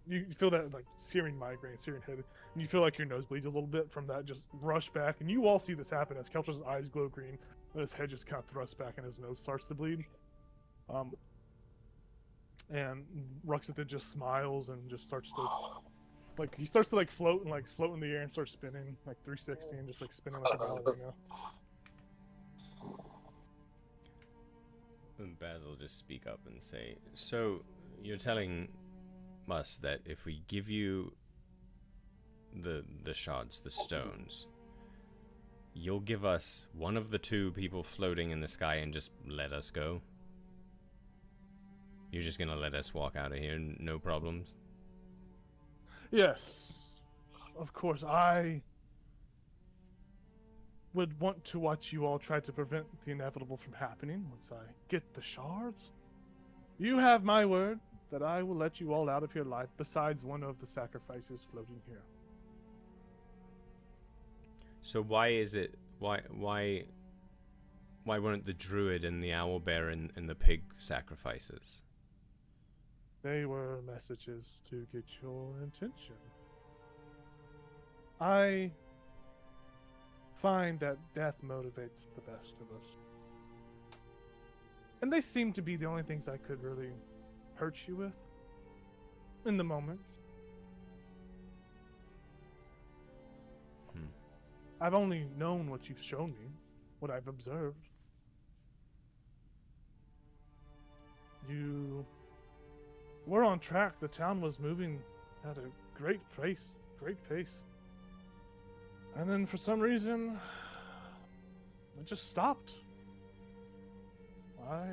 you feel that like searing migraine, searing headache, and you feel like your nose bleeds a little bit from that just rush back. And you all see this happen as Kelcher's eyes glow green, and his head just kind of thrusts back, and his nose starts to bleed. And Ruxitha just smiles and just starts to he starts to float in the air and starts spinning like 360 and just like spinning like a ballerina. And Baz will just speak up and say, so you're telling us that if we give you the shards, the stones, you'll give us one of the 2 people floating in the sky and just let us go? You're just gonna let us walk out of here, no problems? Yes, of course. I would want to watch you all try to prevent the inevitable from happening once I get the shards. You have my word that I will let you all out of here alive, besides one of the sacrifices floating here. So why is it, why weren't the druid and the owlbear and the pig sacrifices? They were messages to get your attention. I find that death motivates the best of us. And they seem to be the only things I could really hurt you with in the moment. I've only known what you've shown me, what I've observed. You were on track. The town was moving at a great pace. And then for some reason, it just stopped. I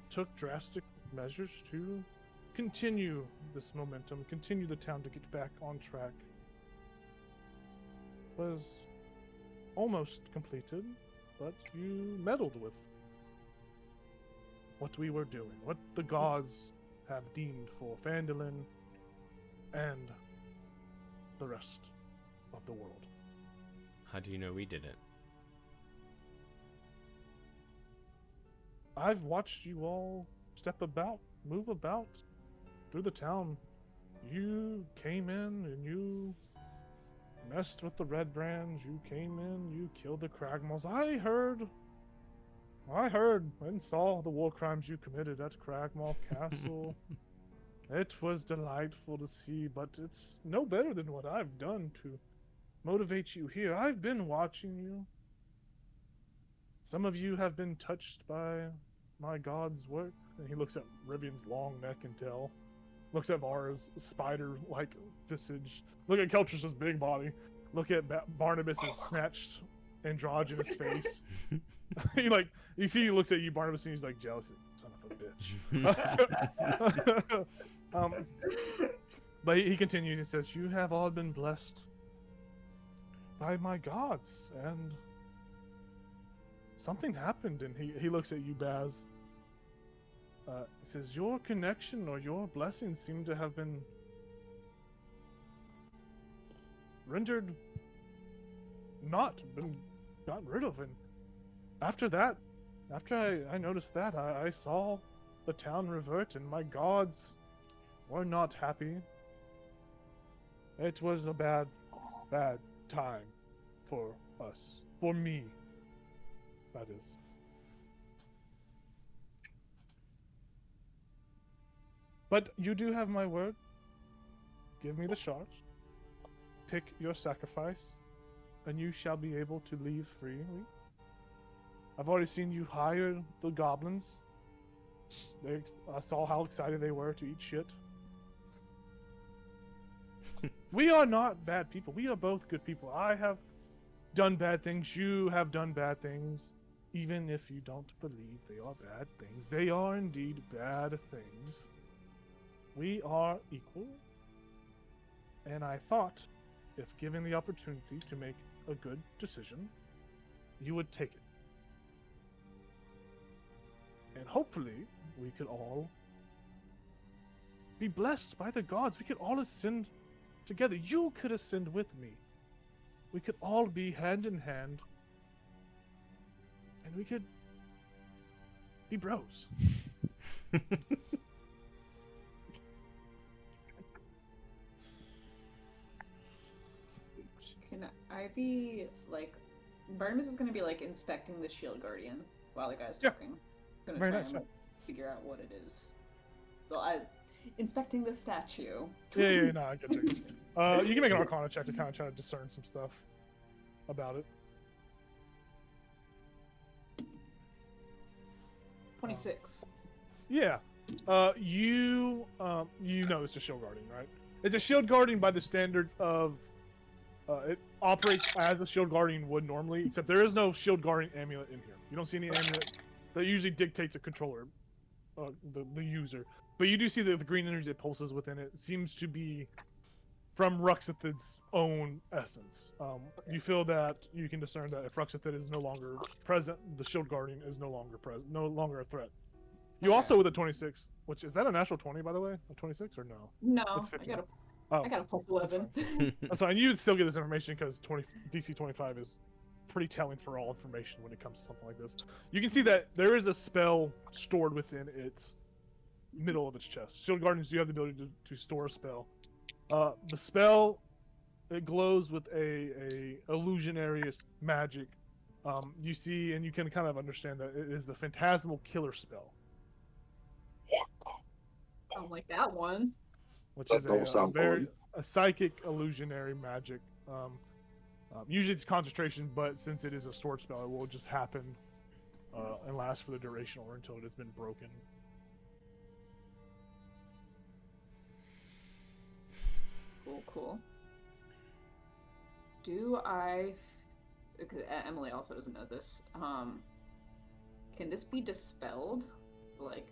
took drastic measures to continue this momentum, continue the town to get back on track. Was almost completed, but you meddled with what we were doing, what the gods have deemed for Phandelver and the rest of the world. How do you know we did it? I've watched you all step about, move about through the town. You came in and you messed with the Red Brands. You came in, you killed the Cragmalls. I heard and saw the war crimes you committed at Cragmall Castle. It was delightful to see, but it's no better than what I've done to motivate you here. I've been watching you. Some of you have been touched by my god's work. And he looks at Rivian's long neck and tail. Looks at Vara's spider-like visage. Look at Keltrish's big body. Look at Barnabas's snatched androgynous face. You see he looks at you, Barnabas, and he's like jealous. Son of a bitch. But he continues. He says, "You have all been blessed by my gods, and something happened." And he looks at you, Baz. He says, "Your connection or your blessings seem to have been rendered, been gotten rid of." And after that, after I noticed that, I saw the town revert, and my gods were not happy. It was a bad time for us. For me, that is. But you do have my word. Give me the shards. Pick your sacrifice, and you shall be able to leave freely. I've already seen you hire the goblins. I saw how excited they were to eat shit. We are not bad people. We are both good people. I have done bad things. You have done bad things. Even if you don't believe they are bad things, they are indeed bad things. We are equal. And I thought, if given the opportunity to make a good decision, you would take it. And hopefully, we could all be blessed by the gods. We could all ascend together. You could ascend with me. We could all be hand in hand. And we could be bros. Can I be like, Barnabas is gonna be like inspecting the shield guardian while the guy's Yeah. talking. Gonna Very try nice, and like, figure out what it is. So inspecting the statue. Yeah, no, I get you. You can make an Arcana check to kind of try to discern some stuff about it. 26. Yeah. You know it's a shield guardian, right? It's a shield guardian by the standards of it operates as a shield guardian would normally, except there is no shield guardian amulet in here. You don't see any amulet that usually dictates a controller, the user. But you do see that the green energy that pulses within it seems to be from Ruxithid's own essence. You feel that you can discern that if Ruxithid is no longer present, the shield guardian is no longer present, no longer a threat. You Okay. also with a 26, which is that a natural 20 by the way? A 26 or no? No, It's 15. I got a plus 11. That's fine. You'd still get this information because DC 25 is pretty telling for all information when it comes to something like this. You can see that there is a spell stored within its middle of its chest. Shield Guardians do have the ability to store a spell. The spell, it glows with a illusionary magic. You see, and you can kind of understand that it is the Phantasmal Killer spell, I don't like that one. which That is don't sound fun. a psychic illusionary magic. Usually it's concentration, but since it is a sword spell, it will just happen and last for the duration or until it has been broken. Cool. Do I? Because Emily also doesn't know this. Can this be dispelled? Like,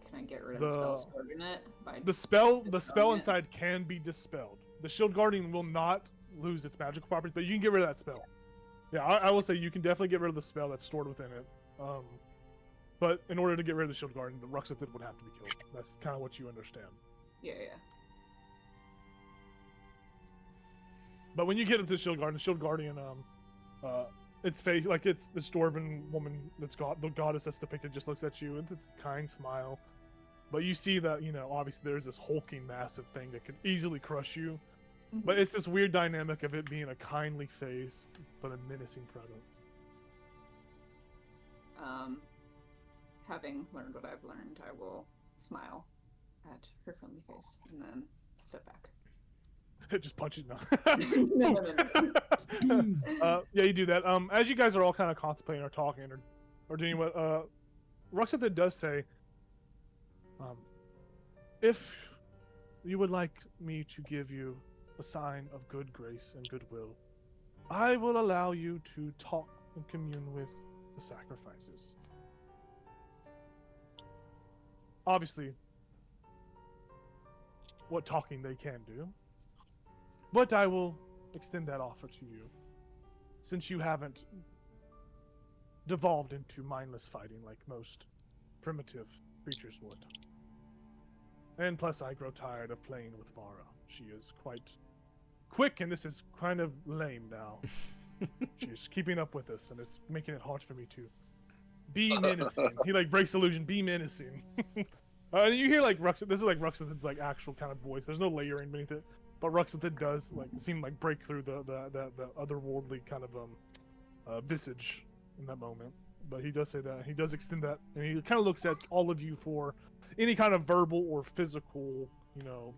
can I get rid of the spell stored in it? The spell dispelling it? inside can be dispelled. The Shield Guardian will not lose its magical properties, but you can get rid of that spell. Yeah, I will say you can definitely get rid of the spell that's stored within it. But in order to get rid of the Shield Guardian, the Ruxithid would have to be killed. That's kind of what you understand. Yeah. But when you get into the Shield Guardian, its face, like it's this dwarven woman that's got the goddess that's depicted, just looks at you with its kind smile. But you see that, obviously there's this hulking, massive thing that could easily crush you. But it's this weird dynamic of it being a kindly face, but a menacing presence. Having learned what I've learned, I will smile at her friendly face and then step back. It just punches no. No. Yeah, you do that. As you guys are all kind of contemplating or talking or doing what Ruxithid does say, if you would like me to give you a sign of good grace and goodwill, I will allow you to talk and commune with the sacrifices. Obviously, what talking they can do. But I will extend that offer to you, since you haven't devolved into mindless fighting like most primitive creatures would. And plus, I grow tired of playing with Vara. She is quite quick, and this is kind of lame now. She's keeping up with us, and it's making it hard for me to Be menacing. He like breaks illusion. Be menacing. You hear like Ruxin. This is like Ruxin's like actual kind of voice. There's no layering beneath it, but Ruxin does like seem like break through the otherworldly kind of visage in that moment. But he does say that. He does extend that, and he kind of looks at all of you for any kind of verbal or physical, you know,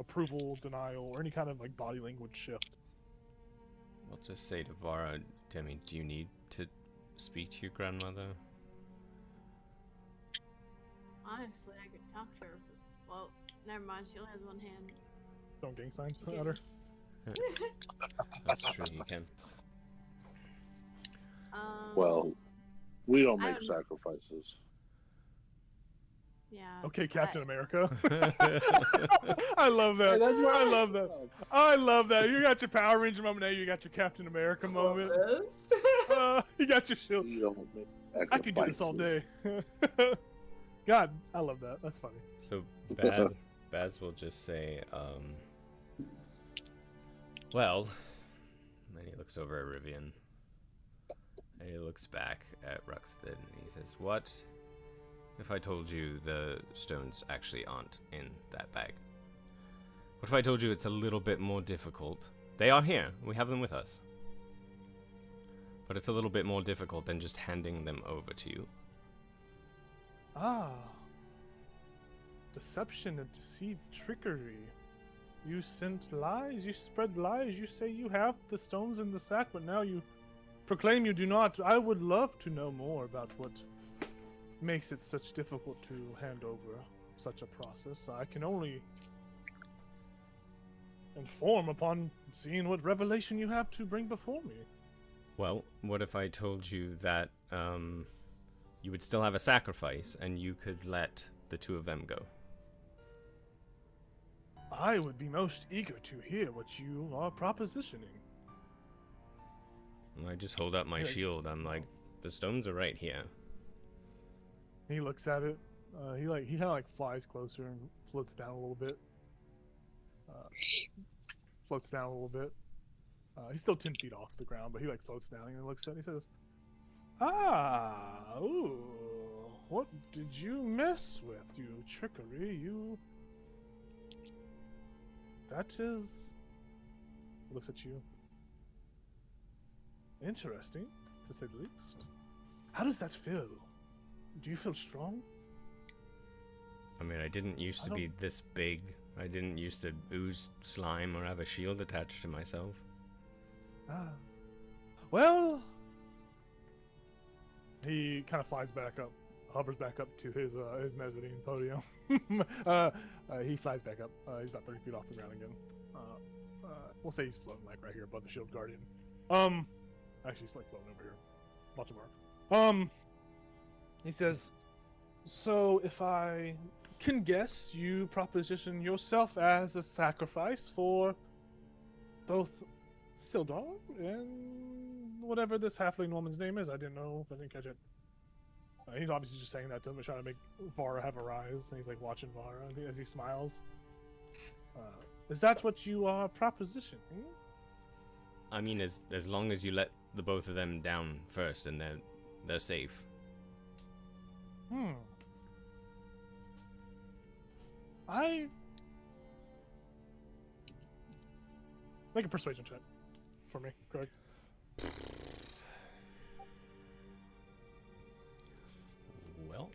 approval, denial, or any kind of like body language shift. I'll just say to Vara, Demi, do you need to speak to your grandmother? Honestly, I could talk to her. Well, never mind. She only has one hand. Don't gang signs Okay. at her. That's true, you can. Well, we don't I make don't- sacrifices. Yeah. Okay, Captain I- America. I love that. Hey, that's what I love that. I love that. You got your Power Ranger moment. Now you got your Captain America Love moment. this. You got your shield. We don't make sacrifices. I could do this all day. God, I love that. That's funny. So Baz will just say, well, and he looks over at Rivian, and he looks back at Ruxthin, and he says, what if I told you the stones actually aren't in that bag? What if I told you it's a little bit more difficult? They are here. We have them with us. But it's a little bit more difficult than just handing them over to you. Ah. Deception and deceit, trickery. You sent lies, you spread lies, you say you have the stones in the sack, but now you proclaim you do not. I would love to know more about what makes it such difficult to hand over such a process. I can only inform upon seeing what revelation you have to bring before me. Well, what if I told you that you would still have a sacrifice and you could let the two of them go? I would be most eager to hear what you are propositioning. I just hold up my Yeah. shield. I'm like, the stones are right here. He looks at it. He kind of like flies closer and floats down a little bit. Floats down a little bit. He's still 10 feet off the ground, but he like floats down and looks at it. And he says, "Ah, ooh, what did you mess with? You trickery, you. That is." He looks at you. Interesting, to say the least. How does that feel? Do you feel strong? I mean, I didn't used I to be this big. I didn't used to ooze slime or have a shield attached to myself. Ah. Well, he kind of flies back up, hovers back up to his mezzanine podium. He flies back up. He's about 30 feet off the ground again. We'll say he's floating like right here above the shield guardian. Actually, he's like floating over here. Watch him mark. He says, "So if I can guess, you proposition yourself as a sacrifice for both Sildar and whatever this halfling woman's name is. I didn't know. I didn't catch it." He's obviously just saying that to him, trying to make Vara have a rise. And he's like watching Vara as he smiles. Is that what you are propositioning? I mean, as long as you let the both of them down first and they're safe. Make a persuasion check for me, Greg. Well,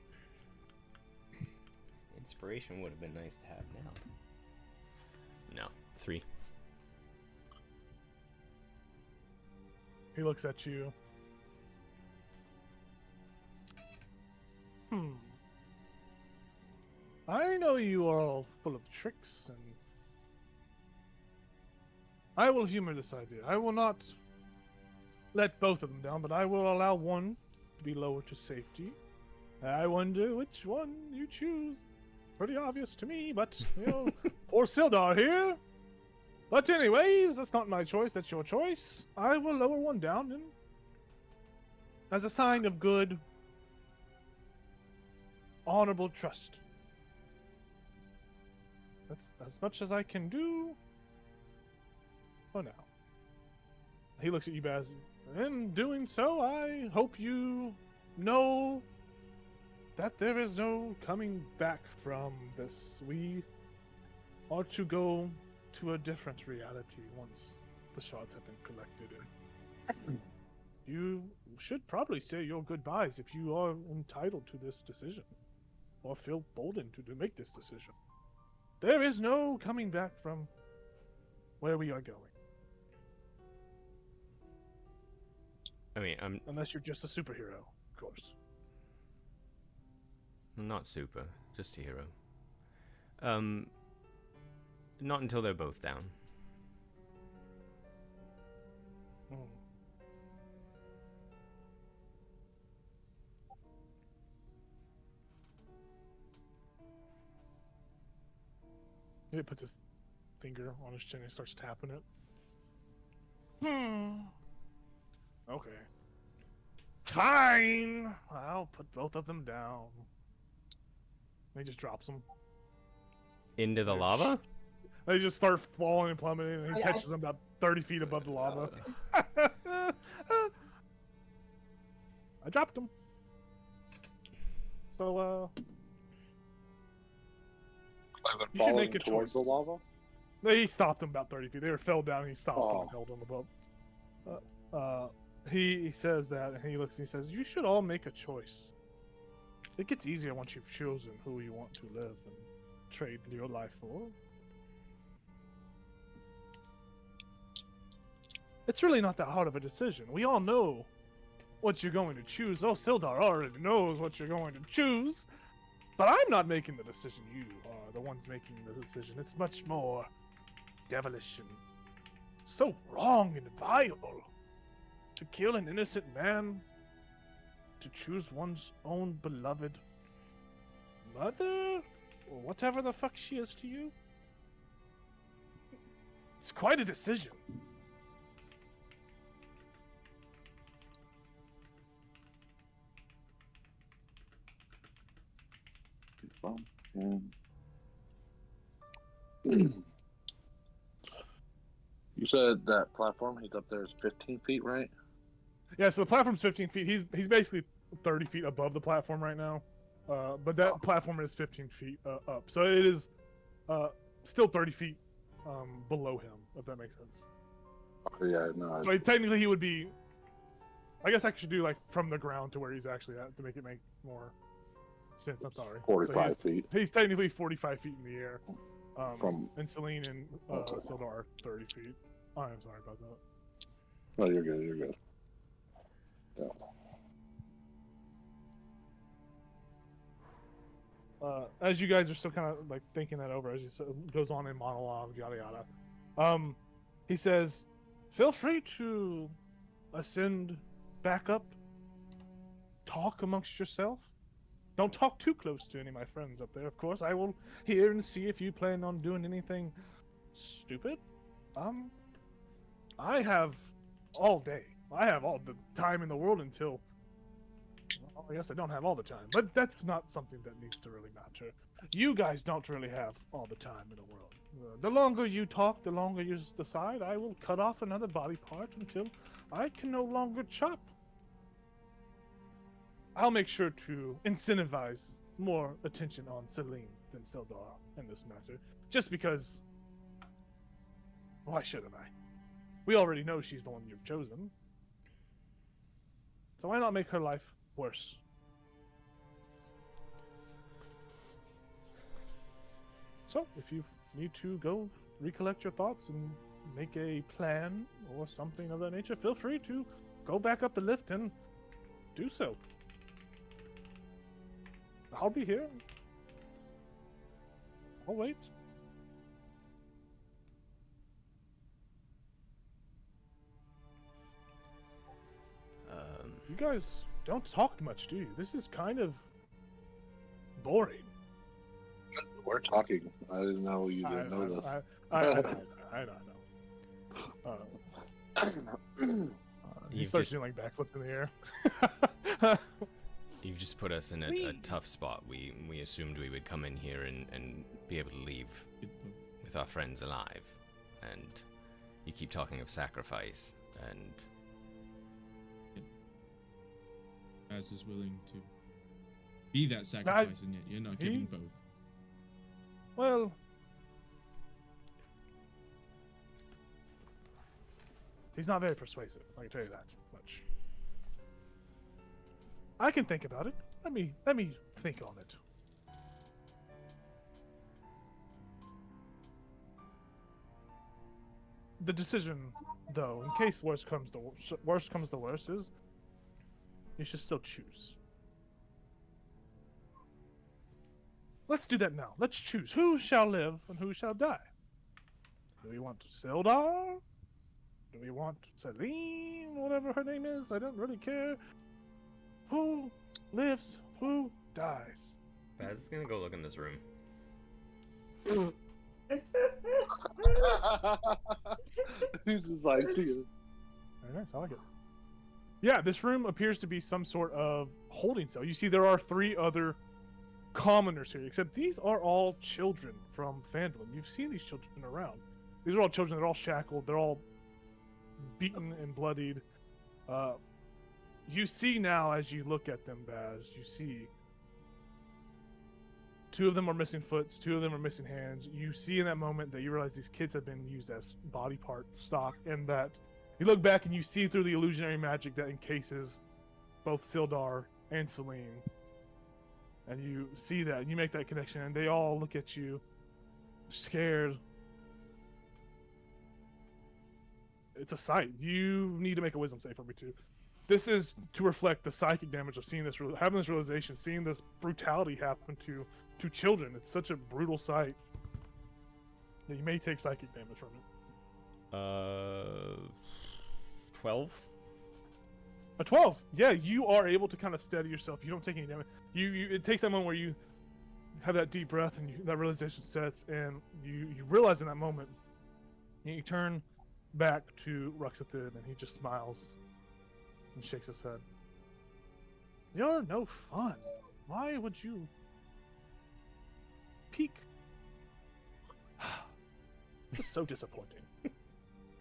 inspiration would have been nice to have now. No, 3. He looks at you. I know you are all full of tricks, and I will humor this idea. I will not let both of them down, but I will allow one to be lowered to safety. I wonder which one you choose. Pretty obvious to me, but, you know, poor Sildar here. But anyways, that's not my choice, that's your choice. I will lower one down, and as a sign of good, honorable trust. That's as much as I can do for now. He looks at you, Baz. In doing so, I hope you know that there is no coming back from this. We are to go to a different reality once the shards have been collected. And you should probably say your goodbyes if you are entitled to this decision, or feel boldened to make this decision. There is no coming back from where we are going. I mean, I'm Unless you're just a superhero, of course. not super, just a hero. Not until they're both down. Hmm. He puts his finger on his chin and starts tapping it. Okay. Fine! I'll put both of them down. And he just drops them. Into the Yeah. lava? They just start falling and plummeting, and he I- catches them about 30 feet above the lava. I dropped them. So, Are they You should falling make a towards choice. the lava? he stopped them about 30 feet. They were fell down, and he stopped them Oh. and held them above. He says that, and he looks and he says, "You should all make a choice. It gets easier once you've chosen who you want to live and trade your life for. It's really not that hard of a decision. We all know what you're going to choose. Oh, Sildar already knows what you're going to choose. But I'm not making the decision. You are the ones making the decision. It's much more devilish and so wrong and vile. To kill an innocent man, to choose one's own beloved mother, or whatever the fuck she is to you. It's quite a decision. You said that platform he's up there is 15 feet, right? Yeah, so the platform's 15 feet. He's basically 30 feet above the platform right now. But that platform is 15 feet up. So it is still 30 feet below him, if that makes sense. Oh, yeah, no. So technically he would be... I guess I should do like from the ground to where he's actually at to make it make more sense. I'm sorry. 45 so feet. He's technically 45 feet in the air. From- And Celine and Okay. Sildar are 30 feet. Oh, I'm sorry about that. No, you're good. You're good. Yeah. As you guys are still kind of like thinking that over, as he goes on in monologue, yada yada, he says, "Feel free to ascend back up. Talk amongst yourself. Don't talk too close to any of my friends up there. Of course, I will hear and see if you plan on doing anything stupid. I have all day. I have all the time in the world until." Well, I guess I don't have all the time, but that's not something that needs to really matter. You guys don't really have all the time in the world. The longer you talk, the longer you decide, I will cut off another body part until I can no longer chop. I'll make sure to incentivize more attention on Celine than Sildar in this matter, just because... Why shouldn't I? We already know she's the one you've chosen. So why not make her life worse? So, if you need to go recollect your thoughts and make a plan or something of that nature, feel free to go back up the lift and do so. I'll be here. I'll wait. You guys don't talk much, do you? This is kind of boring. We're talking. I didn't know you didn't know this. I know. He You've starts just- doing like backflips in the air. You've just put us in a tough spot. We assumed we would come in here and be able to leave with our friends alive. And you keep talking of sacrifice, and Baz is willing to be that sacrifice, and yet you're not giving both. Well, he's not very persuasive. I can tell you that much. I can think about it. Let me think on it. The decision, though, in case worst comes to worst, is you should still choose. Let's do that now. Let's choose who shall live and who shall die. Do we want Sildar? Do we want Celine? Whatever her name is, I don't really care. Who lives? Who dies? Baz is gonna go look in this room. He's just like, see you. Very nice, I like it. Yeah, this room appears to be some sort of holding cell. You see, there are 3 other commoners here, except these are all children from Phandelver. You've seen these children around. These are all children. They're all shackled. They're all beaten and bloodied. You see now, as you look at them, Baz, you see 2 of them are missing foots, 2 of them are missing hands. You see in that moment that you realize these kids have been used as body part stock, and that you look back and you see through the illusionary magic that encases both Sildar and Celine. And you see that, and you make that connection, and they all look at you, scared. It's a sight. You need to make a wisdom save for me too. This is to reflect the psychic damage of seeing this, having this realization, seeing this brutality happen to children. It's such a brutal sight that you may take psychic damage from it. 12. A 12. Yeah, you are able to kind of steady yourself. You don't take any damage. It takes that moment where you have that deep breath and that realization sets, and you realize in that moment, and you turn back to Ruxathid, and he just smiles and shakes his head. You're no fun. Why would you peek? Just so disappointing.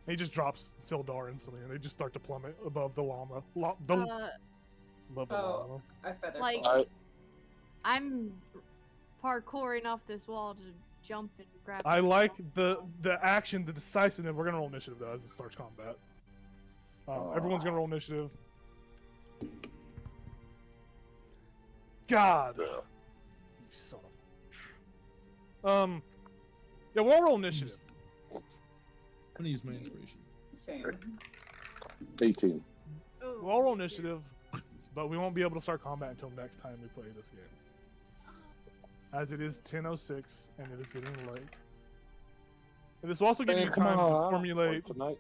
He just drops Sildar instantly, and they just start to plummet above the llama. Above the llama. I feather Like, fall. I'm parkouring off this wall to jump and grab. I like the action, the decisiveness. We're gonna roll initiative though as it starts combat. Everyone's gonna roll initiative. God, you son of. Yeah, we'll all roll initiative. I'm gonna use my inspiration. Same. 18. Ooh. We'll all roll initiative, but we won't be able to start combat until next time we play this game. As it is 10:06 and it is getting late. And this will also give you time to formulate. Tonight.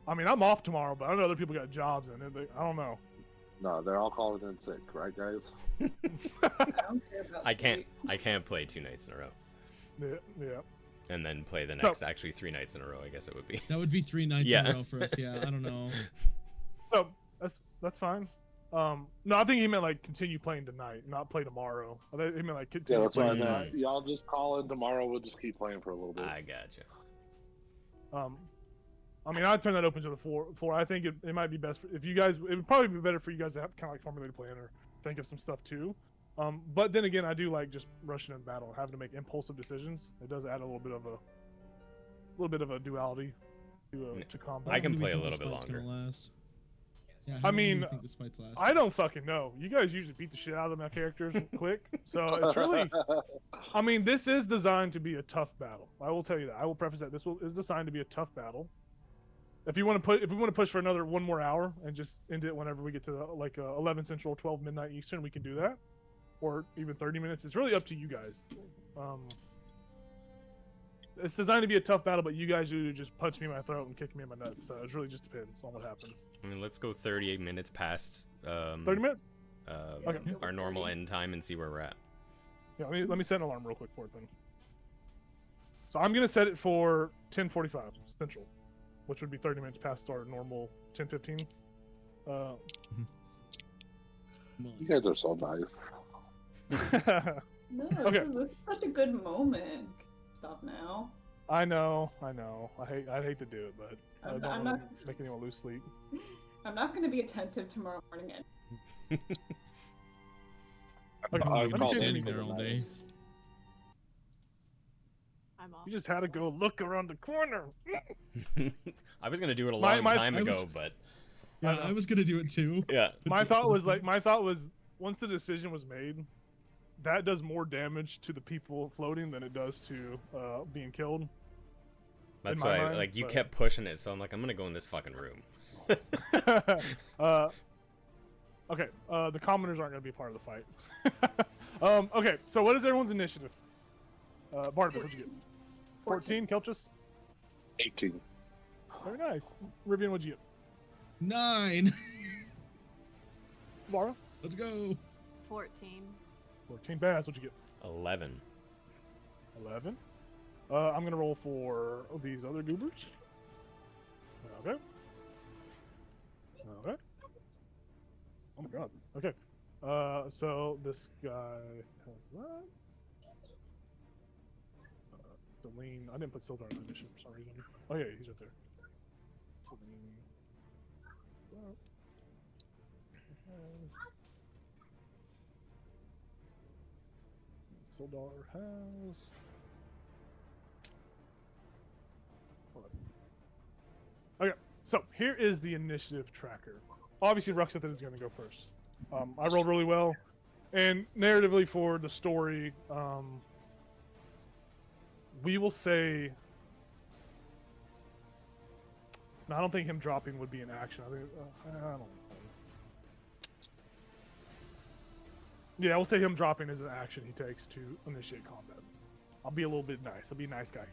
I mean, I'm off tomorrow, but I know other people got jobs in it. I don't know. No, they're all calling in sick, right, guys? I don't care about I sleep. can't play 2 nights in a row. Yeah. And then play the So- next, actually 3 nights in a row, I guess it would be. That would be 3 nights in Yeah. a row for us. Yeah, I don't know. So that's fine. No, I think he meant like continue playing tonight, not play tomorrow. He meant like Yeah, continue that's what I playing meant. tonight. Y'all just call in tomorrow. We'll just keep playing for a little bit. I gotcha. I mean, I'd turn that open to the floor. I think it might be best if you guys. It would probably be better for you guys to have kind of like formulate a plan or think of some stuff too. But then again, I do like just rushing in battle and having to make impulsive decisions. It does add a little bit of a duality to combat. I can How long do we play a think little this bit fight's gonna longer. last? Yes. Yeah, I how long do mean, we think this fight's last? I don't fucking know. You guys usually beat the shit out of my characters quick, so it's really. I mean, this is designed to be a tough battle. I will tell you that. I will preface that is designed to be a tough battle. If we want to push for one more hour and just end it whenever we get to 11 Central, 12 midnight Eastern, we can do that, or even 30 minutes. It's really up to you guys. It's designed to be a tough battle, but you guys do just punch me in my throat and kick me in my nuts. So it really just depends on what happens. I mean, let's go 38 minutes past 30 minutes? Okay. our normal end time and see where we're at. Yeah, let me set an alarm real quick for it then. So I'm gonna set it for 10:45 Central, which would be 30 minutes past our normal 10:15. Come on. You guys are so nice. No, Okay. this is such a good moment. Stop now. I know. I'd hate to do it, but I I'm don't not- want to make anyone lose sleep. I'm not going to be attentive tomorrow morning. Okay, I'm I probably gonna be called standing it there all day. I'm off. You just had to go look around the corner. I was gonna do it a My- long my- time I ago, was- but Yeah, I was gonna do it too. yeah. My thought was once the decision was made, that does more damage to the people floating than it does to being killed. That's my why, mind, like, you but- kept pushing it, so I'm like, I'm gonna go in this fucking room. Okay, the commoners aren't going to be part of the fight. Okay, so what is everyone's initiative? Barnabas, what'd you get? 14, Kelchus? 18. Very nice. Rivian, what'd you get? 9. Vara? Let's go. 14. 14. Baz, what'd you get? 11. 11. I'm going to roll for these other goobers. Okay. Okay. Oh my god. Okay. So this guy has that. Celine. I didn't put Sildar in the mission for some reason. Oh yeah, he's right there. Celine. Sildar has. Okay, so here is the initiative tracker. Obviously, Ruxathan is going to go first. I rolled really well, and narratively for the story, we will say. No, I don't think him dropping would be an action. I think I don't know. Yeah, we'll say him dropping is an action he takes to initiate combat. I'll be a little bit nice. I'll be a nice guy.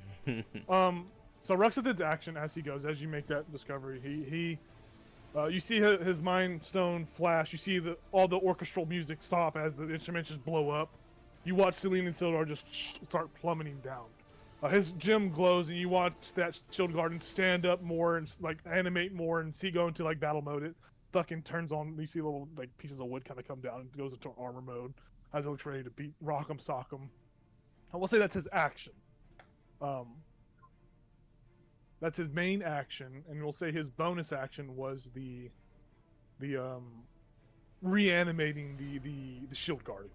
So Ruxathan's action as he goes, as you make that discovery, you see his mind stone flash. You see all the orchestral music stop as the instruments just blow up. You watch Celine and Sildar just start plummeting down. His gem glows, and you watch that shield garden stand up more and like animate more, and see go into like battle mode. It fucking turns on. You see little like pieces of wood kind of come down and goes into armor mode as it looks ready to beat Rock'em Sock'em. I will say that's his action. That's his main action, and we'll say his bonus action was the reanimating the shield guard.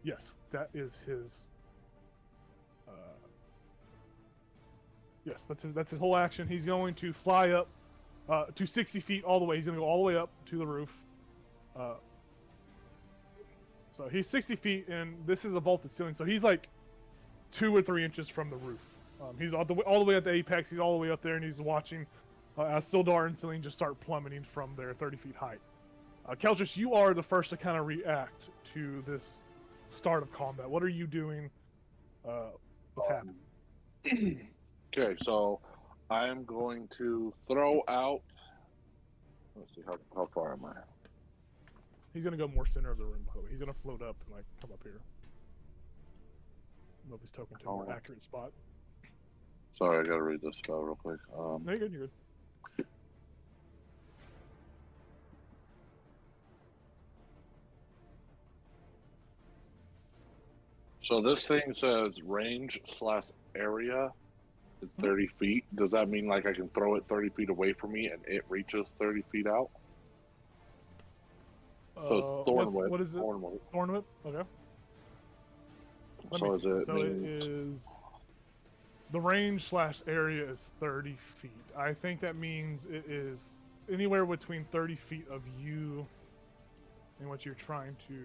Yes, that is his. Yes, that's his whole action. He's going to fly up to 60 feet all the way. He's going to go all the way up to the roof. So he's 60 feet, and this is a vaulted ceiling. So he's like 2 or 3 inches from the roof. He's all the way at the apex. He's all the way up there, and he's watching as Sildar and Celine just start plummeting from their 30 feet height. Kelchus, you are the first to kind of react to this start of combat. What are you doing? What's happening? Okay, so I am going to throw out. Let's see, how far am I? He's gonna go more center of the room. By the way, he's gonna float up and like come up here. Move his token to a more accurate spot. Sorry, I gotta read this spell real quick. No, you're good. You're good. So this thing says range / area is 30 feet. Does that mean like I can throw it 30 feet away from me and it reaches 30 feet out? So it's Thorn Whip. What is it? Thorn Whip. Thorn Whip. Okay. So is it? So it is. The range / area is 30 feet. I think that means it is anywhere between 30 feet of you and what you're trying to.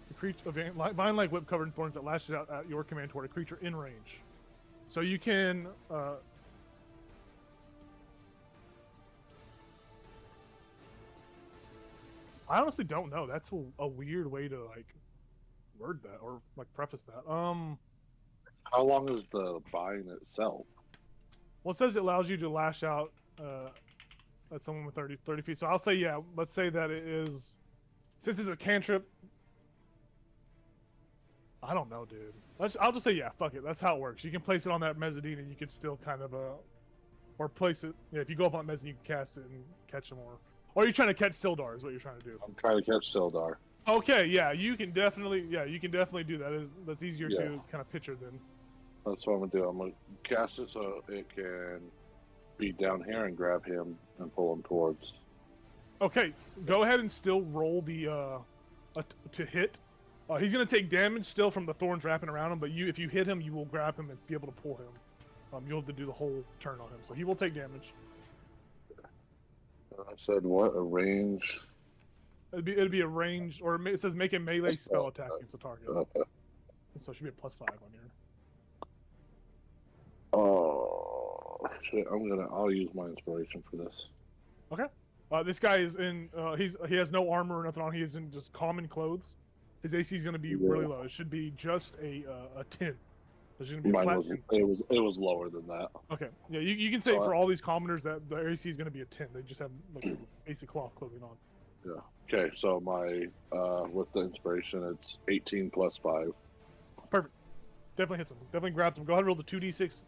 The creature, vine-like whip covered in thorns that lashes out at your command toward a creature in range. So you can. I honestly don't know. That's a weird way to like word that or like preface that. How long is the vine itself? Well, it says it allows you to lash out at someone with 30 feet. So I'll say, yeah, let's say that it is, since it's a cantrip, I don't know, dude. I'll just say, yeah, fuck it. That's how it works. You can place it on that mezzanine and you can still kind of, or place it, yeah, if you go up on mezzanine, you can cast it and catch them, or are you trying to catch Sildar is what you're trying to do. I'm trying to catch Sildar. Okay, yeah, you can definitely do that. That's easier to kind of picture then. That's what I'm gonna do. I'm gonna cast it so it can be down here and grab him and pull him towards. Okay, go ahead and still roll the to hit. He's gonna take damage still from the thorns wrapping around him, but if you hit him, you will grab him and be able to pull him. You'll have to do the whole turn on him, so he will take damage. I said what? A range. It'd be a range, or it says make a melee spell attack Okay. against a target. Okay. So it should be a +5 on your. Oh shit! I'll use my inspiration for this. Okay. This guy is in. He has no armor or nothing on. He is in just common clothes. His AC is going to be really low. It should be just a 10. There's going to be a flat 10. It was lower than that. Okay. Yeah, you can say So for all these commoners that the AC is going to be a 10. They just have like basic cloth clothing on. Yeah. Okay. So my with the inspiration, it's 18 plus 5. Perfect. Definitely hits him. Definitely grabs him. Go ahead and roll the 2d6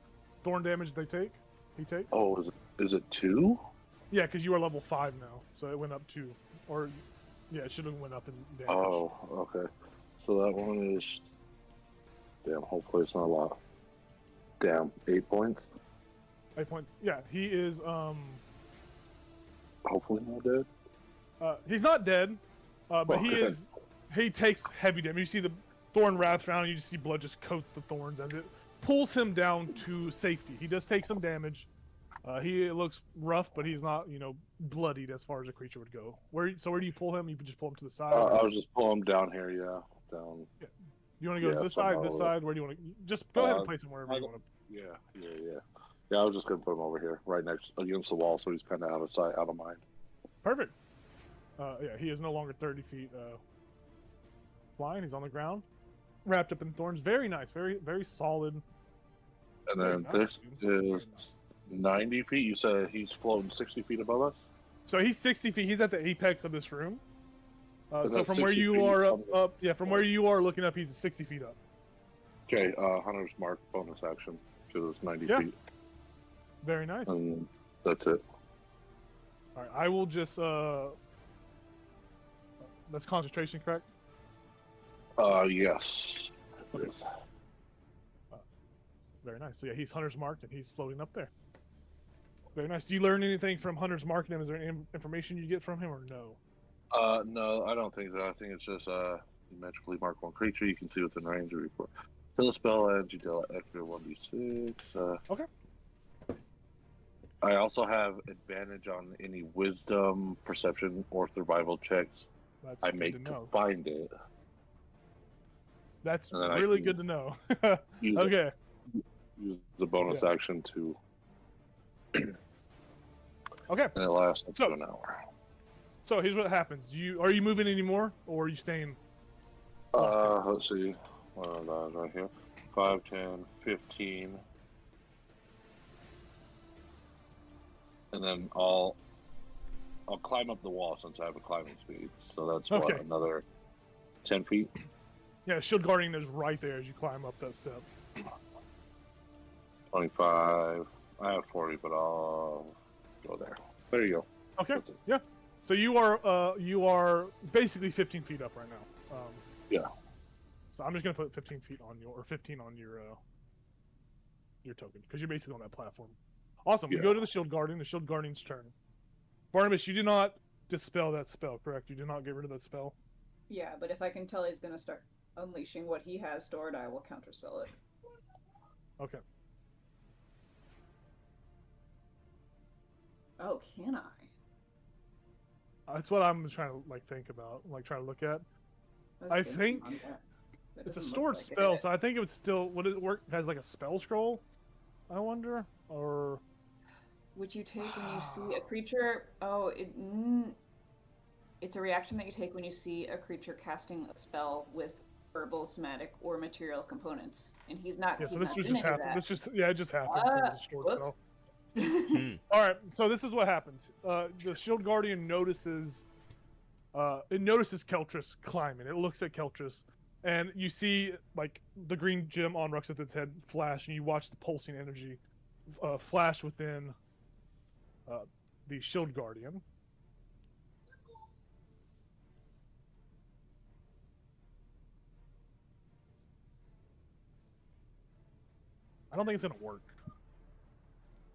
thorn damage they take. He takes. Oh, is it 2? Yeah, because you are level 5 now, so it went up 2. Or, yeah, it should have went up in damage. Oh, okay. So that one is. Damn. Hopefully it's not a lot. Damn. 8 points. 8 points. Yeah, he is. Hopefully not dead. He's not dead, but Okay. he takes heavy damage. You see the thorn wraps around, and you just see blood just coats the thorns as it pulls him down to safety. He does take some damage. He looks rough, but he's not, bloodied as far as a creature would go. So where do you pull him? You can just pull him to the side. I was just pulling him down here. Yeah, down. You want to go to this side, this side? Where do you want to? Just go ahead and place him wherever you want to. Yeah. Yeah, I was just gonna put him over here, right next against the wall, so he's kind of out of sight, out of mind. Perfect. Yeah, he is no longer 30 feet flying. He's on the ground, wrapped up in thorns. Very nice. Very, very solid. And then this is 90 feet. You said he's floating 60 feet above us? So he's 60 feet. He's at the apex of this room. Is So that from where 60 you feet are from from where you are looking up, he's 60 feet up. Okay, Hunter's Mark bonus action, because it's 90 feet. Very nice. And that's it. All right, I will just that's concentration, correct? Yes. Yes. Very nice. So yeah, he's Hunter's marked and he's floating up there. Very nice. Do you learn anything from Hunter's marking him? Is there any information you get from him or no? No, I don't think so. I think it's just you magically mark one creature you can see within range of report. Till the spell ends, you deal an extra 1d6. Okay. I also have advantage on any wisdom, perception, or survival checks That's I good make to know. find it. That's And then I really can good to know. Use Okay. Use the bonus action to, Okay. and it lasts up So- to an hour. So here's what happens. Are you moving anymore, or are you staying? Let's see. Right here. 5, 10, 15. And then I'll climb up the wall since I have a climbing speed. So that's what, Okay. another 10 feet? Yeah, Shield Guardian is right there as you climb up that step. 25. I have 40, but I'll go there. There you go. Okay. That's it. Yeah. So you are basically 15 feet up right now. Yeah. So I'm just gonna put 15 feet on your, or 15 on your token, because you're basically on that platform. Awesome. We Yeah. go to the Shield Guardian. The Shield Guardian's turn. Barnabas, you did not dispel that spell, correct? You did not get rid of that spell. Yeah, but if I can tell he's gonna start unleashing what he has stored, I will counterspell it. Okay. Oh, can I? That's what I'm trying to think about, trying to look at. was I thinking think on that. That It's a doesn't look stored like it. spell, so I think it would still it work has like a spell scroll. I wonder, or Would you take when you see a creature? Oh, it's a reaction that you take when you see a creature casting a spell with herbal, somatic, or material components, and he's not. yeah. So he's this not just doing any of happened. that. This just it just happened. 'cause it's a stored Whoops. spell. Hmm. All right, so this is what happens. The Shield Guardian notices. It notices Keltris climbing. It looks at Keltris, and you see the green gem on Ruxithid's head flash, and you watch the pulsing energy flash within the Shield Guardian. I don't think it's gonna work.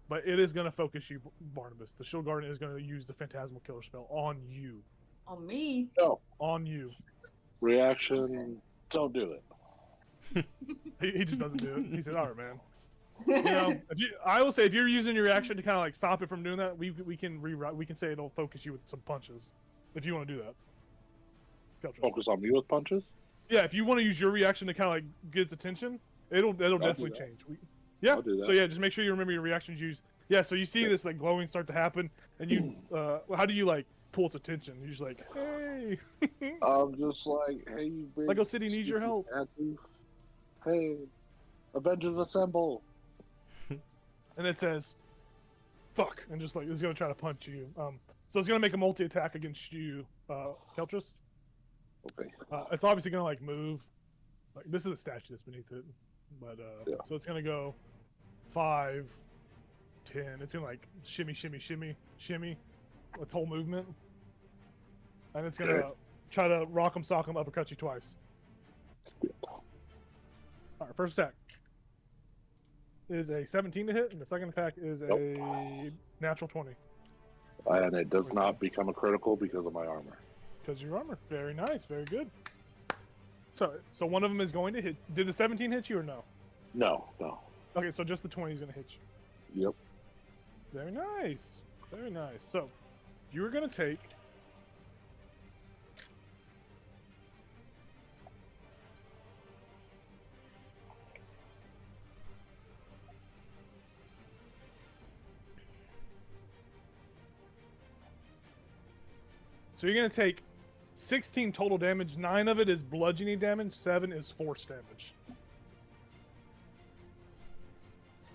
But it is gonna focus you, Barnabas. The Shield Guardian is gonna use the Phantasmal Killer spell on you. On me. No. On you. Reaction. Don't do it. He just doesn't do it. He said, "All right, man." You know, I will say if you're using your reaction to kind of like stop it from doing that, we can rewrite. We can say it'll focus you with some punches, if you want to do that. Keltris. Focus on me with punches. Yeah, if you want to use your reaction to kind of like get its attention, it'll definitely that. change. Yeah. I'll do that. So yeah, just make sure you remember your reactions. Use yeah. So you see this like glowing start to happen, and you how do you like pull its attention? You're just like, hey. I'm just like, hey, you big Lego City needs your help. statue. Hey, Avengers Assemble. And it says, fuck, and just like it's gonna try to punch you. So it's gonna make a multi-attack against you, Keltris. Okay. It's obviously gonna like move. Like this is a statue that's beneath it, but Yeah. so it's gonna go 5, 10. It's gonna like shimmy, shimmy, shimmy, shimmy, its whole movement, and it's gonna Okay. try to rock 'em, sock 'em, uppercut you twice. All right, first attack is a 17 to hit, and the second attack is a natural 20. And it does not become a critical because of my armor. Because your armor. Very nice. Very good. So one of them is going to hit. Did the 17 hit you or no? No. Okay, so just the 20 is going to hit you. Yep. Very nice. Very nice. So you are going to take. So you're going to take 16 total damage. 9 of it is bludgeoning damage. 7 is force damage.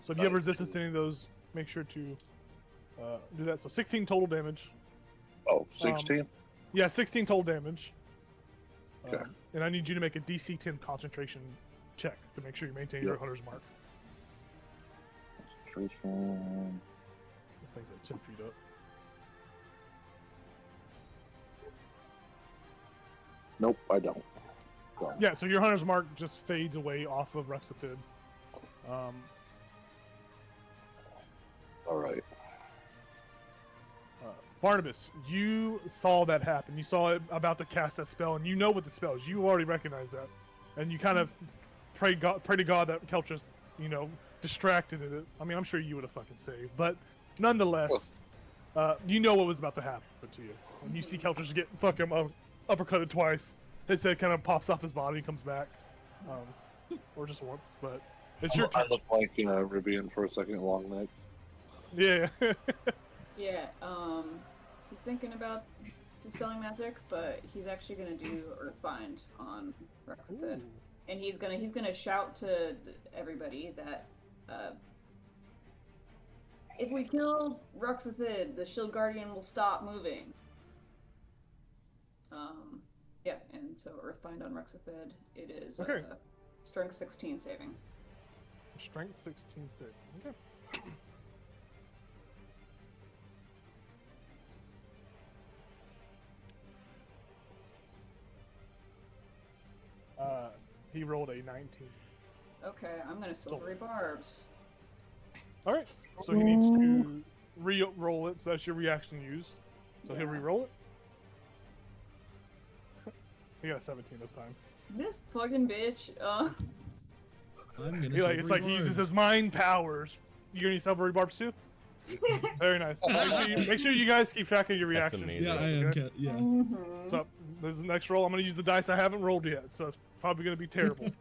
So if you have resistance to any of those, make sure to do that. So 16 total damage. Oh, 16? Yeah, 16 total damage. Okay. And I need you to make a DC 10 concentration check to make sure you maintain your hunter's mark. Concentration. This thing's like 10 feet up. Nope, I don't. Go. Yeah, so your hunter's mark just fades away off of Rexathid. All right. Barnabas, you saw that happen. You saw it about to cast that spell, and you know what the spell is. You already recognize that, and you kind of pray to God that Keltris, distracted it. I mean, I'm sure you would have fucking saved, but nonetheless, you know what was about to happen to you, and you see Keltris get fucking uppercutted twice. His head kind of pops off his body and comes back, or just once. But it's your I turn. look like Rivian for a second, long neck. Yeah. Yeah, he's thinking about dispelling magic, but he's actually gonna do Earthbind on Rexathid. And he's gonna shout to everybody that if we kill Rexathid, the Shield Guardian will stop moving. Yeah, and so Earthbind on Rexathid, it is Okay. Strength 16 saving. Strength 16 save. Okay. He rolled a 19. Okay, I'm gonna Silvery Barbs. All right. So he needs to re-roll it. So that's your reaction use. So he'll Yeah. re-roll it. He got a 17 this time. This fucking bitch. I'm gonna It's like he uses his mind powers. You gonna use Silvery Barbs too? Very nice. Make sure you guys keep track of your That's reactions. amazing. Yeah, I am. Okay? Yeah. Mhm. So this is the next roll. I'm gonna use the dice I haven't rolled yet. So it's probably gonna be terrible.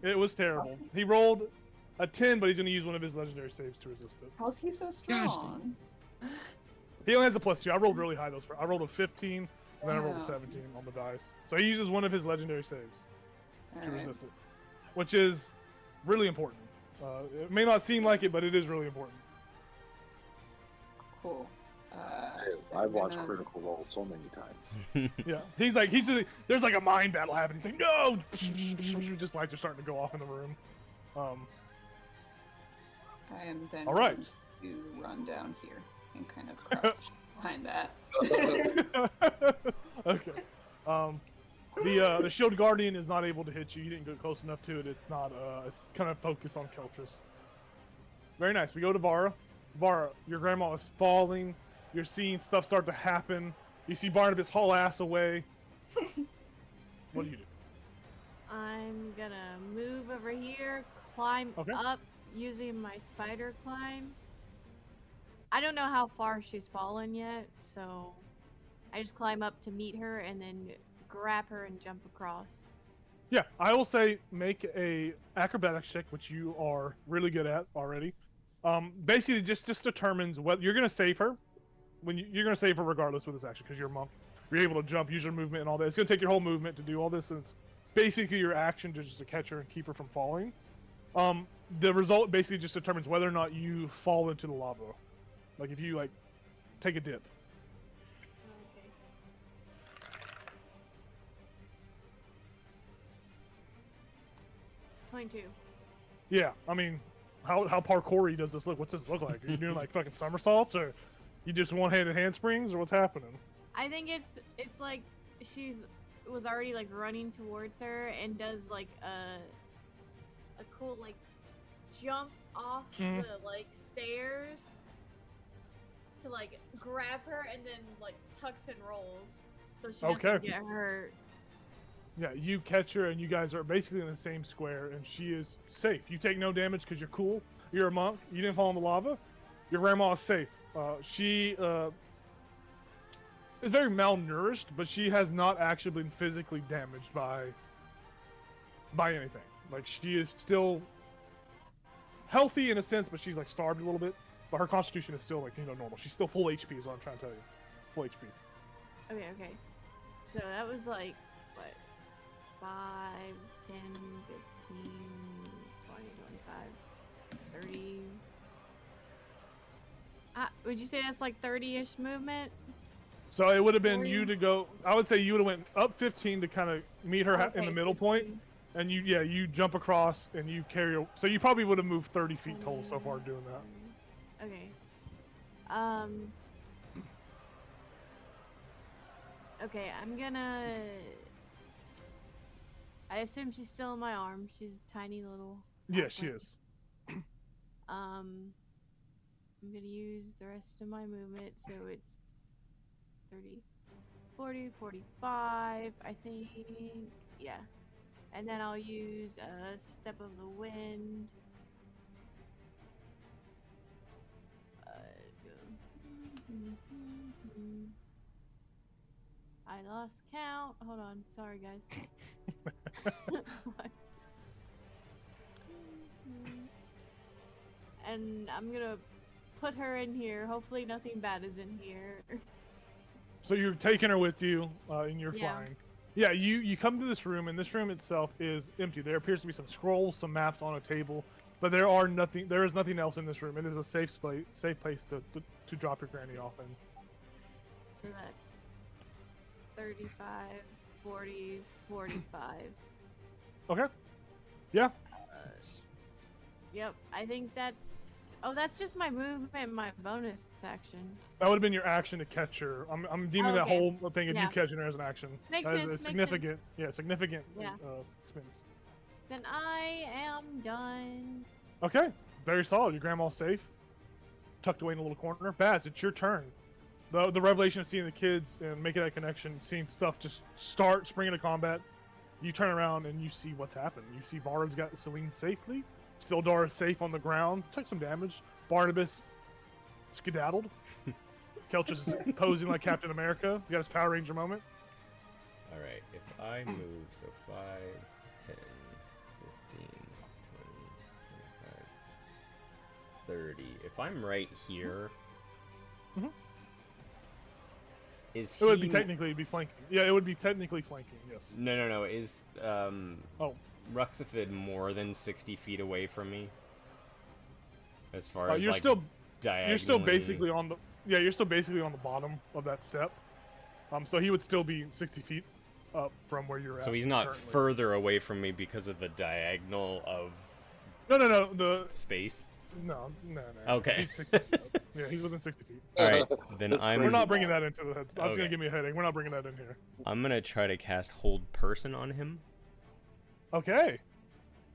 It was terrible. He rolled a 10, but he's gonna use one of his legendary saves to resist it. How's he so strong? He only has a +2. I rolled really high those. I rolled a 15, and then I rolled a Wow. 17 on the dice. So he uses one of his legendary saves to Alright. resist it, which is really important. It may not seem like it, but it is really important. Cool. I've watched gonna- Critical Role so many times. Yeah, he's just, there's like a mind battle happening. He's like, no, just lights are starting to go off in the room. I am then All right. going to run down here and kind of crouch behind that. Okay. The shield guardian is not able to hit you. You didn't get close enough to it. It's not. It's kind of focused on Keltris. Very nice. We go to Vara. Vara, your grandma is falling. You're seeing stuff start to happen. You see Barnabas haul ass away. What do you do? I'm gonna move over here, climb Okay. up using my spider climb. I don't know how far she's fallen yet, so I just climb up to meet her and then grab her and jump across. Yeah, I will say make a acrobatics check, which you are really good at already. Basically, just determines whether you're gonna save her. You're gonna save her regardless with this action because you're a monk. You're able to jump, use your movement, and all that. It's gonna take your whole movement to do all this, and it's basically your action just to catch her and keep her from falling. The result basically just determines whether or not you fall into the lava. Like if you like take a dip. Okay. .2. Yeah, I mean, how parkoury does this look? What's this look like? Are you doing like fucking somersaults, or you just one-handed handsprings, or what's happening? I think it's like she's was already like running towards her and does like a cool like jump off Mhm. the like stairs to like grab her and then like tucks and rolls so she doesn't Okay. get hurt. Yeah, you catch her, and you guys are basically in the same square, and she is safe. You take no damage because you're cool. You're a monk. You didn't fall in the lava. Your grandma is safe. She is very malnourished, but she has not actually been physically damaged by anything. Like she is still healthy in a sense, but she's like starved a little bit. But her constitution is still like normal. She's still full HP, is what I'm trying to tell you. Full HP. Okay. So that was like what? 5, 10, 15, 20, 25, 30. Would you say that's like 30-ish movement? So it would have been 40. you to go. I would say you would have went up 15 to kind of meet her in Okay, the middle point, 15. and you jump across and you carry her. So you probably would have moved 30 feet total so far doing that. Okay. Okay, I'm gonna. I assume she's still in my arms. She's a tiny little. Yeah, she halfling. is. I'm gonna use the rest of my movement, so it's 30, 40, 45, I think. Yeah. And then I'll use a Step of the Wind. I lost count. Hold on. Sorry, guys. And I'm gonna put her in here. Hopefully nothing bad is in here. So you're taking her with you, and you're Yeah. flying. Yeah, you come to this room, and this room itself is empty. There appears to be some scrolls, some maps on a table, but there is nothing else in this room. It is a safe place to drop your granny off in. So that's 35, 40, 45. Okay. Yeah. Yep, I think that's... Oh, that's just my movement and my bonus action. That would have been your action to catch her. I'm deeming Oh, that okay. whole thing of Yeah. you catching her as an action. Makes That is sense, a makes significant, significant Yeah. expense. Then I am done. Okay, very solid. Your grandma's safe, tucked away in a little corner. Baz, it's your turn. The revelation of seeing the kids and making that connection, seeing stuff just spring into combat. You turn around and you see what's happened. You see Vara's got Celine safely. Sildar is safe on the ground, took some damage. Barnabas skedaddled. Kelchus is posing like Captain America. He got his Power Ranger moment. Alright, if I move, so 5, 10, 15, 20, 25, 30. If I'm right here, Mhm. is It would be he- technically be flanking. Yeah, it would be technically flanking, yes. No. Is Oh. Ruxathid more than 60 feet away from me? As far as You're like still diagonally. You're still basically on the you're still basically on the bottom of that step. So he would still be 60 feet up from where you're at. So he's not currently. further away from me because of the diagonal of No. space. No. Okay. He's 60 feet up. Yeah, he's within 60 feet. All right, then That's I'm. We're crazy. not bringing that into the head. That's Okay. gonna give me a headache. We're not bringing that in here. I'm gonna try to cast Hold Person on him Okay.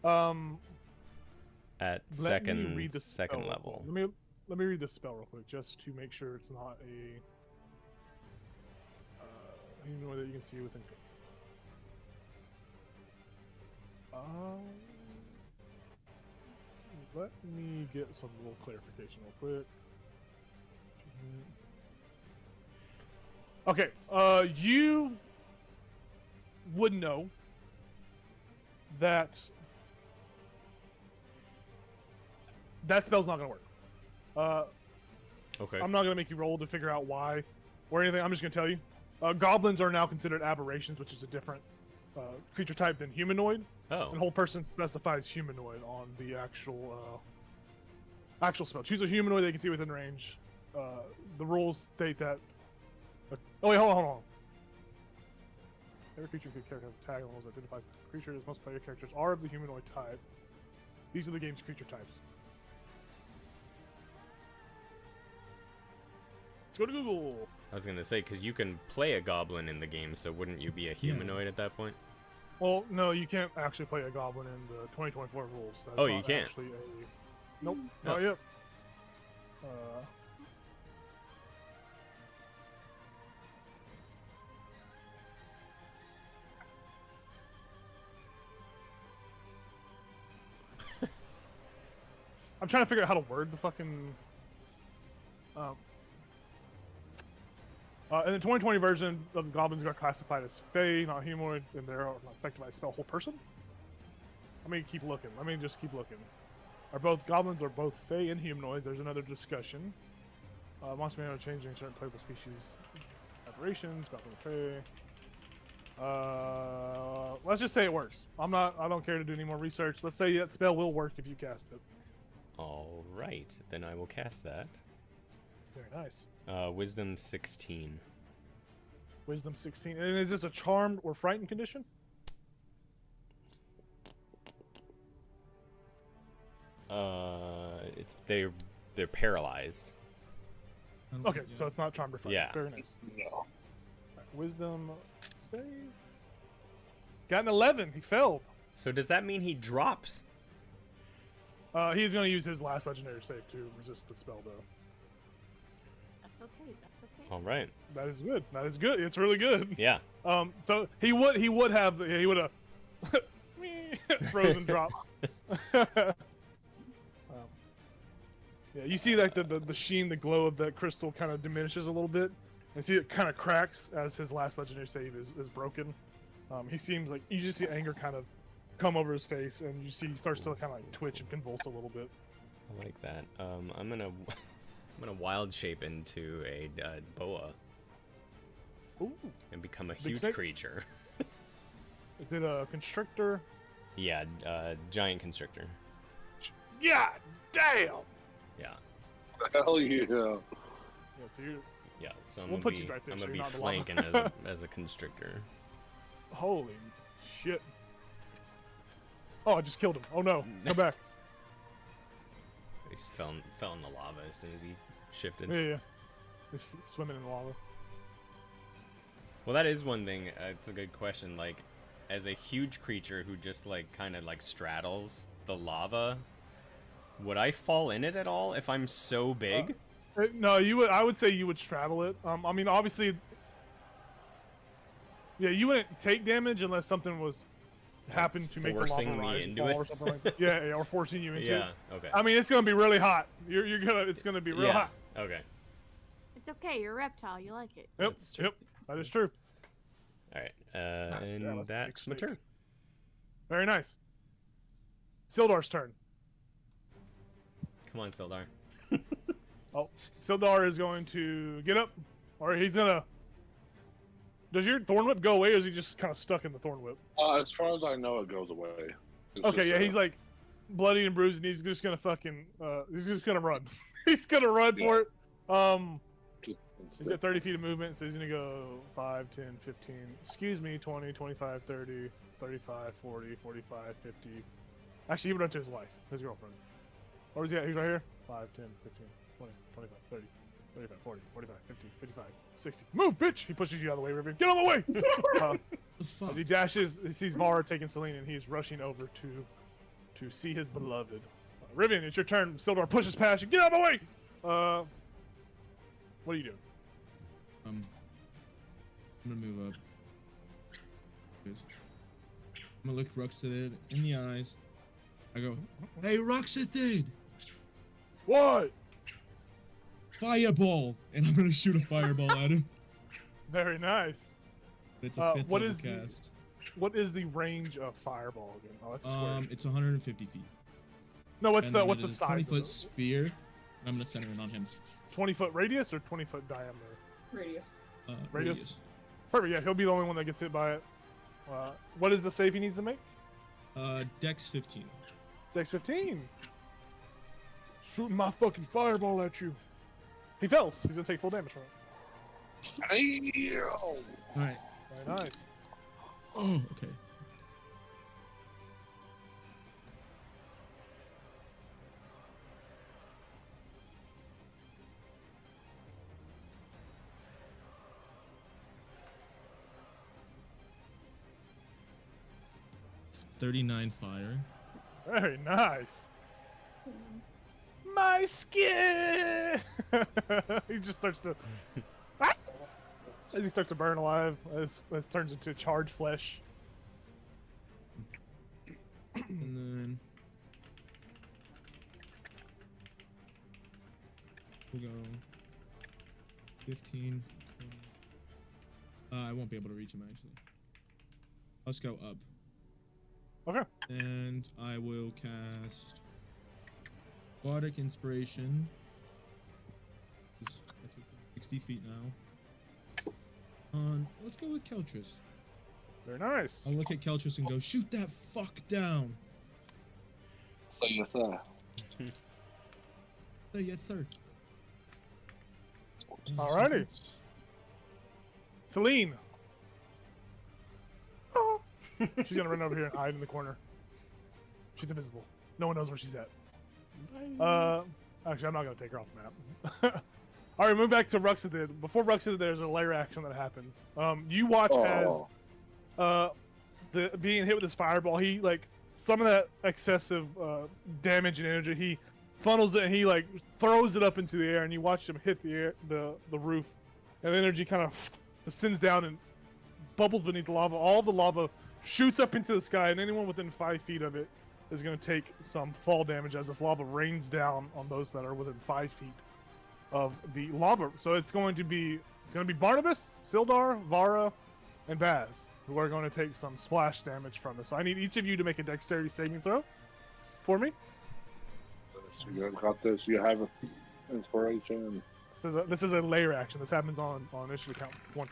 at Let me read the second spell real level. quick. Let me read the spell real quick, just to make sure it's not a humanoid that you can see within. Let me get some little clarification real quick. Okay, you would know that that spell's not gonna work. Okay. I'm not gonna make you roll to figure out why or anything. I'm just gonna tell you. Goblins are now considered aberrations, which is a different creature type than humanoid. Oh. And whole person specifies humanoid on the actual spell. Choose a humanoid they can see within range. The rules state that. Oh wait, hold on. Every creature good character has a tag on rules that identifies the creature as most player characters are of the humanoid type. These are the game's creature types. Let's go to Google. I was gonna say, because you can play a goblin in the game, so wouldn't you be a humanoid at that point? Well, no, you can't actually play a goblin in the 2024 rules. That's Oh, you not can't? actually Nope, not yet. I'm trying to figure out how to word the fucking. In the 2020 version of the goblins are classified as fey, not humanoid, and they're not affected by the spell whole person. Let me keep looking. Let me just keep looking. Are both goblins are both fey and humanoids? There's another discussion. Monster man are changing certain playable species. Aberrations, goblin fey. Let's just say it works. I don't care to do any more research. Let's say that spell will work if you cast it. All right, then I will cast that. Very nice. Wisdom 16. Wisdom 16. And is this a charmed or frightened condition? They're paralyzed. I don't Okay, think- so it's not charmed or frightened. Yeah. Very nice. No. Alright, wisdom save. Got an 11. He failed. So does that mean he drops? He's going to use his last legendary save to resist the spell, though. That's okay. That's okay. All right. That is good. That is good. It's really good. Yeah. So he would have frozen drop. Yeah, you see like the sheen, the glow of that crystal kind of diminishes a little bit, and see it kind of cracks as his last legendary save is broken. He seems like you just see anger kind of come over his face, and you see he starts to kind of like twitch and convulse a little bit. I like that. I'm gonna wild shape into a boa Ooh, and become a Big huge snake? creature. is it a constrictor? Yeah, giant constrictor. Yeah, damn. Yeah. Hell yeah. Yeah, so you're Yeah. So I'm We'll gonna put be you right there, I'm so gonna you're be not alone. flanking as a constrictor. holy shit. Oh, I just killed him. Oh no, come back. He just fell in the lava as soon as he shifted. Yeah. He's swimming in the lava. Well, that is one thing. It's a good question. Like, as a huge creature who just like kind of like straddles the lava, would I fall in it at all if I'm so big? No, you would. I would say you would straddle it. I mean, obviously, yeah, you wouldn't take damage unless something was happened to make the lava forcing me rise and into fall it? or something like that. Yeah, or forcing you into Yeah. it. Okay. I mean, it's gonna be really hot. It's gonna be real yeah. hot. Okay. It's okay. You're a reptile. You like it. Yep, That's true. yep, that is true. All right. yeah, And that's a big that's my snake. turn. Very nice. Sildar's turn. Come on, Sildar. Oh, Sildar is going to get up, or he's gonna. Does your thorn whip go away, or is he just kind of stuck in the thorn whip? As far as I know, it goes away. It's Okay, just, yeah, he's like bloody and bruised, and he's just gonna fucking. He's just gonna run. He's gonna run for it. He's at 30 feet of movement, so he's gonna go 5, 10, 15. Excuse me, 20, 25, 30, 35, 40, 45, 50. Actually, he would run to his wife, his girlfriend. Or is he at? He's right here. 5, 10, 15, 20, 25, 30, 35, 40, 45, 50, 55, 60. Move, bitch! He pushes you out of the way, Rivian. Get out of the way! The fuck? As he dashes, he sees Vara taking Celine, and he's rushing over to see his beloved. Rivian, it's your turn. Sildar pushes past you. Get out of the way! What are you doing? I'm gonna move up. I'm gonna look Ruxadid in the eyes. I go, "Hey, Ruxadid! What? Fireball!" And I'm gonna shoot a fireball at him. Very nice. It's a fifth what level is cast. What is the range of fireball again? Oh, that's a square. It's 150 feet. No, what's And the then what's it the is size? 20-foot of it? sphere. And I'm gonna center it on him. 20-foot radius or 20-foot diameter? Radius. Radius? Perfect. Yeah, he'll be the only one that gets hit by it. What is the save he needs to make? Dex 15. Dex 15. Shooting my fucking fireball at you. He fails. He's gonna take full damage from it. Ayo! Alright. Very nice. Oh, okay. It's 39 fire. Very nice. My skin. He just starts to. As he starts to burn alive, as turns into charred flesh. And then we'll go 15, 20. I won't be able to reach him actually. Let's go up. Okay. And I will cast Bardic Inspiration. That's 60 feet now. Let's go with Keltris. Very nice. I'll look at Keltris and go, shoot that fuck down. So yes, sir. There, yes, sir. Alrighty. Celine. Oh. She's gonna run over here and hide in the corner. She's invisible. No one knows where she's at. Actually, I'm not gonna take her off the map. All right, move back to Ruxadid. Before Ruxadid, there's a layer action that happens. You watch as the being hit with this fireball. He some of that excessive damage and energy. He funnels it and he throws it up into the air, and you watch him hit the roof, and the energy kind of descends down and bubbles beneath the lava. All the lava shoots up into the sky, and anyone within 5 feet of it is going to take some fall damage as this lava rains down on those that are within 5 feet of the lava. So it's going to be Barnabas, Sildar, Vara, and Baz who are going to take some splash damage from this. So I need each of you to make a dexterity saving throw for me. You got this. You have inspiration. This is a layer action. This happens on initiative count 20.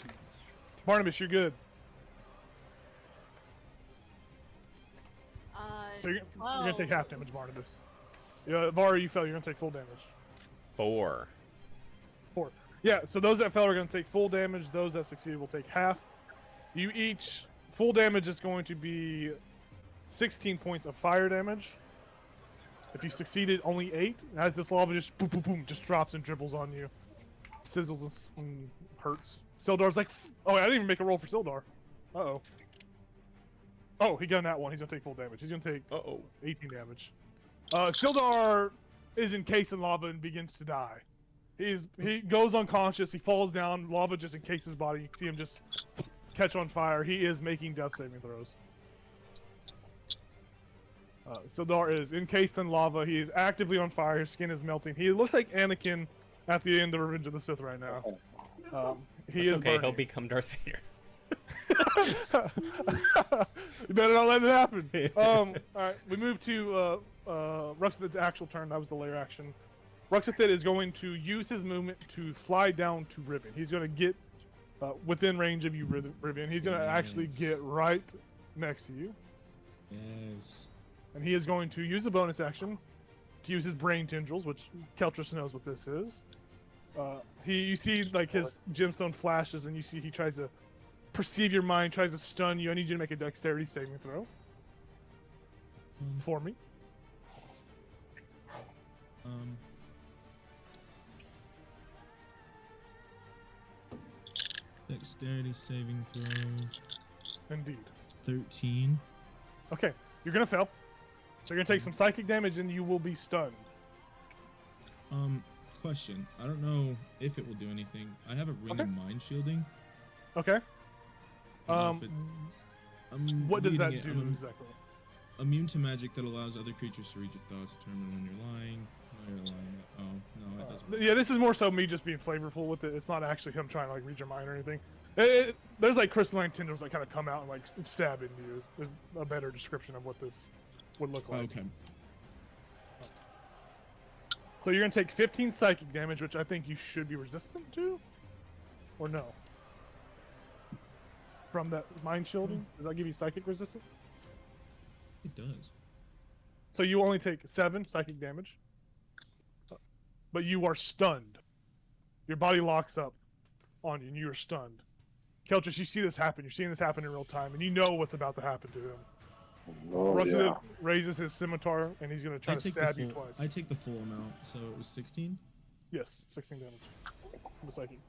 Barnabas, you're good. So you're gonna take half damage, Barnabas. Yeah, Vara, you fell. You're gonna take full damage. 4. 4. Yeah. So those that fell are gonna take full damage. Those that succeeded will take half. You each full damage is going to be 16 points of fire damage. If you succeeded, only 8. As this lava just boom, boom, boom, just drops and dribbles on you, sizzles and hurts. Sildar's like, oh, I didn't even make a roll for Sildar. Uh-oh. Oh, he got that one. He's gonna take full damage. He's gonna take 18 damage. Sildar is encased in lava and begins to die. He goes unconscious. He falls down. Lava just encased his body. You can see him just catch on fire. He is making death saving throws. Sildar is encased in lava. He is actively on fire. His skin is melting. He looks like Anakin at the end of Revenge of the Sith right now. He is okay. burning. He'll become Darth Vader. You better not let it happen. Alright, we move to Ruxadid's actual turn. That was the layer action. Ruxadid is going to use his movement to fly down to Riven. He's going to get within range of you, Riven. He's going to actually get right next to you. Yes. And he is going to use a bonus action to use his brain tendrils, which Keltris knows what this is. You see his gemstone flashes, and you see he tries to perceive your mind, tries to stun you. I need you to make a dexterity saving throw for me. Dexterity saving throw. Indeed. 13. Okay, you're gonna fail. So you're gonna take some psychic damage and you will be stunned. Question. I don't know if it will do anything. I have a ring Okay. of mind shielding. Okay. I don't know if I'm What does that reading it. do I'm exactly? immune to magic that allows other creatures to read your thoughts, determine when you're lying. No, you're lying. Oh, no, it doesn't. Yeah, this is more so me just being flavorful with it. It's not actually him trying to like read your mind or anything. There's like crystalline tendrils that kind of come out and like stab into you. Is a better description of what this would look like. Okay. So you're gonna take 15 psychic damage, which I think you should be resistant to, or no? From that mind shielding, does that give you psychic resistance? It does. So you only take 7 psychic damage, but you are stunned. Your body locks up on you, and you are stunned. Keltris, you see this happen. You're seeing this happen in real time, and you know what's about to happen to him. Oh, Ruxadid yeah. raises his scimitar, and he's gonna try to stab you twice. I take the full amount, so it was 16. Yes, 16 damage. From the psychic.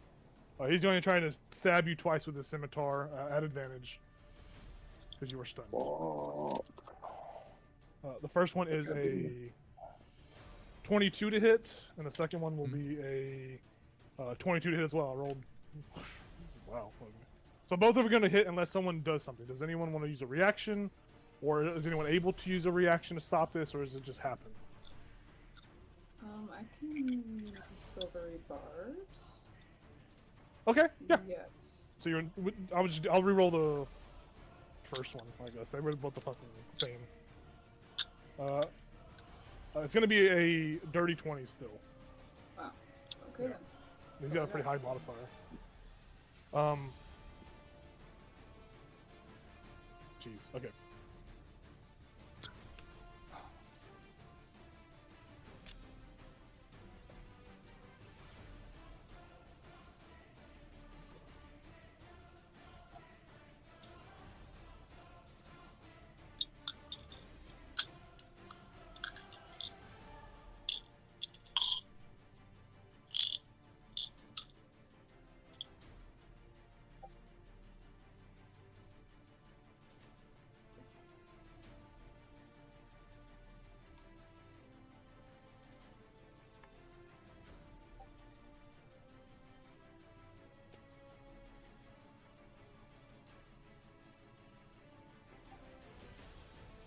He's going to try to stab you twice with his scimitar at advantage, because you were stunned. Oh, The first one is a 22 to hit, and the second one will be a 22 to hit as well. I rolled. Wow. So both of them are going to hit unless someone does something. Does anyone want to use a reaction? Or is anyone able to use a reaction to stop this, or does it just happen? I can use silvery barbs. Okay, yeah. Yes. So you're. I'll re-roll the first one. I guess they were both the fucking same. It's gonna be a dirty 20 still. Wow. Okay then. He's got a pretty high modifier. Jeez. Okay.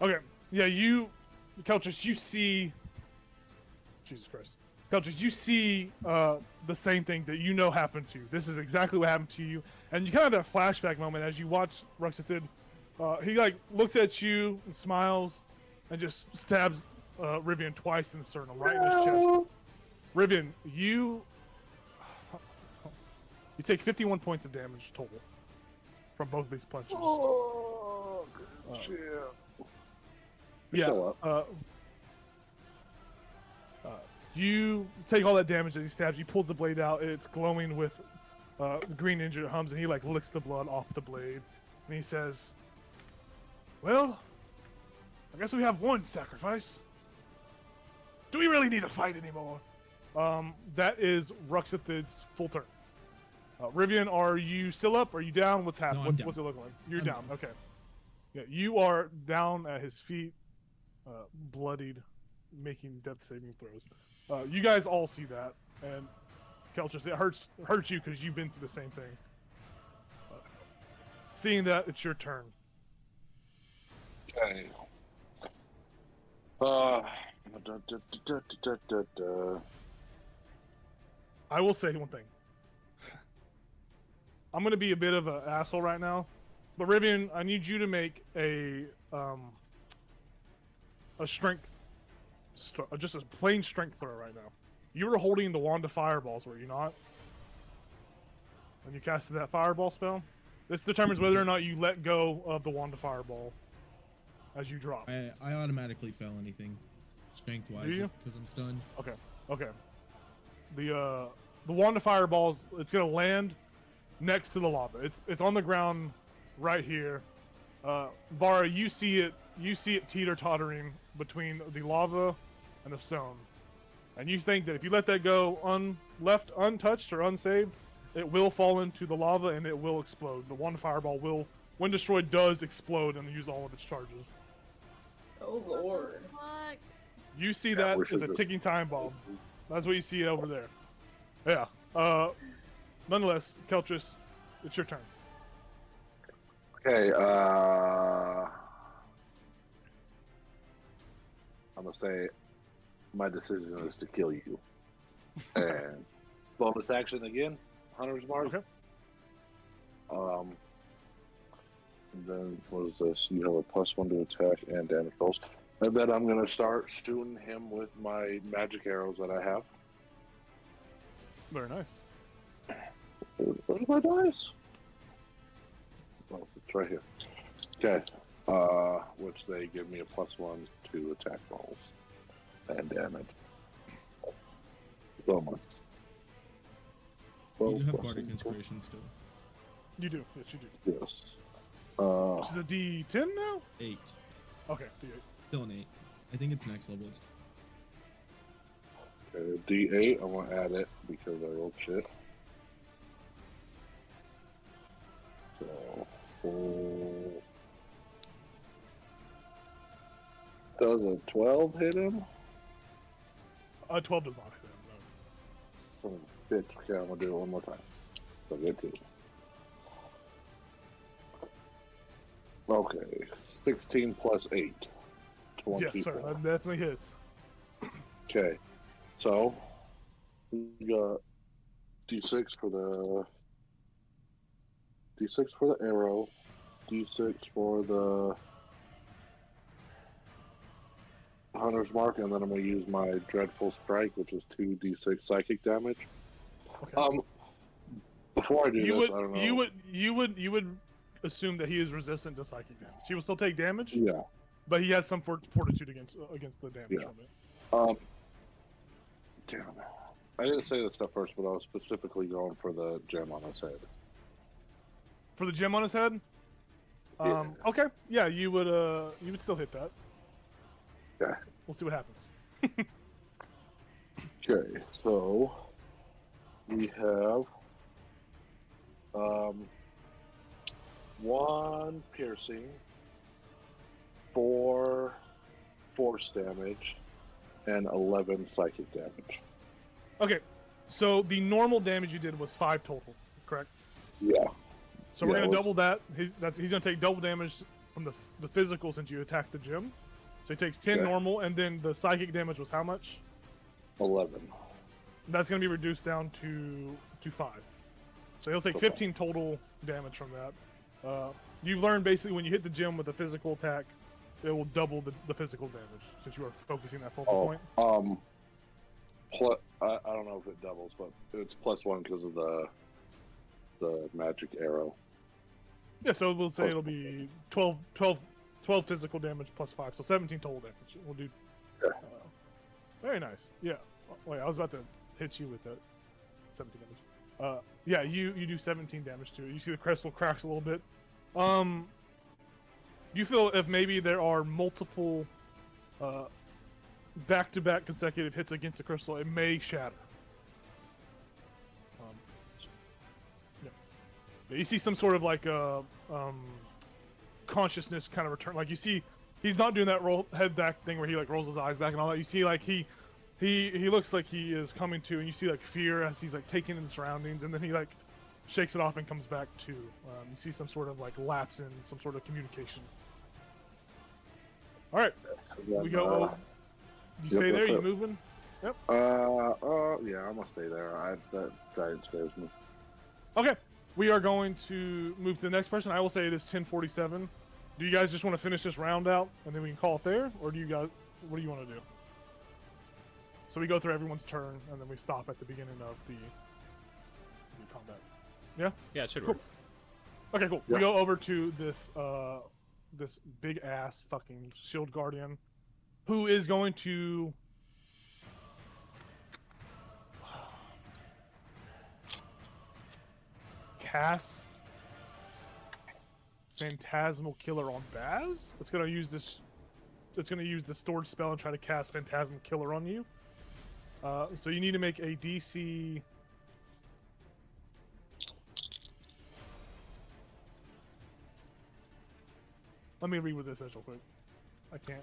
Okay. Yeah, Keltris, you see. Jesus Christ. Keltris, you see the same thing that you know happened to you. This is exactly what happened to you. And you kind of have that flashback moment as you watch Ruxadid. He like looks at you and smiles and just stabs Rivian twice in the sternum, right in his chest. Rivian, you take 51 points of damage total from both of these punches. Oh, good shit. Yeah. Still up. You take all that damage as he stabs you, pulls the blade out, it's glowing with green ninja hums, and he like licks the blood off the blade. And he says, well, I guess we have one sacrifice. Do we really need to fight anymore? That is Ruxadid's full turn. Rivian, are you still up? Are you down? What's happening? No, I'm down. What's it looking like? You're I'm down. down. Okay. Yeah, you are down at his feet, bloodied, making death saving throws. You guys all see that, and Keltris, it hurts you because you've been through the same thing. Seeing that, it's your turn. Okay. I will say one thing. I'm gonna be a bit of an asshole right now, but Rivian, I need you to make a strength, just a plain strength throw right now. You were holding the wand of fireballs, were you not? When you casted that fireball spell, this determines whether or not you let go of the wand of fireball as you drop. I automatically fell anything, strength wise, Do you? because I'm stunned. Okay. The wand of fireballs, it's gonna land next to the lava. It's on the ground right here. Vara, you see it teeter-tottering between the lava and the stone. And you think that if you let that go left untouched or unsaved, it will fall into the lava and it will explode. The one fireball will, when destroyed, does explode and use all of its charges. Oh lord. Fuck. You see Yeah, that we as should a go- ticking time bomb. That's what you see over there. Yeah. Nonetheless, Keltris, it's your turn. Okay, I'm gonna say my decision is to kill you. And bonus action again, Hunter's Mark. Okay. And then what is this? You have a +1 to attack and damage rolls. And then I'm gonna start shooting him with my magic arrows that I have. Very nice. Where's my dice? Oh, it's right here. Okay. Which they give me a +1 to attack rolls and damage. Bonus. You do have plus Bardic one. Inspiration still. You do. Yes, you do. Yes. This is a D10 now? 8. Okay, D8. Still an 8. I think it's next level. It's Okay, D8. I'm gonna add it because I rolled shit. So, does a 12 hit him? 12 does not hit him, no. Son of a bitch. Okay, I'm gonna do it one more time. So get to. Okay, 16 plus 8. 24. Yes, sir. That definitely hits. Okay, so we got D6 for the arrow, D6 for the Hunter's Mark, and then I'm gonna use my Dreadful Strike, which is 2d6 psychic damage. Okay. Before I do you this, would, I don't know. you would assume that he is resistant to psychic damage. He will still take damage, Yeah. but he has some fortitude against the damage Yeah. from it. Damn. I didn't say this stuff first, but I was specifically going for the gem on his head. For the gem on his head? Yeah. Okay. Yeah, you would still hit that. Okay. We'll see what happens. Okay, so we have 1 piercing, 4 force damage, and 11 psychic damage. Okay. So the normal damage you did was 5 total, correct? Yeah. So we're Yeah, gonna it was- double that. He's gonna take double damage from the physical since you attacked the gym. So he takes 10 Okay. normal, and then the psychic damage was how much? 11. That's gonna be reduced down to 5. So he'll take Okay. 15 total damage from that. You've learned basically when you hit the gym with a physical attack, it will double the physical damage since you are focusing that focal point. I don't know if it doubles, but it's +1 because of the magic arrow. Yeah, so we'll say Plus- it'll be 12 physical damage plus 5, so 17 total damage. We'll do. Okay. Very nice. Yeah. Oh, wait, I was about to hit you with that 17 damage. Yeah, you do 17 damage to it. You see the crystal cracks a little bit. Do you feel if maybe there are multiple back-to-back consecutive hits against the crystal, it may shatter? Yeah. Yeah, you see some sort of like consciousness kind of return. Like you see, he's not doing that head back thing where he like rolls his eyes back and all that. You see like he looks like he is coming to, and you see like fear as he's like taking in the surroundings, and then he like shakes it off and comes back to. You see some sort of like lapse in some sort of communication. All right, And then, we go. You stay there. that's You it. moving? yeah, I'm gonna stay there. That guidance scares me. Okay. We are going to move to the next person. I will say it is 10:47. Do you guys just want to finish this round out and then we can call it there, or do you guys? What do you want to do? So we go through everyone's turn and then we stop at the beginning of the combat. Yeah. Yeah, it should Cool. work. Okay, cool. Yeah. We go over to this this big ass fucking shield guardian, who is going to cast Phantasmal Killer on Baz. It's gonna use this. It's gonna use the stored spell and try to cast Phantasmal Killer on you. So you need to make a DC Let me read what this says real quick. I can't.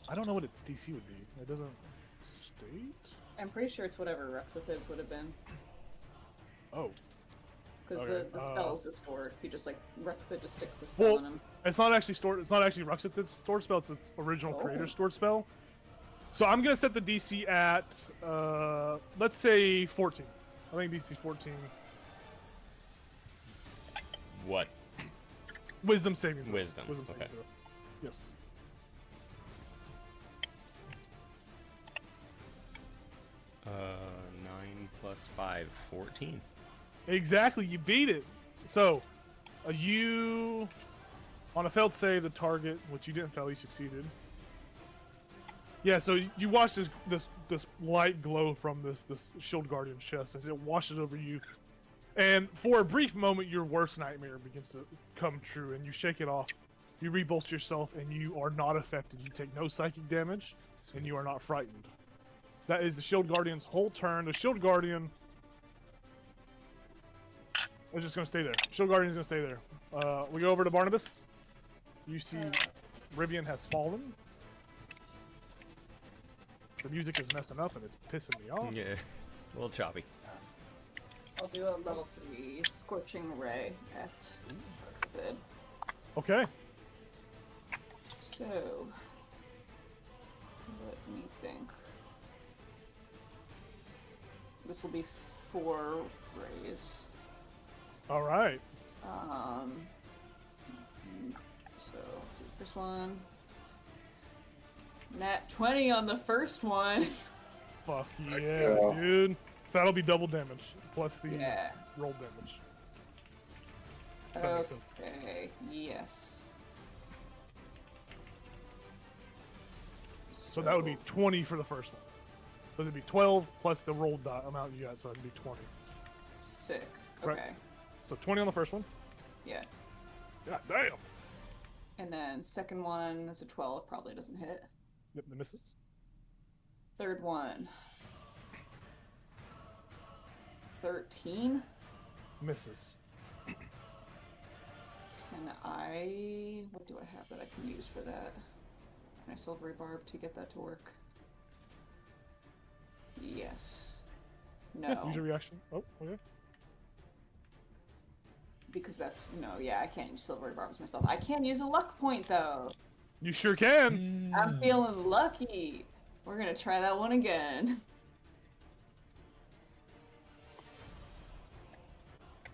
I don't know what its DC would be. It doesn't state. I'm pretty sure it's whatever Ruxithids would have been. Oh. Because Okay, the spell is restored. He just like Ruxithid just sticks the spell Well, on him. it's not actually stored. It's not actually Ruxithid's stored spell. It's its original Oh. creator's stored spell. So I'm gonna set the DC at let's say 14. I think DC 14. What? Wisdom saving throw. Wisdom, Wisdom saving okay. throw. Yes. Uh, 9 plus 5, 14. Exactly. You beat it. So you on a failed save, the target, which you didn't fail, you succeeded. Yeah. So you watch this light glow from this shield guardian's chest as it washes over you. And for a brief moment, your worst nightmare begins to come true, and you shake it off. You rebolster yourself, and you are not affected. You take no psychic damage, and you are not frightened. That is the Shield Guardian's whole turn. The Shield Guardian is just going to stay there. Shield Guardian is going to stay there. We go over to Barnabas. You see Rivian has fallen. The music is messing up, and it's pissing me off. Yeah, a little choppy. I'll do a level 3 Scorching Ray at Ruxithid. Okay. So, let me think. This will be 4 rays. All right. So let's see, first one. Nat 20 on the first one. Fuck yeah, yeah. dude. So that'll be double damage plus the Yeah. roll damage. That makes sense. Okay. Yes. So that would be 20 for the first one. So it'd be 12 plus the rolled die amount you got, so it'd be 20. Sick. Right. Okay. So 20 on the first one. Yeah. God damn. And then second one is a 12. Probably doesn't hit. Yep, the misses. Third one. 13. Misses. And what do I have that I can use for that? Can I silvery barb to get that to work? Yes. No. Yeah, use your reaction. Oh, okay. Because that's, no, yeah, I can't use silvery barbs myself. I can use a luck point though. You sure can. I'm feeling lucky. We're gonna try that one again.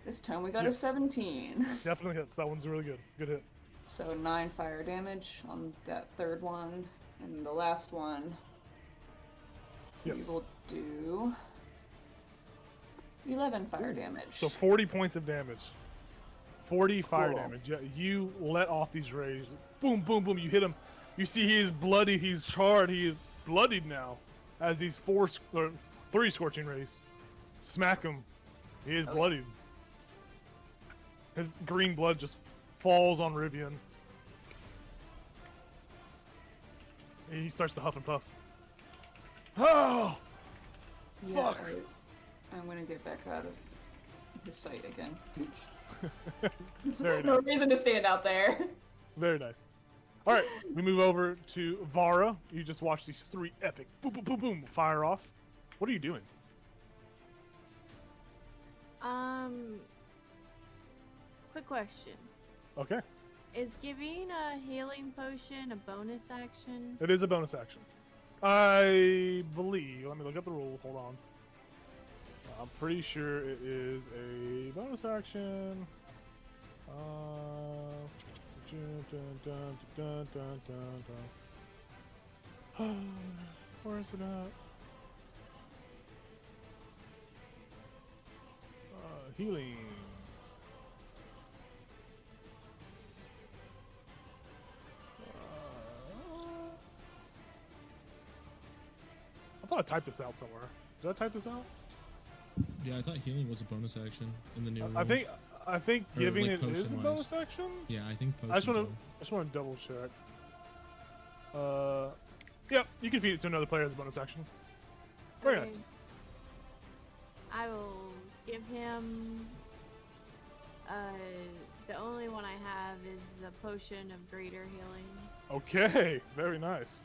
This time we got a Yes. 17. Definitely hits. That one's really good. Good hit. So 9 fire damage on that third one. And the last one, Yes. we will do 11 fire damage. So 40 points of damage. 40 fire Cool. damage. Yeah, you let off these rays. Boom, boom, boom. You hit him. You see he is bloody. He's charred. He is bloodied now. As these 3 scorching rays smack him. He is Okay. bloodied. His green blood just falls on Rivian. He starts to huff and puff. Oh! Yeah, Fuck. I'm gonna get back out of his sight again. Very No nice. reason to stand out there. Very nice. All right, we move over to Vara. You just watch these 3 epic boom, boom, boom, boom fire off. What are you doing? Quick question. Okay, Is giving a healing potion a bonus action? it is a bonus action. I believe. Let me look up the rule. Hold on. I'm pretty sure it is a bonus action. Dun, dun, dun, dun, dun, dun, dun. Where is it at? Healing. I thought I typed this out somewhere. Did I type this out? Yeah, I thought healing was a bonus action in the new rules. I think Or, giving like, it is a potion-wise. bonus action. Yeah, I think I just potions want to double check. Yep, you can feed it to another player as a bonus action. Very nice. Okay. I will give him. The only one I have is a potion of greater healing. Okay, very nice.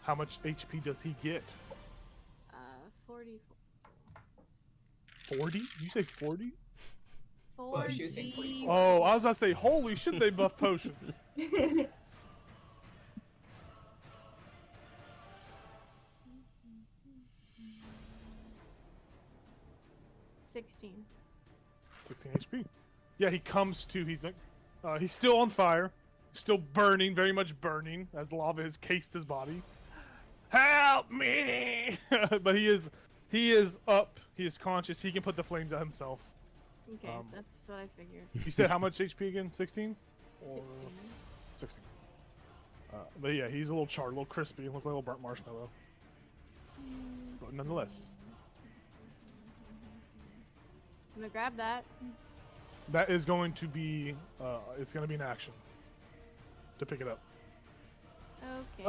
How much HP does he get? 40. 40? Did you say 40? Well, she was saying 40. Oh, I was about to say, holy shit, they buff potions. 16. 16 HP. Yeah, he comes to. He's like, he's still on fire, still burning, very much burning, as lava has cased his body. Help me! But he is up. He is conscious. He can put the flames out himself. Okay, that's what I figured. You said how much HP again? 16? 16. 16. But yeah, he's a little charred, a little crispy, look like a little burnt marshmallow. But nonetheless, I'm gonna grab that. that is going to be, it's going to be an action to pick it up. Okay.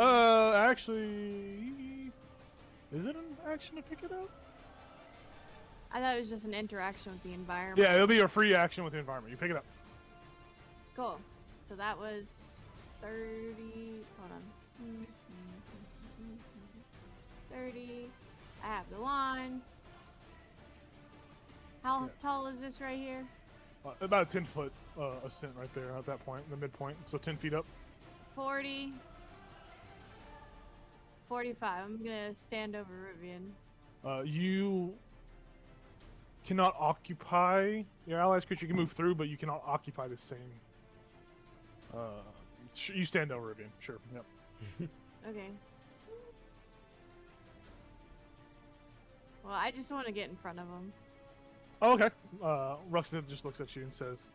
Actually, is it an action to pick it up? I thought it was just an interaction with the environment. Yeah, it'll be a free action with the environment. You pick it up. Cool. So that was 30. Hold on. 30. I have the line. How tall is this right here? About a 10-foot ascent right there at that point, the midpoint. So 10 feet up. 40. 45. I'm gonna stand over Rivian. You cannot occupy your allies creature. You can move through, but you cannot occupy the same. You stand over Rivian. Sure. Yep. Okay. Well, I just want to get in front of him. Oh, okay. Ruxnith just looks at you and says,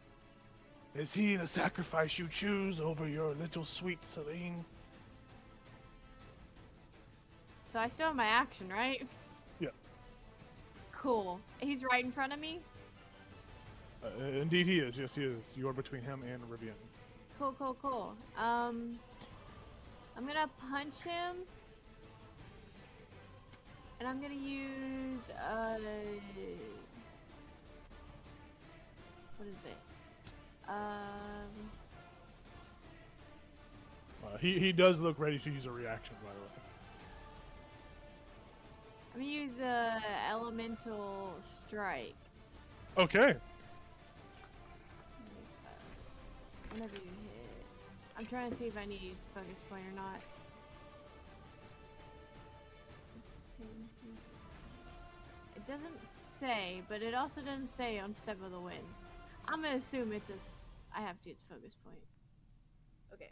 "Is he the sacrifice you choose over your little sweet Celine?" So I still have my action, right? Yeah. Cool. He's right in front of me? Indeed he is. Yes, he is. You are between him and Rivian. Cool, cool, cool. I'm gonna punch him. And I'm gonna use, what is it? He does look ready to use a reaction, by the way. I'm gonna use, elemental strike. Okay. Whenever you hit. I'm trying to see if I need to use focus point or not. It doesn't say, but it also doesn't say on Step of the Wind. I'm gonna assume it's I have to use focus point. Okay.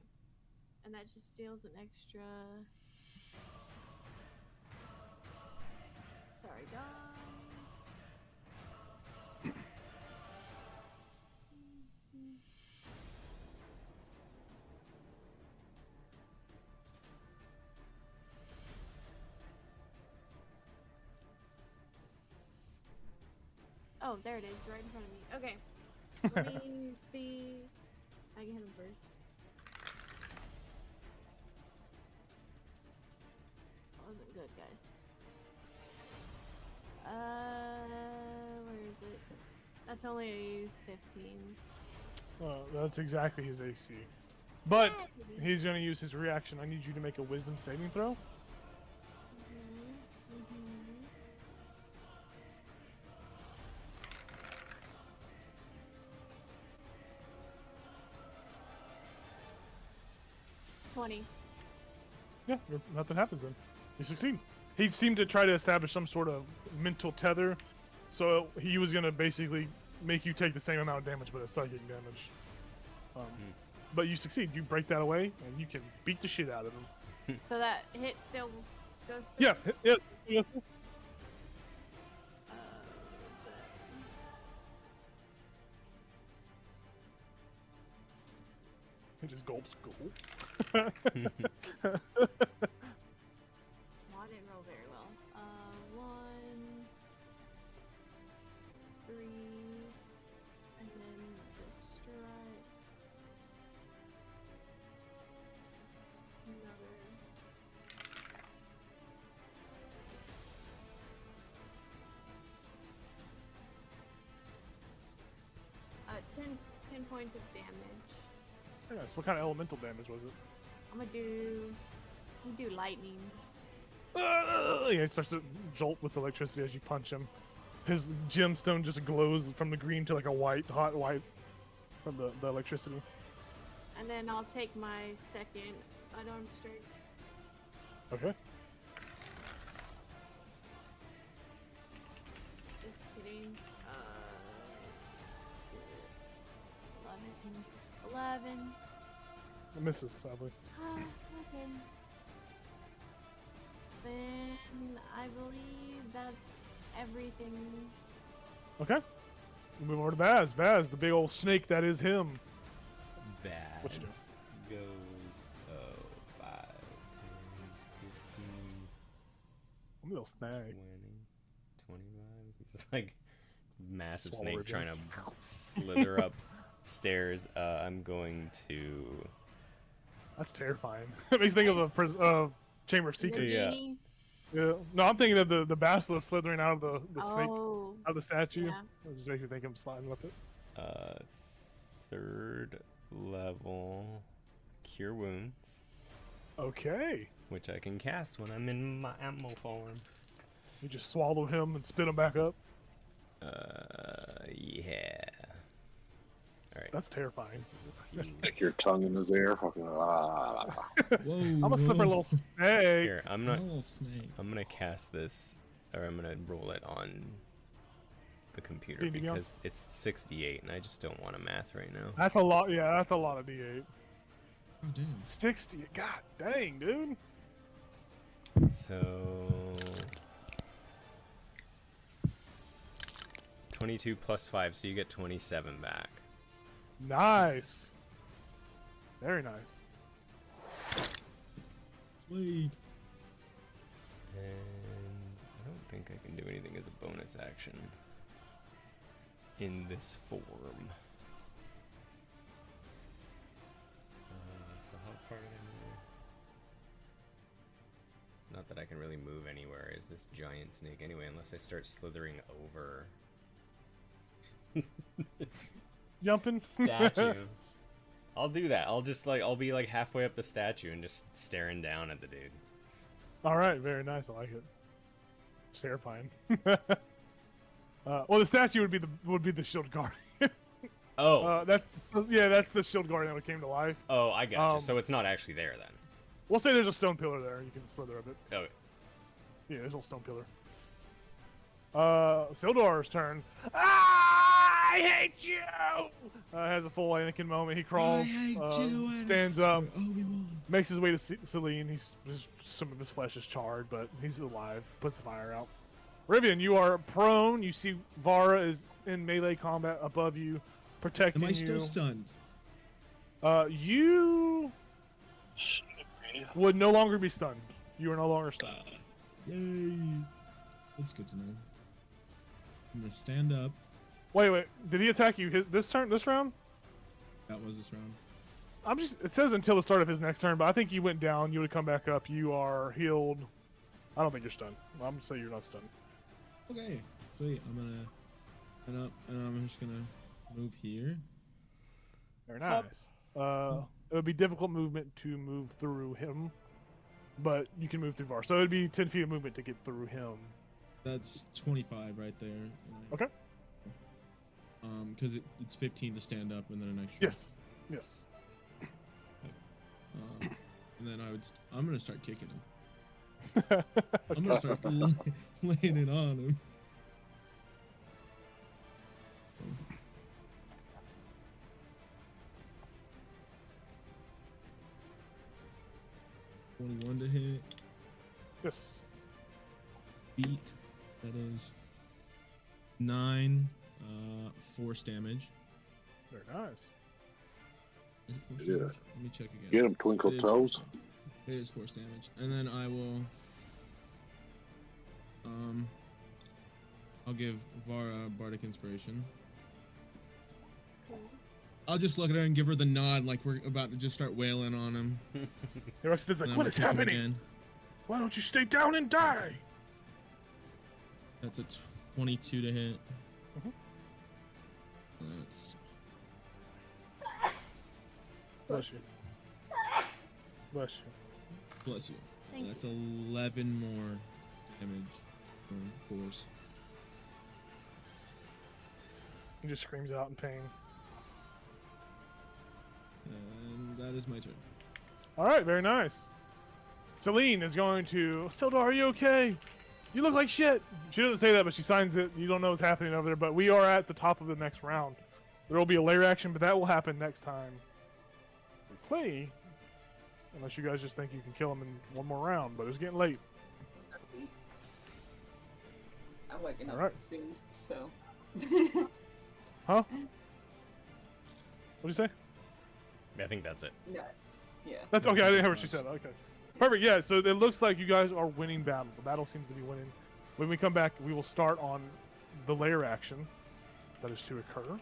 And that just steals an extra. Sorry, guys. Oh, there it is, right in front of me. Okay. Let me see. I can hit him first. That wasn't good, guys. Where is it? That's only 15. That's exactly his AC. But he's going to use his reaction. I need you to make a wisdom saving throw. 20. Yeah, nothing happens then. You succeed. He seemed to try to establish some sort of mental tether, so he was gonna basically make you take the same amount of damage, but a psychic damage. But you succeed. You break that away, and you can beat the shit out of him. So that hit still goes through? Yeah. He just gulps. Go. Well, I didn't roll very well. 1, 3, and then the strike. Another. points of damage. Very nice. What kind of elemental damage was it? I'm gonna do lightning. Yeah, it starts to jolt with electricity as you punch him. His gemstone just glows from the green to like a white, hot white from the electricity. And then I'll take my second unarmed strike. Okay. Just kidding. 11. It misses, sadly. Okay. Then I believe that's everything. Okay. We move over to Baz. Baz, the big old snake that is him. What you Baz goes 5, 10, 15, Little snake. 20, 25. He's like massive Swallow snake ribbon. trying to slither up stairs. I'm going to. That's terrifying. It makes me think of a Chamber of Secrets. Yeah. Nagini? Yeah. No, I'm thinking of the basilisk slithering out of the snake, Oh, out of the statue. yeah. It just makes me think of him sliding with it. 3rd level Cure Wounds, Okay. which I can cast when I'm in my ammo form. You just swallow him and spit him back up. Yeah. Alright. That's terrifying. This is a few. Stick your tongue in his ear. Fucking. Whoa. I'm a slippery little snake. Here, I'm not. Oh, snake. I'm gonna cast this, or I'm gonna roll it on the computer Ding, ding, ding. because it's 68, and I just don't want to math right now. That's a lot. Yeah, that's a lot of D8. Oh, damn. 60. God dang, dude. So 22 plus 5, so you get 27 back. Nice. Very nice. Sweet. And I don't think I can do anything as a bonus action in this form. So how far did I move? Not that I can really move anywhere as this giant snake anyway, unless I start slithering over this Jumping. statue. I'll do that. I'll be like halfway up the statue and just staring down at the dude. All right. Very nice. I like it. It's terrifying. Well, the statue would be the shield guardian. Oh, That's the shield guardian that came to life. oh, I gotcha. um, So it's not actually there then. We'll say there's a stone pillar there. You can slither up it. Oh, Yeah, there's a little stone pillar. Sildar's turn. Ah, I hate you! Has a full Anakin moment. He crawls, stands up, Obi-Wan. makes his way to Celine. Some of his flesh is charred, but he's alive. Puts the fire out. Rivian, you are prone. You see Vara is in melee combat above you, protecting Am I still you. stunned? You would no longer be stunned. You are no longer stunned. Yay. That's good to know. I'm gonna stand up. Wait. Did he attack you this round? That was this round. It says until the start of his next turn, but I think you went down. You would come back up. You are healed. I don't think you're stunned. I'm gonna say you're not stunned. Okay. Sweet. I'm gonna stand up and I'm just gonna move here. Very nice. It would be difficult movement to move through him, but you can move through Var. So it would be 10 feet of movement to get through him. That's 25 right there. Okay. Because it's 15 to stand up and then an extra. Yes. And then I'm gonna start kicking him. I'm gonna start laying it on him. $21 to hit. Yes. Beat. That is 9 force damage. Very nice. Is it force Yeah. damage? Let me check again. Get him, Twinkle It is Toes. force damage. It is force damage. And then I will I'll give Vara Bardic Inspiration. Cool. I'll just look at her and give her the nod like we're about to just start wailing on him. The rest of it's And like, I'm what gonna is kick him happening? again. Why don't you stay down and die? That's a 22 to hit. Mhm. That's Bless you. Bless you. Bless you. Thank That's 11 more damage or force. He just screams out in pain. And that is my turn. All right, very nice. Celine is going to. Sildar, are you okay? You look like shit. She doesn't say that, but she signs it. You don't know what's happening over there, but we are at the top of the next round. There will be a lair action, but that will happen next time. We play, unless you guys just think you can kill him in one more round, but it's getting late. I'm waking up Alright. soon, so. Huh? What'd you say? I think that's it. Yeah. Yeah. That's okay. I didn't hear what she said. Okay. Perfect. Yeah. So it looks like you guys are winning battle. The battle seems to be winning. When we come back, we will start on the lair action that is to occur.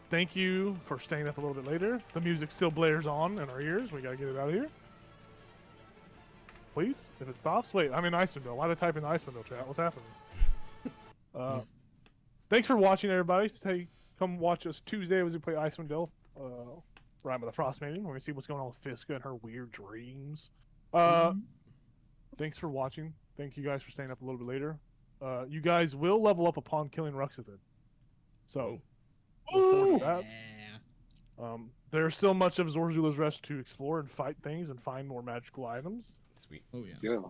Thank you for staying up a little bit later. The music still blares on in our ears. We gotta get it out of here. Please, if it stops. Wait, I'm in Icewind Dale. Why did I type in the Icewind Dale chat? What's happening? Thanks for watching, everybody. Hey, come watch us Tuesday as we play Icewind Dale. Rime of the Frost Maiden. We're gonna see what's going on with Fiska and her weird dreams. Thanks for watching. Thank you guys for staying up a little bit later. You guys will level up upon killing Ruxathid. So, look forward to that. Yeah. There's still much of Zorzula's Rest to explore and fight things and find more magical items. Sweet. Oh yeah. Yeah.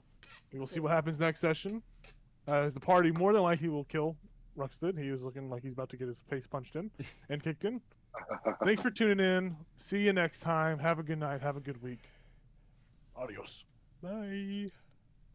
We will see what happens next session. As the party more than likely will kill Ruxathid. He is looking like he's about to get his face punched in and kicked in. Thanks for tuning in. See you next time. Have a good night. Have a good week. Adios. Bye.